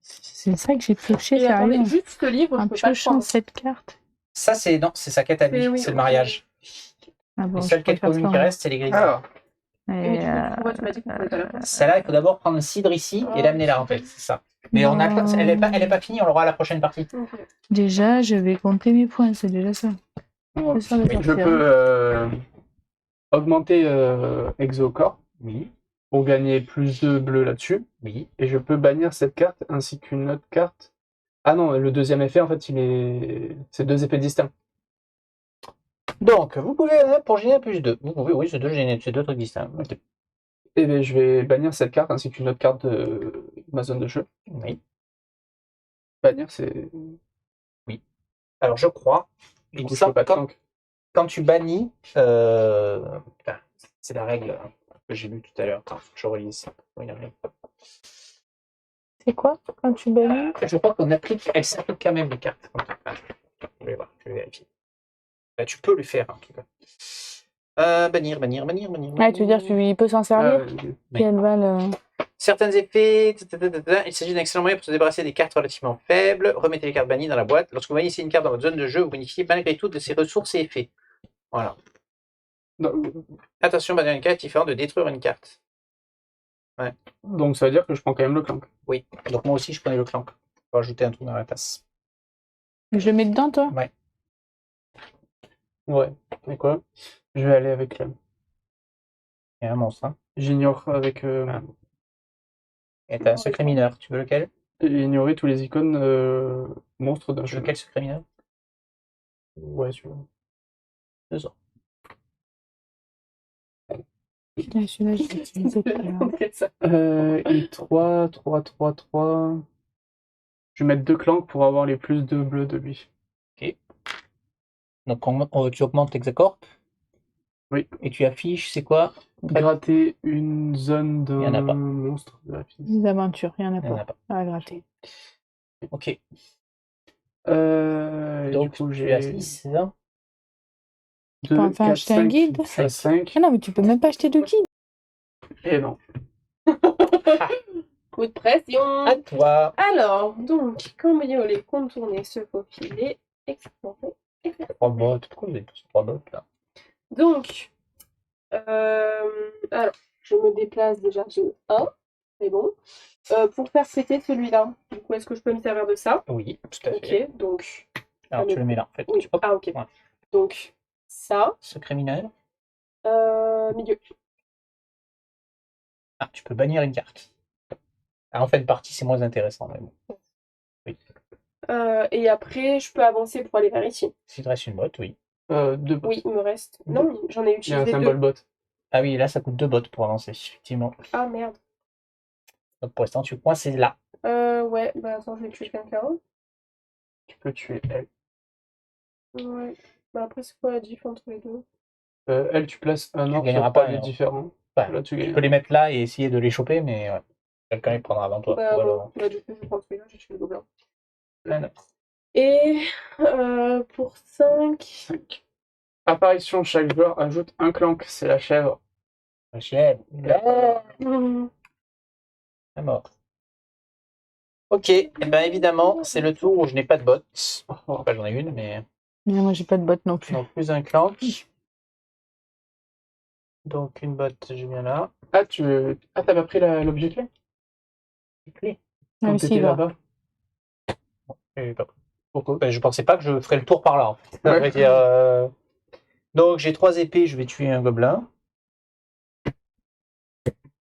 C'est ça que j'ai pioché, Et sérieux. attendez, juste ce livre, En je peux pas le piochant prendre. 7 cartes. Ça, c'est non, c'est sa quête à lui, Oui, c'est le ok. mariage. Ah bon, Les je seules peux quêtes faire communes ça, qui hein. restent, c'est les grilles. Alors, Et, Mais du coup, pourquoi tu m'as dit qu'on pouvait pas la faire? Celle-là, il faut d'abord prendre le cidre ici et l'amener là, en fait, c'est ça. Mais on a, elle est pas finie, on l'aura à la prochaine partie. Ok. déjà, je vais compter mes points, c'est déjà ça. C'est ça, le je sortir. peux augmenter Exocor Oui, pour gagner plus de bleu là-dessus. oui. Et je peux bannir cette carte ainsi qu'une autre carte. Ah non, le deuxième effet, en fait, c'est 2 effets distincts. Donc, vous pouvez, pour générer plus 2, vous pouvez, oui, c'est 2 trucs distincts. Ok. Et bien, je vais bannir cette carte ainsi qu'une autre carte de ma zone de jeu. Oui. Bannir, c'est. Alors, je crois, Du il me coup, je semble peux pas de que flanc. quand tu bannis, putain, c'est la règle que j'ai lue tout à l'heure. Attends, faut que je relise ça. Oui, la règle. C'est quoi quand tu bannis? Je crois qu'on applique, elle s'applique quand même les cartes. Je vais voir, je vais vérifier. Tu peux le faire en tout cas. Bannir. Ah, tu veux dire qu'il peut s'en servir? Puis elle va le... Certains effets, il s'agit d'un excellent moyen pour se débarrasser des cartes relativement faibles. Remettez les cartes bannies dans la boîte. Lorsque vous bannissez une carte dans votre zone de jeu, vous bénéficiez malgré tout de ses ressources et effets. Voilà. Attention, bannir une carte, il fait de détruire une carte. Donc ça veut dire que je prends quand même le clank. Oui, donc moi aussi je prenais le clank. Pour ajouter un truc dans la tasse. Je le mets dedans, toi? Ouais. Et quoi? Je vais aller avec le. Il y a un monstre. Hein. J'ignore avec. Et t'as un secret mineur. Tu veux lequel? Ignorer tous les icônes monstres d'un Tu veux jeu. quel secret mineur? Ouais, tu vois. 2 ans. Putain, celui-là, je l'ai utilisé tout à l'heure. Et 3. Je vais mettre 2 clanks pour avoir les plus de bleus de lui. Donc tu augmentes l'Hexacorp. Oui. Et tu affiches, c'est quoi? Gratter une zone Il y en a d'un pas. monstre de la fille. Des aventures, il n'y en a Il y en pas. a pas. À gratter. Ok. Et Donc du coup, tu j'ai as 6, c'est ça? 2, peux enfin 4, acheter un 5, guide? 5. Ah non, mais tu peux même pas acheter de guide. Et non. Coup de pression. À toi. Alors, donc, cambrioler, contourner, se faufiler, explorer. 3 bottes. Pourquoi vous avez tous 3 bottes là? Donc, alors, je me déplace déjà, j'ai 1, c'est bon. Pour faire péter celui-là, du coup, est-ce que je peux me servir de ça? Oui, tout à fait. Ok, donc, Alors tu le mets là en fait. oui. Hop. Ah, ok. Ouais. Donc, ça, Secret mineur. Milieu. Ah, tu peux bannir une carte. Ah, en fait, partie, c'est moins intéressant. Mais bon. Oui. Et après, je peux avancer pour aller vers ici. S'il te reste une botte, oui. 2 bots. Oui, il me reste. Non, j'en ai Il y a utilisé un 2. symbole bot. Ah oui, là, ça coûte 2 bottes pour avancer, effectivement. Ah merde. Donc, pour l'instant, tu coinces là. Ouais, bah attends, je vais tuer quelqu'un. Tu peux tuer elle. Ouais. Bah après, c'est quoi la diff entre les deux? Elle, tu places un Tu ordre gagneras sur pas 3 un lieux ordre. différents. Enfin, Là, tu tu gagnes. peux les mettre là et essayer de les choper, mais ouais. Quelqu'un les prendra avant toi. Bah Ou non. alors, Bah du coup, je prends celui-là, j'ai tué le gobelin. là, là. Et pour 5. 5. Apparition, chaque joueur ajoute un clank, c'est la chèvre. La chèvre. Là, la mort. Ok, et ben évidemment, c'est le tour où je n'ai pas de bottes. Enfin, j'en ai une, mais. Moi, j'ai pas de botte non plus. Donc, plus un clank. Donc, une botte, je viens là. Ah, t'as pas pris l'objet clé Clé. quand Même t'étais s'il va. là-bas? J'ai pas pris. Pourquoi? Ben, je pensais pas que je ferais le tour par là, en fait. Ouais. À vrai dire, donc, j'ai 3 épées, je vais tuer un gobelin.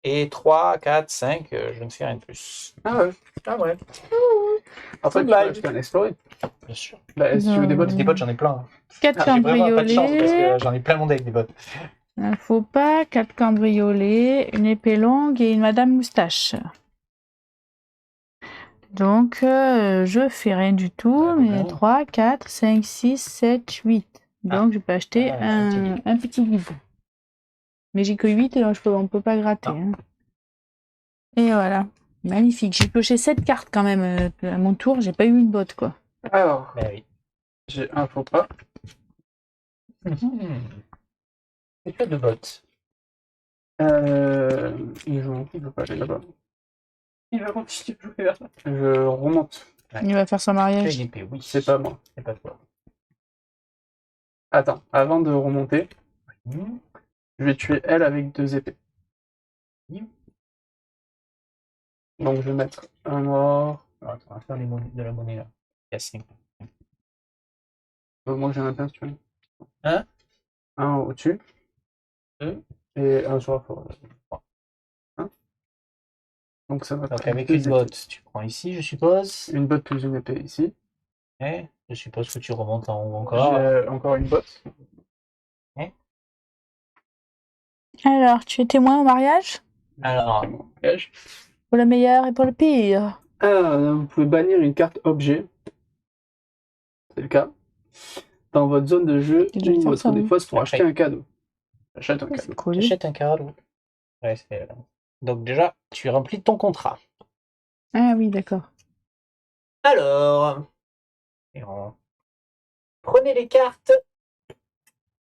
Et 3, 4, 5, je ne fais rien de plus. Ah ouais. Ah ouais, Après, tu peux Blague. acheter un explorer. bien sûr. Bah, si tu veux des bottes. Des bottes, j'en ai plein. 4 J'ai vraiment pas de chance parce cambriolés. que j'en ai plein mon deck des bottes. Un faux pas, 4 cambriolés, une épée longue et une madame moustache. Donc, je fais rien du tout, Ouais, mais bon. 3, 4, 5, 6, 7, 8. Donc, je peux acheter un petit guide. Mais j'ai que 8, donc on peut pas gratter. Hein. Et voilà. Magnifique. J'ai pioché 7 cartes quand même à mon tour. J'ai pas eu une botte, quoi. Alors, Ben oui. j'ai un faux pas. C'est que 2 bottes. Il joue un coup, je veux pas aller là-bas. Il va continuer de jouer là. Je remonte. Ouais. Il va faire son J'ai mariage. une épée, oui. C'est pas moi. C'est pas toi. Attends, avant de remonter, Hmm. je vais tuer elle avec 2 épées. Oui. Donc je vais mettre un or. Alors, attends, on va faire de la monnaie là. Il y a 5. Moi j'ai un pince, tu vois. Un. Un au-dessus. 2. Et un sur la forêt. Hein. Donc ça va Donc faire avec 2 une épées. botte, tu prends ici, je suppose. Une botte plus une épée ici. Ouais. Je suppose que tu remontes en haut encore. J'ai encore une botte. Alors, tu es témoin au mariage? Alors, C'est mon piège. Pour le meilleur et pour le pire. Ah, vous pouvez bannir une carte objet. C'est le cas. Dans votre zone de jeu J'ai déjà ou fait votre ça, oui. défausse pour Après. acheter un cadeau. Achète un C'est cadeau. cool. j'achète un cadeau. Ouais, donc déjà, tu remplis ton contrat. Ah oui, d'accord. Alors, prenez les cartes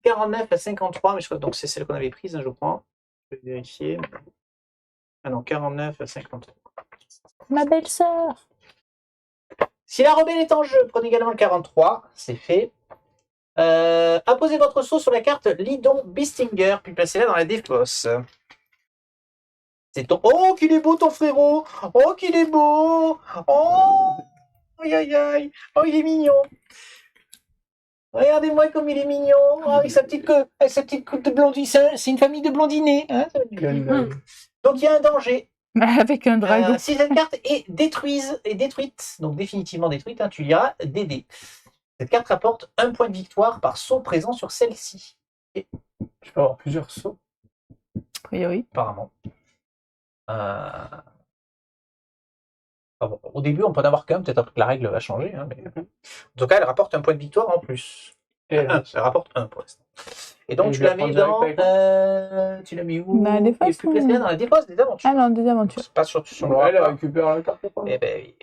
49 à 53, mais je crois donc c'est celle qu'on avait prise, hein, je crois. Je vais vérifier. Ah non, 49 à 53. Ma belle-sœur. Si la rebelle est en jeu, prenez également le 43, c'est fait. Apposez votre sceau sur la carte Lidon Bistinger, puis placez-la dans la défausse. C'est ton... Oh, qu'il est beau ton frérot! Oh, qu'il est beau! Oh! Aïe aïe aïe! Oh, il est mignon! Regardez-moi comme il est mignon! Oh, avec sa petite coupe de blondine. C'est une famille de blondinés. Hein, ça va être bien. Donc il y a un danger. Avec un dragon. Si cette carte est détruite, donc définitivement détruite, hein, tu liras DD. Cette carte rapporte 1 point de victoire par saut présent sur celle-ci. Tu peux avoir plusieurs sauts. A priori. Apparemment. Bon, au début, on peut en avoir qu'un, peut-être que la règle va changer. Hein, mais... En tout cas, elle rapporte 1 point de victoire en plus. Et Elle rapporte 1 pour l'instant. Et donc, Et tu je la la mets prends dans. direct Tu la mets où? Dans la défausse, Et plus précisément dans la défausse des aventures. Ah non, des aventures. C'est pas sur le Elle rapport. récupère la carte. Eh ben oui.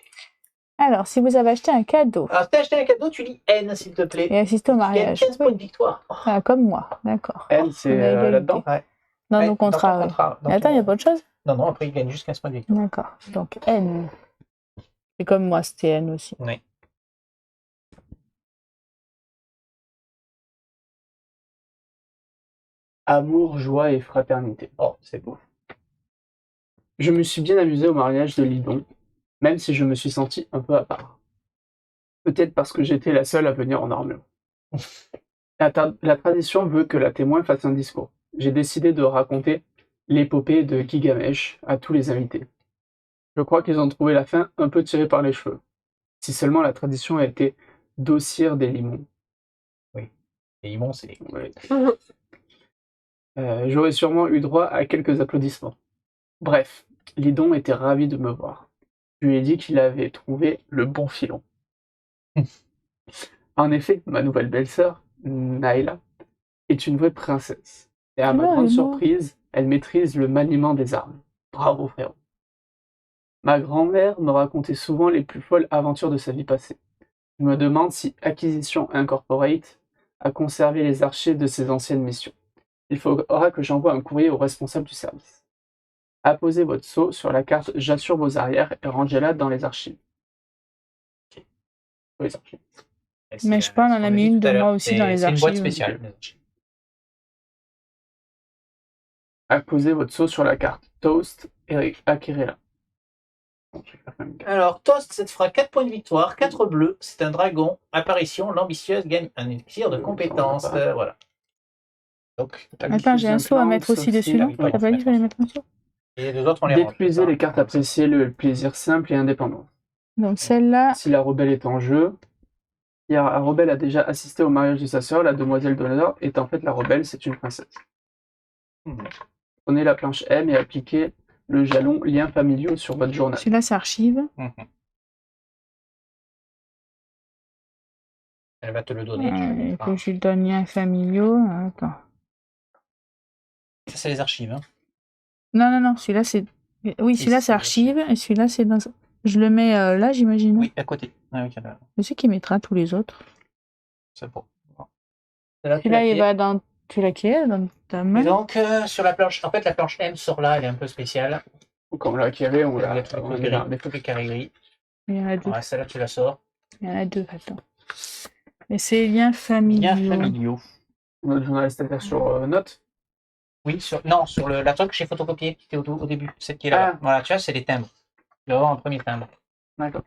Alors, si vous avez acheté un cadeau Alors, si t'as acheté un cadeau, tu lis N, s'il te plaît. et assisté au Il y a mariage. 15 points de victoire. Oh, Ah, comme moi, d'accord. Elle, c'est On a égalité. là-dedans. ouais. Dans Ouais, nos contrats, ton ouais. contrat, dans Mais attends, il ton- n'y a pas autre chose? Non, non, après, il gagne juste 15 points de victoire. D'accord. Donc, N. C'est comme moi, c'était N aussi. Oui. Amour, joie et fraternité. Oh, c'est beau. Je me suis bien amusé au mariage de Lidon, même si je me suis senti un peu à part. Peut-être parce que j'étais la seule à venir en armure. La tradition veut que la témoin fasse un discours. j'ai décidé de raconter l'épopée de Gilgamesh à tous les invités. Je crois qu'ils ont trouvé la fin un peu tirée par les cheveux. Si seulement la tradition a été d'ossir des limons. Et Imon, c'est... Ouais. J'aurais sûrement eu droit à quelques applaudissements. Bref, Lydon était ravi de me voir. Je lui ai dit qu'il avait trouvé le bon filon. En effet, ma nouvelle belle-sœur, Naïla, est une vraie princesse. Et à ma Ah, grande elle est morte. surprise, elle maîtrise le maniement des armes. Bravo, frérot. Ma grand-mère me racontait souvent les plus folles aventures de sa vie passée. Je me demande si Acquisition Incorporate a conservé les archives de ses anciennes missions. Il faudra que j'envoie un courrier au responsable du service. Apposez votre sceau sur la carte J'assure vos arrières et rangez-la dans les archives. Dans les archives. Mais je parle, on en a mis une de moi aussi dans les C'est une boîte archives. spéciale. Apposez votre sceau sur la carte Toast et acquérez-la. Bon, je vais faire quand même. Alors, Toast, ça te fera 4 points de victoire, 4 bleus, c'est un dragon. Apparition, l'ambitieuse gagne un élixir de compétences. Voilà. Donc, Attends, j'ai un saut à mettre aussi dessus, non? T'as pas dit qu'il fallait mettre un saut? et les deux autres, on les range. Détruisez les cartes appréciées, le plaisir simple et indépendant. Donc celle-là, Si la rebelle est en jeu, si la rebelle a déjà assisté au mariage de sa sœur, la demoiselle d'honneur est en fait la rebelle, c'est une princesse. Prenez la planche M et appliquez le jalon liens familiaux sur votre journal. celui-là c'est archive. Elle va te le donner. tu le Il mettras. faut que je lui donne liens familiaux. Attends. Ça, c'est les archives. Hein. Non, celui-là c'est... Oui, celui-là c'est archive et celui-là c'est dans... Je le mets là, j'imagine. Oui, à côté. Ah, oui, là. Je sais qu'il mettra tous les autres. C'est bon. Là, tu Celui-là l'as il fait. va dans... Tu l'as qui est dans ta Et main. donc, sur la planche, en fait, la planche M sort là, elle est un peu spéciale. Quand on l'a acquéré, on Il y a l'a tous on les l'a- carrés- tous les carrés gris. Il y en a deux. Ouais, celle-là, tu la sors. Il y en a deux, attends. Et c'est liens familiaux. Liens familiaux. notre journal, c'est-à-dire sur notes. Oui, non, sur la truc que j'ai photocopié, qui était au début, celle qui est là. Ah. Voilà, tu vois, c'est les timbres. Tu vas avoir un premier timbre. D'accord.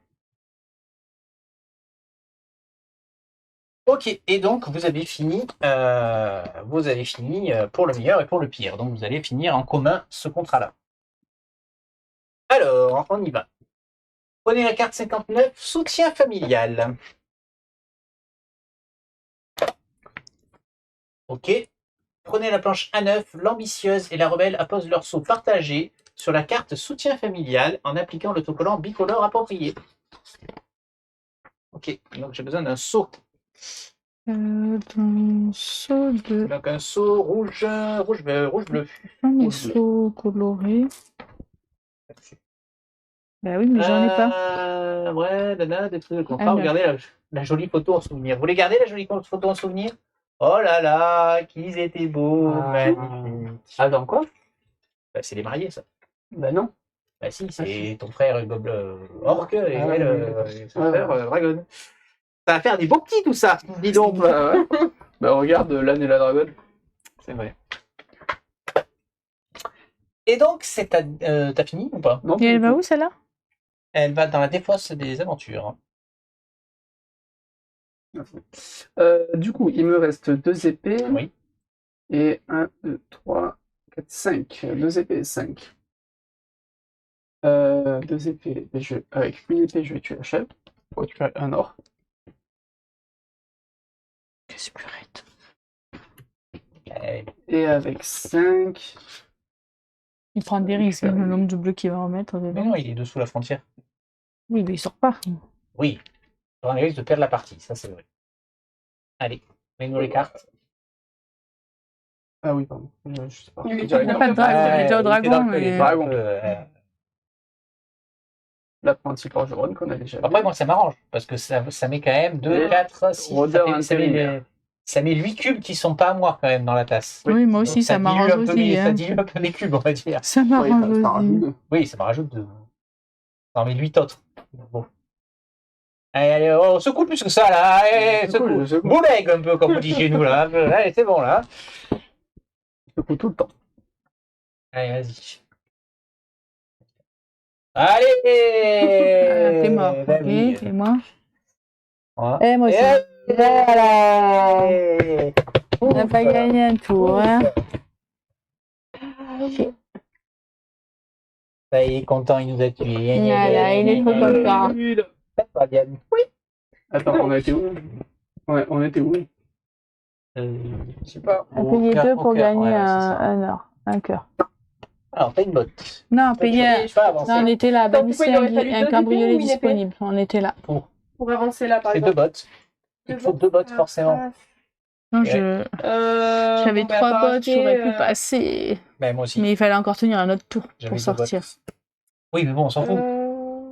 Ok, et donc vous avez fini pour le meilleur et pour le pire. Donc vous allez finir en commun ce contrat-là. Alors, on y va. Prenez la carte 59, soutien familial. Ok. Prenez la planche A9, l'ambitieuse et la rebelle apposent leur sceau partagé sur la carte soutien familial en appliquant l'autocollant bicolore approprié. Ok, donc j'ai besoin d'un sceau. Dans saut de... Donc un sceau rouge bleu. mes sauts colorés. Bah oui, mais j'en ai pas. Ouais, des trucs de contrat. Alors. Regardez la jolie photo en souvenir. Vous voulez garder la jolie photo en souvenir? Oh là là, qu'ils étaient beaux, magnifiques. Ah, dans quoi? Bah, c'est les mariés, ça. Bah non. Bah si, c'est ton frère Orc et Ah, elle, son ouais. frère Dragon. Ça va faire des beaux petits tout ça, dis donc. Bah ouais. Bah regarde l'âne et la dragonne. C'est vrai. Et donc, t'as fini ou pas? Non, Et elle va où celle-là? Elle va dans la défosse des aventures. Du coup, il me reste 2 épées. Oui. Et 1, 2, 3, 4, 5. 2 épées et 5. 2 épées. Avec une épée, je vais tuer la chèvre. Pour récupérer un or. Qu'est-ce que purette. Et avec 5. Il prend des risques, hein, le nombre de bleus qu'il va remettre. Mais non, il est dessous la frontière. Oui, mais il sort pas. Oui. On risque de perdre la partie, ça c'est vrai. Allez, mets-nous les cartes. Ah oui, pardon. Je sais pas. Il n'y a pas de dragon, il est déjà au dragon. Mais... Dragon. L'apprenti forgeron qu'on a déjà vu. Après, moi, ça m'arrange, parce que ça met quand même 2, Et 4, 6, rôdeur ça met 8 cubes qui sont pas à moi quand même dans la tasse. Oui, moi aussi, Donc, ça dilue m'arrange un peu aussi. Ça Hein. dilue un peu mes cubes, on va dire. Ça Oui, m'arrange ça aussi. rajoute. Oui, ça me rajoute de... Ça en met 8 autres. Bon. Allez, on secoue plus que ça, là. Allez, Je secoue. Bouleg un peu, comme on dit chez nous, là. Allez, c'est bon, là. Je secoue tout le temps. Allez, vas-y. Allez T'es mort. Bah Ok, oui. et moi? Voilà. Et moi aussi. Et voilà. On n'a pas gagné un tour. Hein. Ça y est, content, il nous a tués. Voilà, il est trop content. Pas bien. Attends, on a été où? Ouais, on était où? Je sais pas. Payer 2 pour gagner ouais, c'est ça. un cœur. Alors, t'as une botte. Non, Toi, tu payer. peux pas avancer. Non, on était là. Attends, Bannissez pourquoi il aurait fallu un deux cambriolé épées ou une épée disponible. On était là. Pour avancer là, par C'est deux exemple. bottes. Il te faut deux bottes, forcément. Non, Ouais. j'avais bon, bah, 3 t'as bottes, j'aurais pu racheté, passer. Ben, moi aussi. Mais il fallait encore tenir un autre tour J'avais pour deux sortir. bottes. Oui, mais bon, on s'en fout.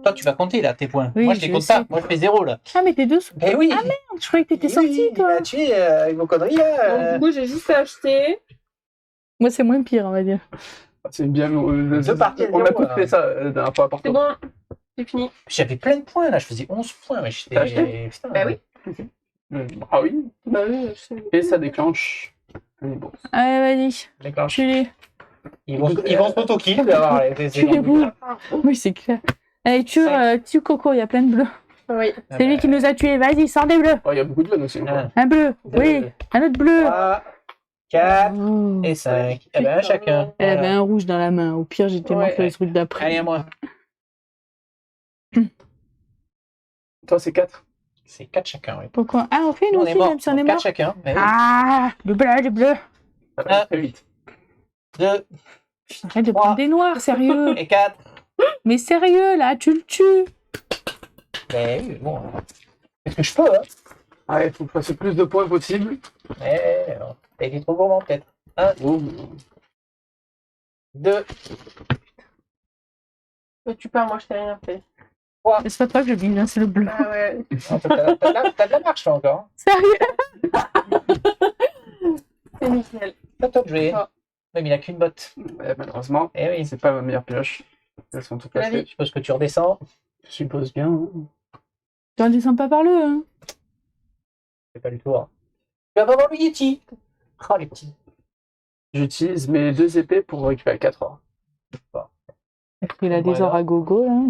Toi, tu vas compter là tes points. Oui, Moi, je les je compte sais. pas. Moi, je fais 0 là. Ah, mais t'es dessous. Ben oui. Ah, je croyais que t'étais Oui, sorti, il toi. m'a tué avec vos conneries là. Donc, du coup, j'ai juste acheté. Moi, c'est moins pire, on va dire. C'est bien. Deux parties à On a zéro, tous là. fait ça la dernière fois par C'est contre. bon, c'est fini. J'avais plein de points là. Je faisais 11 points. Mais j'étais. T'as acheté Putain. Bah oui. Ah oui. Bah oui, je sais. Et ça déclenche. Allez, bon. Allez, vas-y. D'accord. Tue-les. Ils vont se auto-kill. d'avoir les- Tuez-vous. Oui, c'est clair. Allez, tue Coco, il y a plein de bleus. Oui. Ah C'est lui bah, qui nous a tués. Vas-y, sors des bleus. Oh, il y a beaucoup de vannes aussi. un, Un bleu. deux, Oui, un autre bleu. 3, 4 Oh. et 5. Eh ben, un chacun. Elle avait Voilà. un rouge dans la main. Au pire, j'étais Ouais. morte le truc d'après. Allez, à moi. Toi, c'est 4. C'est 4 chacun, oui. Pourquoi? Ah, on fait nous On aussi, est mort. même si on est 4 mort. chacun. Mais oui. Ah, le bleu. Ça va aller très vite. 2 Arrête de Trois. prendre des noirs, sérieux. et 4. Mais sérieux, là, tu le tues. Ben oui, bon. Est-ce que je peux, hein? Allez, faut passer plus de points possible. Eh, non. T'as été trop gourmand, peut-être. Oh. 2, Tu pars, moi, je t'ai rien fait. Mais c'est pas toi que je dis, hein, c'est le bleu. Ah ouais. t'as de la marche, là, encore. Sérieux? C'est nickel. Pas toi de jouer. Ah. Oui, mais il a qu'une botte. Ouais, malheureusement, Eh oui. c'est pas ma meilleure pioche. Elles sont toutes La passées. vie. Je suppose que tu redescends. Je suppose bien. Hein. Tu en descends pas par le, hein. C'est pas du tout. Hein. Tu vas pas voir le Yeti. Oh, les petits. J'utilise mes 2 épées pour récupérer 4 or. Il a des Voilà. ors à gogo, là.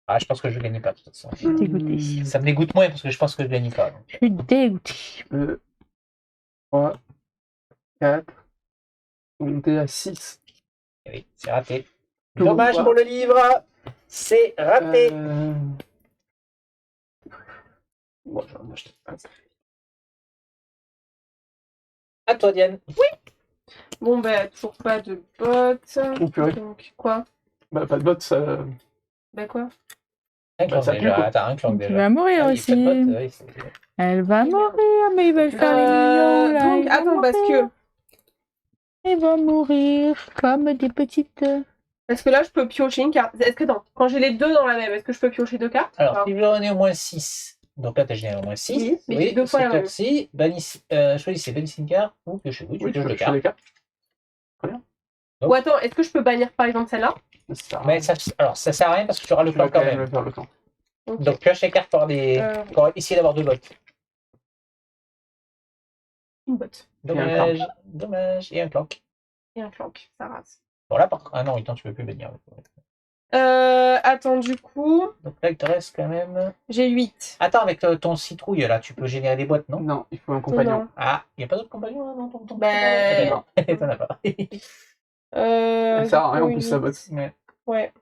Ah, je pense que je ne gagne pas, de toute façon. Je suis dégoûtée. Ça me dégoûte moins parce que je pense que je gagne pas. donc. Je suis dégoûtée. 2, 3, 4. On est à 6. Eh oui, c'est raté. Tout Dommage bon, pour le livre. C'est raté. Bon, je vais en acheter un. À toi, Diane. Bon, bah, toujours pas de bottes. Oh, purée. Donc, quoi? Bah, pas de bottes, ça. Bah, quoi? Un clank ça pue, déjà. quoi. T'as un clank Tu déjà. vas mourir Ah, il y a aussi. pas de botte, oui, c'est- Elle va mourir, mais ils veulent faire les mignons, là. Donc, Ils vont attends, parce que... mourir. Ils vont mourir comme des petites... Est-ce que là, je peux piocher une carte? Est-ce que, non, quand j'ai les deux dans la même, est-ce que je peux piocher 2 cartes? Alors, si je en ai au moins 6. Donc là, t'as généré au moins 6. Oui, mais j'ai deux fois la même. Si, choisissez bannissez une carte ou piochez. Oui, tu Oui, tu pioches peux deux piocher cartes. les cartes. Ou attends, est-ce que je peux bannir, par exemple, celle-là? Ça sert à Mais rien. alors, ça sert à rien parce que tu auras le Tu vas clank quand même. faire le temps. Ok. Donc, pioche les cartes pour, pour essayer d'avoir 2 bottes. Une botte. Dommage, dommage. Et un clank. Et un clank, ça rase. Bon, là, par contre. Ah non, attends, tu peux plus bannir. Attends, du coup, Donc là, il te reste quand même. j'ai 8. Attends, avec ton citrouille là, tu peux générer des boîtes, non? Non, il faut un compagnon. Non. Ah, il n'y a pas d'autres compagnons là dans ton Ben, non. T'en as pas. Ça sert à rien en du coup, plus, sa botte. Ouais. Ouais,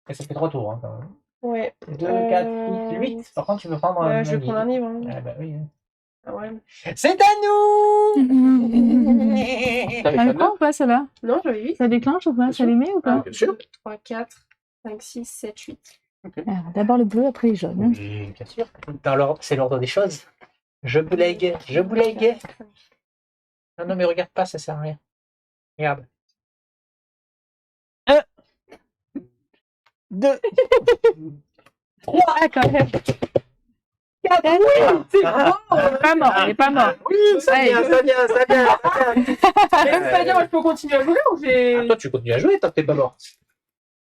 Et ça fait 3 tours hein, quand même. ouais. 2, 4, 6, 8. Par contre, tu peux prendre Ouais, un je vais prendre un livre. Hein. Ah bah oui. Ah ouais. C'est à nous. T'avais Elle pas de prend ou pas, celle-là? Non, j'avais 8. Ça déclenche ou pas? Ça les met ou pas? Bien sûr. 3, 4, 5, 6, 7, 8. Alors, d'abord le bleu, après les jaunes. hein. Oui, bien sûr. Dans l'ordre, c'est l'ordre des choses. Je boulegue, je boulegue. Non, non, mais regarde pas, ça sert à rien. Regarde. 1, 2, 3, Ah, quand même. 4. C'est Ah. bon. Il est pas mort, il est pas mort. Oui, ça vient, ça vient, ça vient. Ça vient. C'est-à-dire, moi, je peux continuer à jouer ou j'ai... Ah, toi, tu continues à jouer tant que t'es pas mort.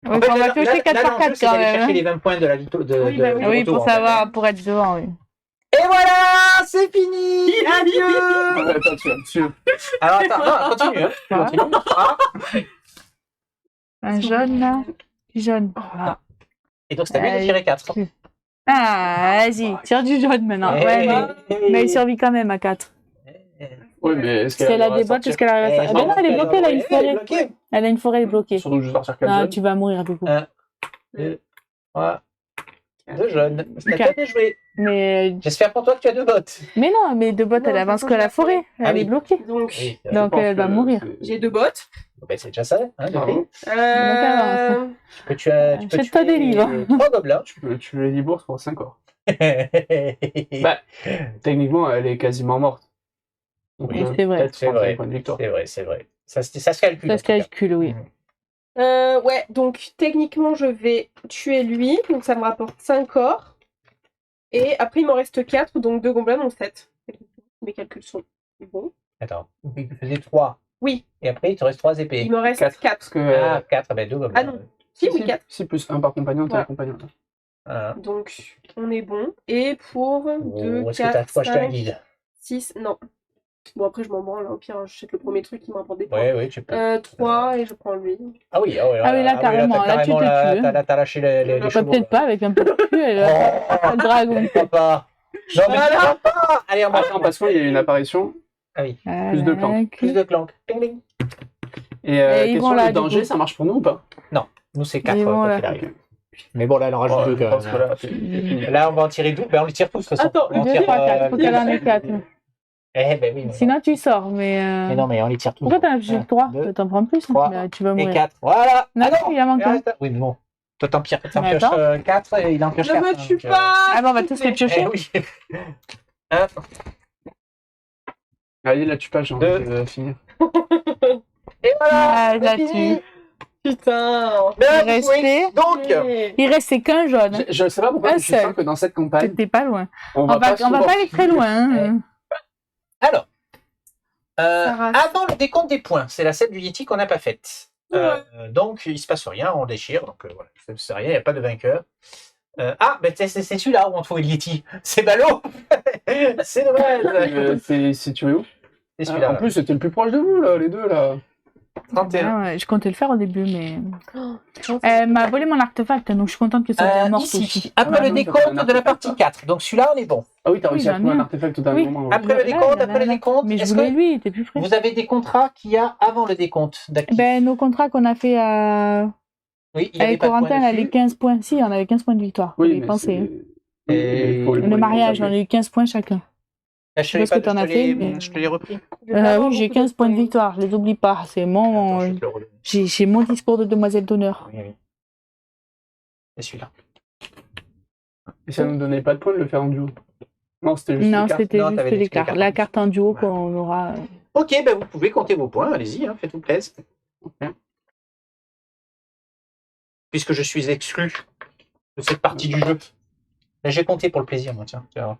Ouais, on va piocher 4 par 4 c'est quand d'aller même. chercher hein. les 20 points de la victoire. Oui, bah oui. Oui, retour, pour en fait. savoir, pour être devant, oui. Et voilà, c'est fini. Adieu. Attends, tu Alors attends, non, continue. Hein. Voilà. Continue. Ah. Un jaune, là. Jaune. Voilà. Et donc, c'est à lui de tirer 4. Ah, vas-y, tire du jaune maintenant. Ouais, mais il survit quand même à 4. Oui, mais est-ce Si elle a arrivera des à bottes, sortir est-ce qu'elle arrive à Eh, ça? Ah ben non, elle est bloquée, elle a une elle est forêt. bloquée. Elle a une forêt bloquée. Surtout que je vais sortir 4 Non, jeunes. tu vas mourir du coup. 1, 2, 3, 2 jaunes. C'est à toi de jouer. Mais, J'espère pour toi que tu as 2 bottes. mais non, mais de bottes, Non, elle de avance toute que façon, la forêt. Ah Elle oui. est bloquée. Donc, Oui. Donc, Je pense elle va que mourir. c'est- j'ai 2 bottes. Ben, c'est déjà ça. Hein, de Bravo. fait. Euh... Que tu as, tu peux Achète-toi tuer des livres. 3 gobelins. Tu peux tuer les bourses pour 5 or. C'est Bah, techniquement, elle est quasiment morte. Donc, Oui, c'est vrai. peut-être 35 vrai. points de victoire. C'est vrai, c'est vrai. Ça se calcule. Ça en se tout cas. calcule, oui. Ouais, donc techniquement, je vais tuer lui. Donc ça me rapporte 5 or. Et après, il m'en reste 4. Donc 2 gobelins, donc 7. Mes calculs sont bons. Attends. Tu faisais 3. Oui, Et après, il te reste 3 épées. il me reste 4. Parce que. Ah, 4. Ben, 2 gobelins. Ah non. Si, oui, 4. Si, plus 1 par compagnon, t'as Ouais. un compagnon. Voilà. Donc on est bon. Et pour 2, Oh, est-ce que t'as 4, acheté un 5, guide? 6, non. Bon, après, je m'en branle. Au pire, j'achète le premier truc qui me rapporte des points. Ouais, oui, tu peux. 3 et je prends lui. Ah oui, ah oui, Ah oui, là, carrément, t'as là, tu te carrément, tues, hein. T'as lâché les Bah, chevaux. Peut-être pas avec un peu de cul, elle Oh, le dragon. papa. Non, mais tu vas pas. Allez, on va. Attends, parce qu'il y a une apparition. Ah oui, Plus de plantes. plus de clanques. Ding, ding. Et ils question, vont là, le du danger, coup. ça marche pour nous ou pas? Nous, c'est 4 Ils vont quoi là. qu'il arrive. Mais bon, là, elle en rajoute 2 je quand pense même. que là, c'est fini. Là, on va en tirer 12. Ben, on les tire tous, de toute façon. Attends, on en 2, tire, 3, 4. Faut qu'elle en ait 4. Eh ben oui. Sinon, tu sors, mais. Mais non, mais on les tire tous. Pourquoi t'en as juste 3? 2 T'en prends plus, 3 hein. Tu vas et mourir. 4. Voilà. Non, Ah il en manque un. Oui, mais bon. Toi, t'en pioches Mais attends. 4 et il en pioche Ne 4. me tue pas. Ah bon, on va tous les piocher. Eh oui. Un, Allez, là, tu passes, j'ai envie Deux. de finir. et voilà. Ah, là, c'est fini. Putain. Bien Il restait- joué. Donc, Ouais. Il restait qu'un jaune. Je sais pas pourquoi, Un mais je suis seul. sûr que dans cette campagne, T'étais pas loin. on On va va pas aller très loin. hein. alors, Sarah. avant le décompte des points, c'est la scène du Yeti qu'on n'a pas faite. Donc, il se passe rien, on déchire. Donc, voilà, ça ne sert à rien, il n'y a pas de vainqueur. Ben c'est celui-là où on trouve le Yeti. C'est ballot. C'est dommage. C'est situé où? C'est celui-là. En plus, c'était le plus proche de vous, là, les deux, là. 31. Ah ouais, je comptais le faire au début, mais. Oh, Elle m'a volé mon artefact, donc je suis contente que ça soit morte Ici, aussi. après Ah, le non, décompte ça fait un de la artefact. partie 4. Donc, celui-là, on est bon. Ah oui, t'as réussi à j'en ai trouver un un. artefact au dernier Oui. moment. Après le Là, décompte, il y en a après le là. décompte, Mais je est-ce voulais que lui, il était plus frais. vous avez des contrats qu'il y a avant le décompte d'actifs? Ben, nos contrats qu'on a fait à... Oui, il y avait avec pas de Corentin, points on avait dessus. 15 points. Si, on avait 15 points de victoire. Oui, Oui, mais pensez. hein. c'est- Et il faut Le mariage, on a eu 15 points chacun. Je te Je sais pas ce que t'en as fait, l'ai mais- je te l'ai repris. Oui, j'ai 15 points de victoire, je les oublie pas. C'est Attends, mon... je vais te le redonner. J'ai mon discours de demoiselle d'honneur. Oui, oui. C'est celui-là. Et ça ne nous donnait pas de points de le faire en duo. Non, c'était juste Non, les cartes. c'était Non, juste t'avais les les cartes. cartes. La carte en duo Ouais. qu'on aura... Ok, ben vous pouvez compter vos points, allez-y, hein, faites-vous plaisir. Puisque je suis exclu de cette partie du jeu. Là, j'ai compté pour le plaisir, moi, tiens. Pas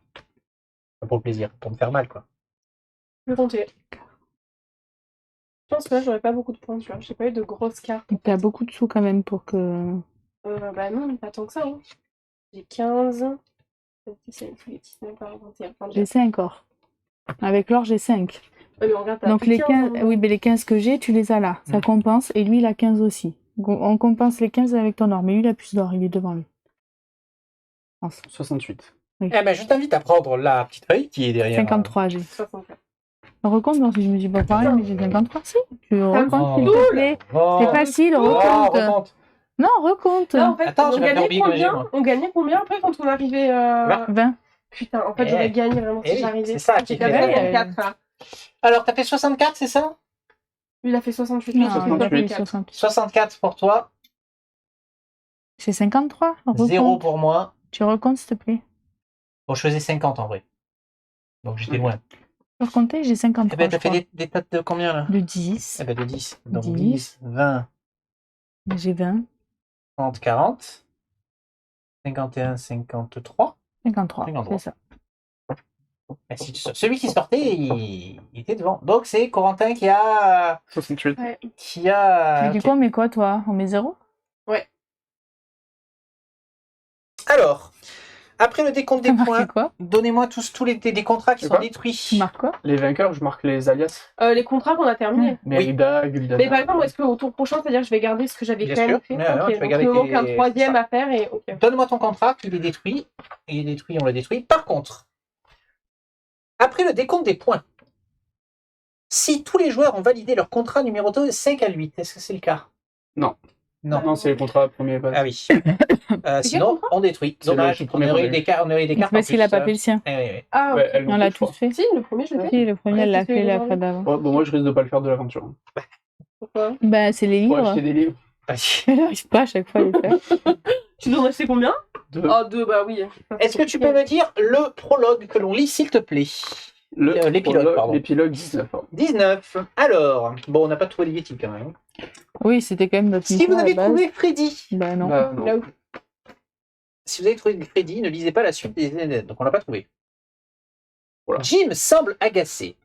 pour le plaisir, pour me faire mal, quoi. Je vais compter. Je pense que là, j'aurais pas beaucoup de points, tu vois. J'ai pas eu de grosses cartes. T'as beaucoup de sous quand même pour que... Bah non, pas tant que ça. Hein. J'ai 15. 17, 19, 21. J'ai 5 or. Avec l'or, j'ai 5. Ouais, mais regarde, t'as Donc plus les 15, 15, hein. oui, mais les 15 que j'ai, tu les as là. Ça compense. Et lui, il a 15 aussi. On compense les 15 avec ton or. Mais lui, il a plus d'or. Il est devant lui. 68. Eh ben, je t'invite à prendre la petite feuille qui est derrière. 53, j'ai. 64. Recompte, non, si je me dis pas pareil, mais j'ai 53, si. Tu recomptes, s'il te cool. plaît. Oh, C'est facile, oh, recompte. remonte. Non, recompte. Là, en fait, Attends, on je vais faire gagnait oublier que j'ai, combien moi. On gagnait combien après quand on arrivait 20. Putain, en fait, Eh. j'aurais gagné vraiment Eh si oui, j'arrivais. c'est ça qui J'ai fait fait gagner. 64 là. Alors, t'as fait 64, c'est ça? Lui, il a fait 68. Non, j'ai fait il a fait 68. 60. 64 pour toi, J'ai 53. 0 Recompte. pour moi. Tu recomptes, s'il te plaît. Bon, je faisais 50 en vrai. Donc j'étais loin. Pour compter, j'ai 53. Eh ben, t'as je fait crois. des tas de combien là? De 10. Eh ben, de 10. Donc 10. 10, 20, J'ai 20. 30, 40, 51, 53. 53. 53. C'est ça. Et celui qui sortait, il était devant. Donc c'est Corentin qui a. 68. Qui a. Mais du coup, on met quoi, toi? On met 0? Alors, après le décompte T'as des marqué points, quoi? donnez-moi tous des contrats qui C'est sont quoi détruits. Tu marques quoi? Les vainqueurs, je marque les alias. Les contrats qu'on a terminés. Mérida, Guldana. Mais par exemple, est-ce qu'au tour prochain, c'est-à-dire que je vais garder ce que j'avais Bien quand même sûr. fait? Ouais, ouais, Ok, tu vas donc garder il me manque tes- un troisième c'est ça. à faire et ok. Donne-moi ton contrat, il est détruit. Il est détruit, on l'a détruit. Par contre, après le décompte des points, si tous les joueurs ont validé leur contrat numéroté de 5 à 8. Est-ce que c'est le cas? Non. Non. Non, c'est le contrat premier base. Ah oui. Sinon, on détruit. C'est Dommage. le On premier aurait eu modèle. des cartes. On aurait eu des C'est cartes. parce en qu'il a plus, pas fait le sien. oui. Ah, Ouais, ok. elle On non l'a plus, je tous crois. fait. Si, le premier, je l'ai fait. Si, le premier, Ouais, elle l'a c'est fait celui la de fois d'avant. Ouais, bon, moi, je risque de pas le faire de l'aventure. Hein. Pourquoi? Bah, c'est les Pour livres. acheter des livres. Elle n'arrive pas à chaque fois à les faire. Tu dois en acheter combien? Deux. Ah, 2, bah oui. Est-ce que tu peux me dire le prologue que l'on lit, s'il te plaît? L'épilogue, pardon. L'épilogue 19. Hein. 19. Alors, bon, on n'a pas trouvé les Yeti quand même. Oui, c'était quand même notre Si mission vous à avez la base. trouvé Freddy, Bah non. Bah, non. Là où. si vous avez trouvé Freddy, ne lisez pas la suite des NN, donc on l'a pas trouvé. Voilà. Jim semble agacé.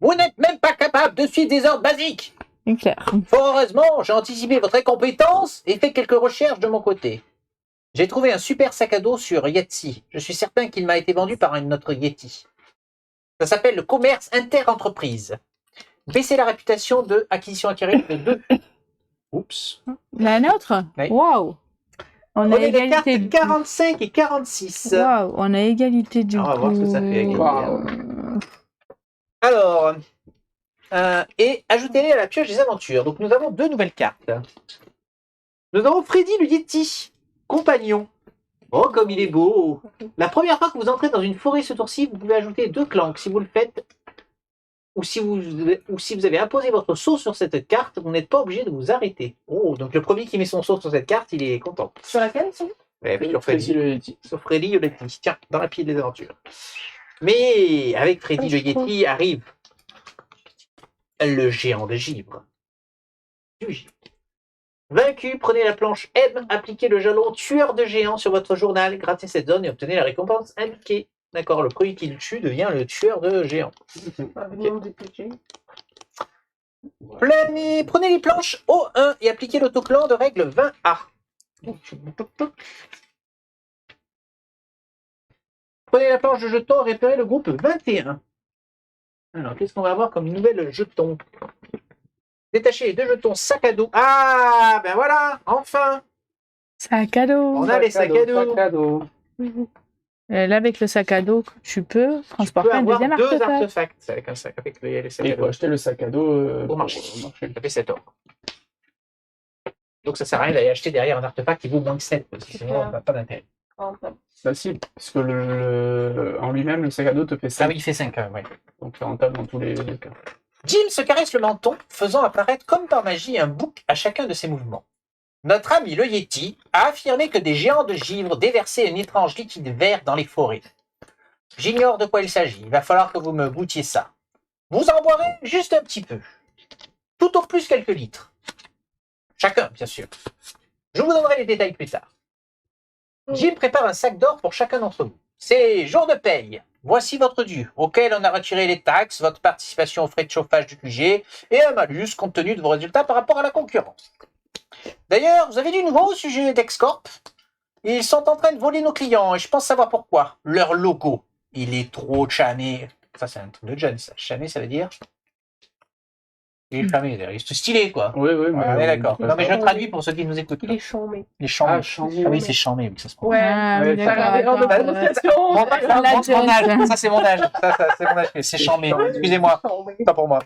Vous n'êtes même pas capable de suivre des ordres basiques. C'est clair. Fort heureusement, j'ai anticipé votre incompétence et fait quelques recherches de mon côté. J'ai trouvé un super sac à dos sur Yeti. Je suis certain qu'il m'a été vendu par une autre Yeti. Ça s'appelle le commerce interentreprise. Baissez la réputation de acquisition acquérée de 2. Oups. La nôtre? Oui. Waouh! On a Prenez les cartes égalité. 45 et 46. Waouh, on a égalité du On va coup. voir ce que ça fait, égalité. Waouh. Alors, et ajoutez-les à la pioche des aventures. Donc nous avons 2 nouvelles cartes. Nous avons Freddy le Yeti, compagnon. Oh, comme il est beau! La première fois que vous entrez dans une forêt ce tour-ci, vous pouvez ajouter 2 clans. Si vous le faites, ou si vous avez imposé votre sceau sur cette carte, vous n'êtes pas obligé de vous arrêter. Oh, donc le premier qui met son sceau sur cette carte, il est content. Sur laquelle, ça? Ouais, sur Freddy Freddy. le Yeti. Sur Freddy le Yeti. Tiens, dans la pile des aventures. Mais avec Freddy le Yeti arrive le géant de givre. Du givre. Vaincu, prenez la planche M, appliquez le jalon tueur de géant sur votre journal, grattez cette zone et obtenez la récompense indiquée. D'accord, le premier qui le tue devient le tueur de géant. Prenez les planches O1 et appliquez l'autoclan de règle 20A. Prenez la planche de jetons et repérez le groupe 21. Alors, qu'est-ce qu'on va avoir comme nouvelle jeton? Détachez les 2 jetons sac à dos. Ah, ben voilà, enfin. Sac à dos. On a les sacs à dos. Sac à dos. Là, avec le sac à dos, tu peux Tu peux transporter un avoir deuxième 2 artefact. artefacts avec un sac, avec les sacs Et à il faut dos. acheter le sac à dos Au marché. au marché. Ça fait 7 euros. Donc ça sert à rien d'aller acheter derrière un artefact qui vaut moins que 7, parce que sinon, on n'a pas d'intérêt. Bah si, parce que en lui-même, le sac à dos te fait 5. Ah oui, il fait 5, ouais. Donc c'est rentable dans tous les cas. Jim se caresse le menton, faisant apparaître comme par magie un bouc à chacun de ses mouvements. Notre ami le Yeti a affirmé que des géants de givre déversaient un étrange liquide vert dans les forêts. J'ignore de quoi il s'agit, il va falloir que vous me goûtiez ça. Vous en boirez juste un petit peu. Tout au plus quelques litres. Chacun, bien sûr. Je vous donnerai les détails plus tard. Jim prépare un sac d'or pour chacun d'entre vous. C'est jour de paye. Voici votre dû, auquel on a retiré les taxes, votre participation aux frais de chauffage du QG et un malus compte tenu de vos résultats par rapport à la concurrence. D'ailleurs, vous avez du nouveau au sujet d'Excorp? Ils sont en train de voler nos clients et je pense savoir pourquoi. Leur logo, il est trop chamé. Ça, c'est un truc de jeune, ça. Chamé, ça veut dire... Il est chamé, il est stylé, quoi. Oui, oui, Ouais, on est d'accord. on Non, mais je le ça. traduis pour ceux qui nous écoutent. Il est chambé. Les chambés. Ah, chambé. Ah oui, c'est chambé, oui, ça se prend. Ouais. Ah, Ouais, oui, ça d'accord. a l'air de attends, prononciation. Mon âge, On l'a mon déjà âge. fait. Ça c'est mon âge. Ça, c'est mon âge. C'est chambé. Excusez-moi. Chambé. Pas pour moi.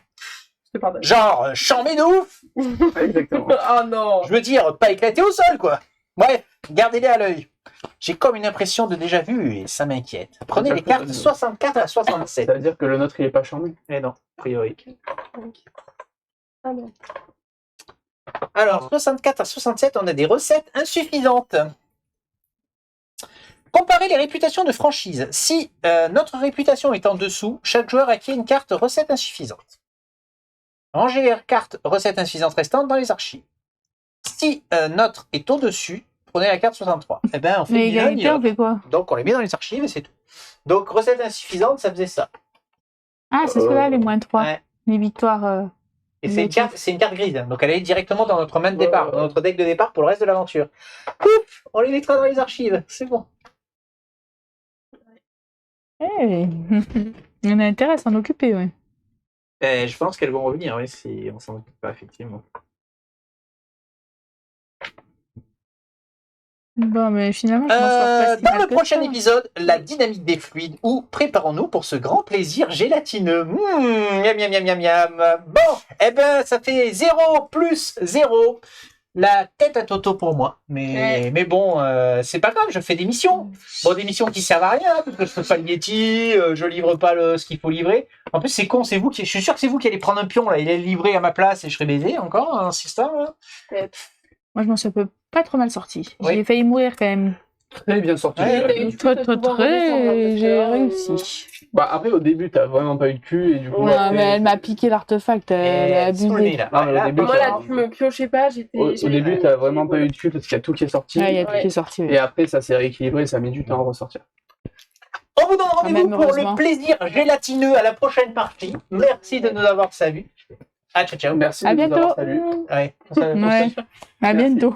Je te pardonne. Genre, chambé de ouf. Exactement. Oh non. Je veux dire, pas éclaté au sol, quoi. Bref, gardez-les à l'œil. J'ai comme une impression de déjà vu et ça m'inquiète. Prenez les cartes 64 à 67. Ça veut dire que le nôtre, il est pas charmé. Eh non, a priori. Ah non. Alors, 64 à 67, on a des recettes insuffisantes. Comparez les réputations de franchise. Si notre réputation est en dessous, chaque joueur acquiert une carte recette insuffisante. Rangez les cartes recettes insuffisantes restantes dans les archives. Si notre est au-dessus, prenez la carte 63. Eh ben, on fait Mais le bilan, égalité, on fait quoi? donc on les met dans les archives et c'est tout. Donc, recette insuffisante, ça faisait ça. Ah, c'est ceux-là, les moins 3. Ouais. Les victoires. Et c'est une carte grise, hein. Donc elle est directement dans notre main de départ, Ouais. dans notre deck de départ pour le reste de l'aventure. Pouf, on les mettra dans les archives, c'est bon. Eh, on a intérêt à s'en occuper, ouais. Je pense qu'elles vont revenir, oui, si on s'en occupe pas, effectivement. Bon, mais finalement, je m'en sors pas si Dans mal le que prochain ça. épisode, la dynamique des fluides ou préparons-nous pour ce grand plaisir gélatineux. Miam, miam, miam, miam, miam. Bon, eh ben, ça fait 0 plus 0. La tête à Toto pour moi. Mais bon, c'est pas grave, je fais des missions. Bon, des missions qui servent à rien, parce que je fais pas le Yeti, je livre pas ce qu'il faut livrer. En plus, c'est con, c'est vous qui. Je suis sûr que c'est vous qui allez prendre un pion, là. Il est livré à ma place et je serai baisé encore, hein, c'est ça, là. Moi, je m'en suis un peu pas trop mal sortie. Oui. J'ai failli mourir quand même. Très bien sorti. Ouais, déjà. Et du coup, Très, t'as très, pouvoir redescendre, très. parce que J'ai là, réussi. Bah après au début t'as vraiment pas eu de cul et du coup. Ouais, après- mais elle m'a piqué l'artefact. Elle a Sous le abusé. nez, là. Ah, mais au Là, début, Moi, ça- là, tu me piochais pas, j'étais. Au début t'as vraiment pas eu de cul parce qu'il y a tout qui est sorti. Ouais, il y a tout Ouais. qui est sorti. Et après ça s'est rééquilibré, ça a mis du temps à ressortir. On vous donne rendez-vous même, pour le heureusement. plaisir gélatineux à la prochaine partie. Merci de nous avoir salués. Ah, ciao, ciao. Merci À de nous bientôt. avoir salués. Ouais, Ouais. À Merci. bientôt.